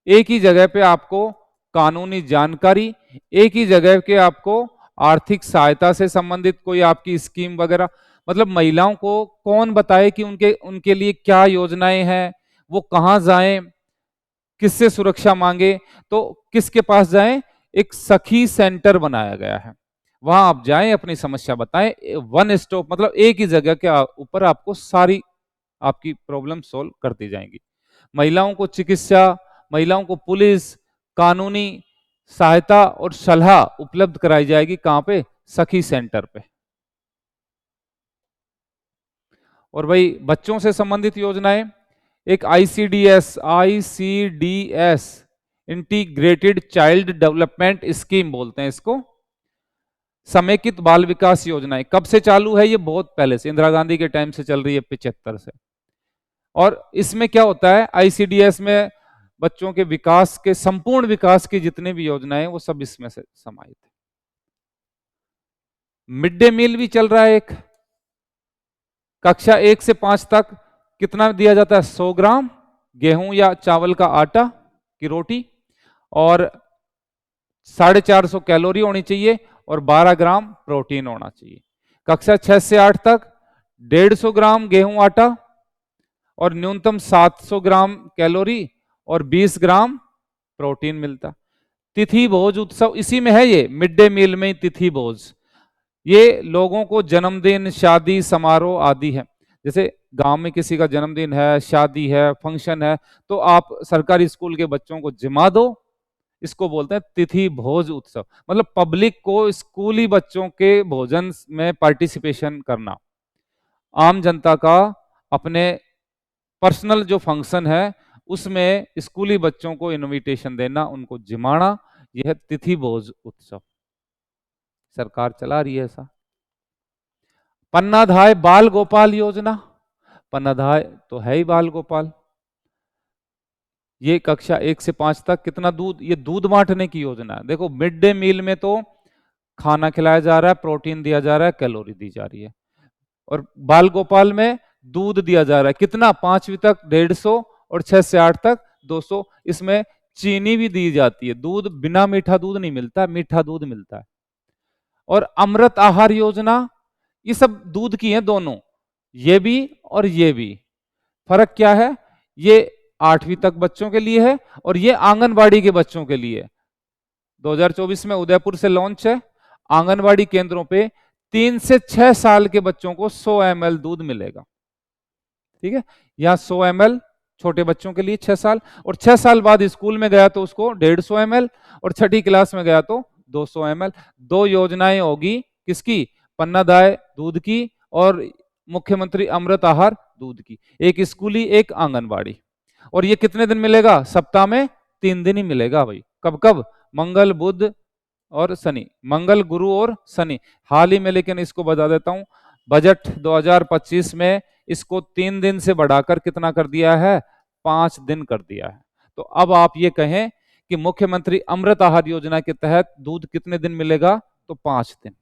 एक ही जगह पे आपको कानूनी जानकारी, एक ही जगह के आपको आर्थिक सहायता से संबंधित कोई आपकी स्कीम वगैरह। मतलब महिलाओं को कौन बताए कि उनके लिए क्या योजनाएं हैं, वो कहाँ जाएं, किससे सुरक्षा मांगे, तो किसके पास जाएं? एक सखी सेंटर बनाया गया है, वहां आप जाएं, अपनी समस्या बताएं। वन स्टॉप मतलब एक ही जगह के ऊपर आपको सारी आपकी प्रॉब्लम सोल्व कर दी जाएंगी। महिलाओं को चिकित्सा, महिलाओं को पुलिस, कानूनी सहायता और सलाह उपलब्ध कराई जाएगी। कहां पे? सखी सेंटर पे। और भाई बच्चों से संबंधित योजनाएं, एक ICDS integrated child development scheme बोलते हैं इसको। समेकित बाल विकास योजनाएं कब से चालू है? ये बहुत पहले से, इंदिरा गांधी के टाइम से चल रही है, 75 से। और इसमें क्या होता है? आईसीडीएस में बच्चों के विकास के, संपूर्ण विकास की जितने भी योजनाएं वो सब इसमें से समाहित है। मिड डे मील भी चल रहा है एक। कक्षा 1 से 5 तक कितना दिया जाता है? 100 ग्राम गेहूं या चावल का आटा की रोटी, और 450 कैलोरी होनी चाहिए, और 12 ग्राम प्रोटीन होना चाहिए। कक्षा 6 से 8 तक 150 ग्राम गेहूं आटा और न्यूनतम 700 ग्राम कैलोरी और 20 ग्राम प्रोटीन मिलता। तिथि भोज उत्सव इसी में है, ये मिड डे मील में ही तिथि भोज। ये लोगों को जन्मदिन, शादी समारोह आदि है, जैसे गांव में किसी का जन्मदिन है, शादी है, फंक्शन है, तो आप सरकारी स्कूल के बच्चों को जिमा दो, इसको बोलते हैं तिथि भोज उत्सव। मतलब पब्लिक को स्कूली बच्चों के भोजन में पार्टिसिपेशन करना, आम जनता का अपने पर्सनल जो फंक्शन है उसमें स्कूली बच्चों को इनविटेशन देना, उनको जिमाना, यह तिथि भोज उत्सव सरकार चला रही है ऐसा। पन्नाधाय बाल गोपाल योजना, पन्नाधाय तो है ही बाल गोपाल। ये कक्षा 1 से 5 तक कितना दूध, ये दूध बांटने की योजना है। देखो मिड डे मील में तो खाना खिलाया जा रहा है, प्रोटीन दिया जा रहा है, कैलोरी दी जा रही है, और बाल गोपाल में दूध दिया जा रहा है। कितना? 5वीं तक 150 और 6 से 8 तक 200। इसमें चीनी भी दी जाती है, दूध बिना मीठा दूध नहीं मिलता, मीठा दूध मिलता है। और अमृत आहार योजना, ये सब दूध की है दोनों, ये भी और ये भी। फर्क क्या है? ये 8वीं तक बच्चों के लिए है और ये आंगनबाड़ी के बच्चों के लिए। 2024 में उदयपुर से लॉन्च है। आंगनबाड़ी केंद्रों पे 3 से 6 साल के बच्चों को 100 ml दूध मिलेगा। ठीक है, यहां 100 ml छोटे बच्चों के लिए 6 साल, और 6 साल बाद स्कूल में गया तो उसको 150 ml, और छठी क्लास में गया तो 200 ml। दो योजनाएं होगी, किसकी? पन्नादाय दूध की और मुख्यमंत्री अमृत आहार दूध की, एक स्कूली एक आंगनबाड़ी। और ये कितने दिन मिलेगा? सप्ताह में 3 दिन ही मिलेगा भाई। कब कब? मंगल बुध और शनि, मंगल गुरु और शनि। हाल ही में लेकिन इसको बता देता हूं, बजट 2025 में इसको 3 दिन से बढ़ाकर कितना कर दिया है? 5 दिन कर दिया है। तो अब आप ये कहें कि मुख्यमंत्री अमृत आहार योजना के तहत दूध कितने दिन मिलेगा? तो 5 दिन।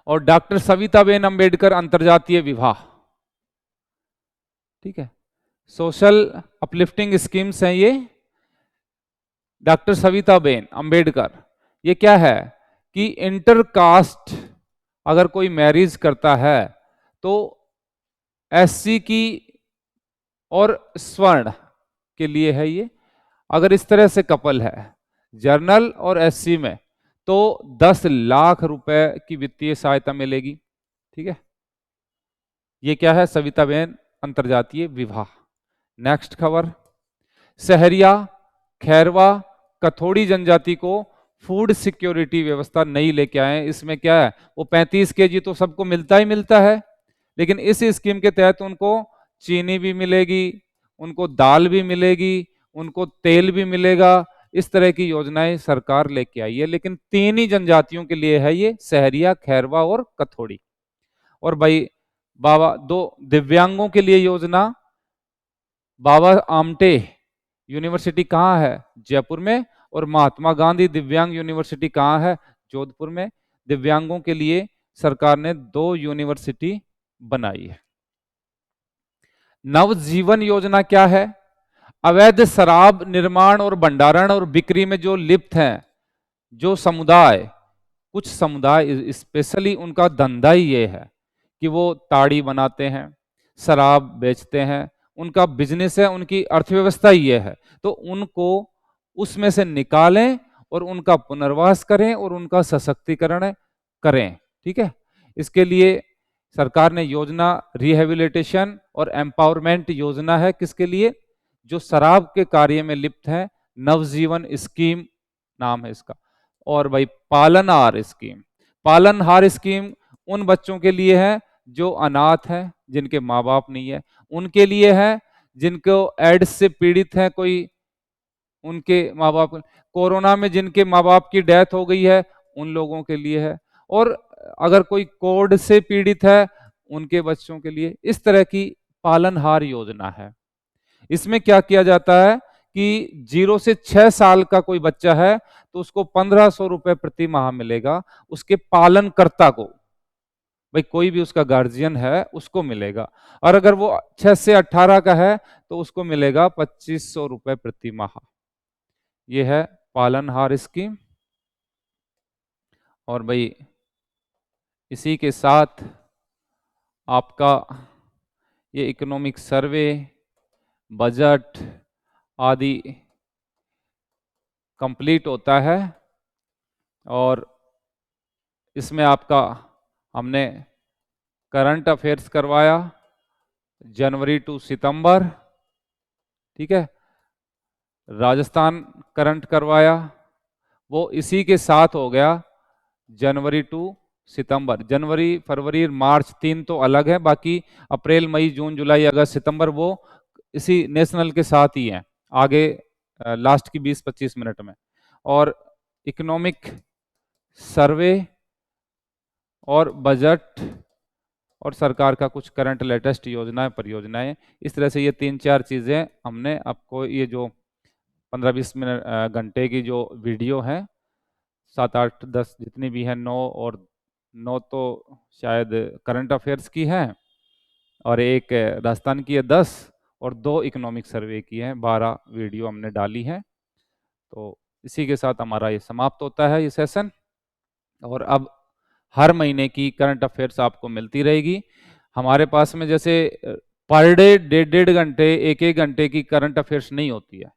और डॉक्टर सविताबेन अंबेडकर अंतर्जातीय विवाह, ठीक है, सोशल अपलिफ्टिंग स्कीम्स हैं ये। डॉक्टर सविताबेन अंबेडकर, ये क्या है कि इंटरकास्ट अगर कोई मैरिज करता है तो एससी की और स्वर्ण के लिए है ये। अगर इस तरह से कपल है जर्नल और एससी में, तो 10 लाख रुपए की वित्तीय सहायता मिलेगी। ठीक है, ये क्या है? सविताबेन अंतर्जातीय विवाह। नेक्स्ट खबर, सहरिया, खैरवा, कथोड़ी जनजाति को फूड सिक्योरिटी व्यवस्था नई लेके आए। इसमें क्या है? वो 35 kg तो सबको मिलता ही मिलता है, लेकिन इस स्कीम के तहत उनको चीनी भी मिलेगी, उनको दाल भी मिलेगी, उनको तेल भी मिलेगा। इस तरह की योजनाएं सरकार लेके आई है, लेकिन 3 ही जनजातियों के लिए है ये, सहरिया, खैरवा और कथोड़ी। और भाई बाबा, 2 दिव्यांगों के लिए योजना, बाबा आमटे यूनिवर्सिटी कहाँ है? जयपुर में। और महात्मा गांधी दिव्यांग यूनिवर्सिटी कहाँ है? जोधपुर में। दिव्यांगों के लिए सरकार ने 2 यूनिवर्सिटी बनाई है। नवजीवन योजना क्या है? अवैध शराब निर्माण और भंडारण और बिक्री में जो लिप्त हैं, जो समुदाय, कुछ समुदाय स्पेशली उनका धंधा ही ये है कि वो ताड़ी बनाते हैं, शराब बेचते हैं, उनका बिजनेस है, उनकी अर्थव्यवस्था ही ये है, तो उनको उसमें से निकालें और उनका पुनर्वास करें और उनका सशक्तिकरण करें। ठीक है, इसके लिए सरकार ने योजना रिहेबिलिटेशन और एम्पावरमेंट योजना है, किसके लिए? जो शराब के कार्य में लिप्त है, नवजीवन स्कीम नाम है इसका। और भाई पालनहार स्कीम, पालनहार स्कीम उन बच्चों के लिए है जो अनाथ है, जिनके माँ बाप नहीं है, उनके लिए है जिनको एड्स से पीड़ित है कोई, उनके माँ बाप, कोरोना में जिनके माँ बाप की डेथ हो गई है उन लोगों के लिए है, और अगर कोई कोढ़ से पीड़ित है उनके बच्चों के लिए। इस तरह की पालनहार योजना है। इसमें क्या किया जाता है कि 0 से 6 साल का कोई बच्चा है तो उसको 1500 रुपए प्रति माह मिलेगा, उसके पालनकर्ता को, भाई कोई भी उसका गार्जियन है उसको मिलेगा। और अगर वो 6 से 18 का है तो उसको मिलेगा 2500 रुपए प्रति माह। ये है पालनहार स्कीम। और भाई इसी के साथ आपका ये इकोनॉमिक सर्वे, बजट आदि कंप्लीट होता है। और इसमें आपका हमने करंट अफेयर्स करवाया जनवरी टू सितंबर, ठीक है, राजस्थान करंट करवाया, वो इसी के साथ हो गया जनवरी टू सितंबर। जनवरी फरवरी मार्च 3 तो अलग है, बाकी अप्रैल मई जून जुलाई अगस्त सितंबर वो इसी नेशनल के साथ ही हैं, आगे लास्ट की 20-25 मिनट में। और इकोनॉमिक सर्वे और बजट और सरकार का कुछ करंट लेटेस्ट योजनाएं परियोजनाएं, इस तरह से ये 3-4 चीज़ें हमने आपको, ये जो 15-20 मिनट घंटे की जो वीडियो है, 7-8-10 जितनी भी हैं, 9 तो शायद करंट अफेयर्स की है, और एक राजस्थान की है 10, और 2 इकोनॉमिक सर्वे की हैं, 12 वीडियो हमने डाली हैं। तो इसी के साथ हमारा ये समाप्त होता है ये सेशन। और अब हर महीने की करंट अफेयर्स आपको मिलती रहेगी हमारे पास में। जैसे पर डे 1.5 घंटे 1-1 घंटे की करंट अफेयर्स नहीं होती है,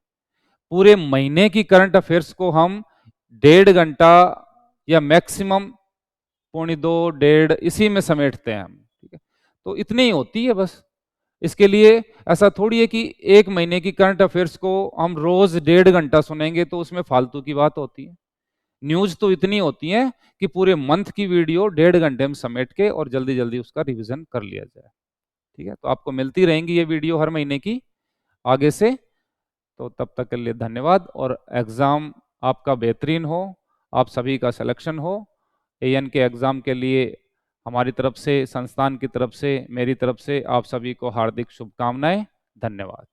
पूरे महीने की करंट अफेयर्स को हम 1.5 घंटा या मैक्सिमम 1.25 1.5 इसी में समेटते हैं हम, ठीक है। तो इतनी ही होती है बस। इसके लिए ऐसा थोड़ी है कि एक महीने की करंट अफेयर्स को हम रोज 1.5 घंटा सुनेंगे तो उसमें फालतू की बात होती है। न्यूज तो इतनी होती है कि पूरे मंथ की वीडियो 1.5 घंटे में समेट के और जल्दी जल्दी उसका रिवीजन कर लिया जाए, ठीक है। तो आपको मिलती रहेंगी ये वीडियो हर महीने की आगे से। तो तब तक के लिए धन्यवाद, और एग्जाम आपका बेहतरीन हो, आप सभी का सिलेक्शन हो। एएन के एग्जाम के लिए हमारी तरफ से, संस्थान की तरफ से, मेरी तरफ से आप सभी को हार्दिक शुभकामनाएं। धन्यवाद।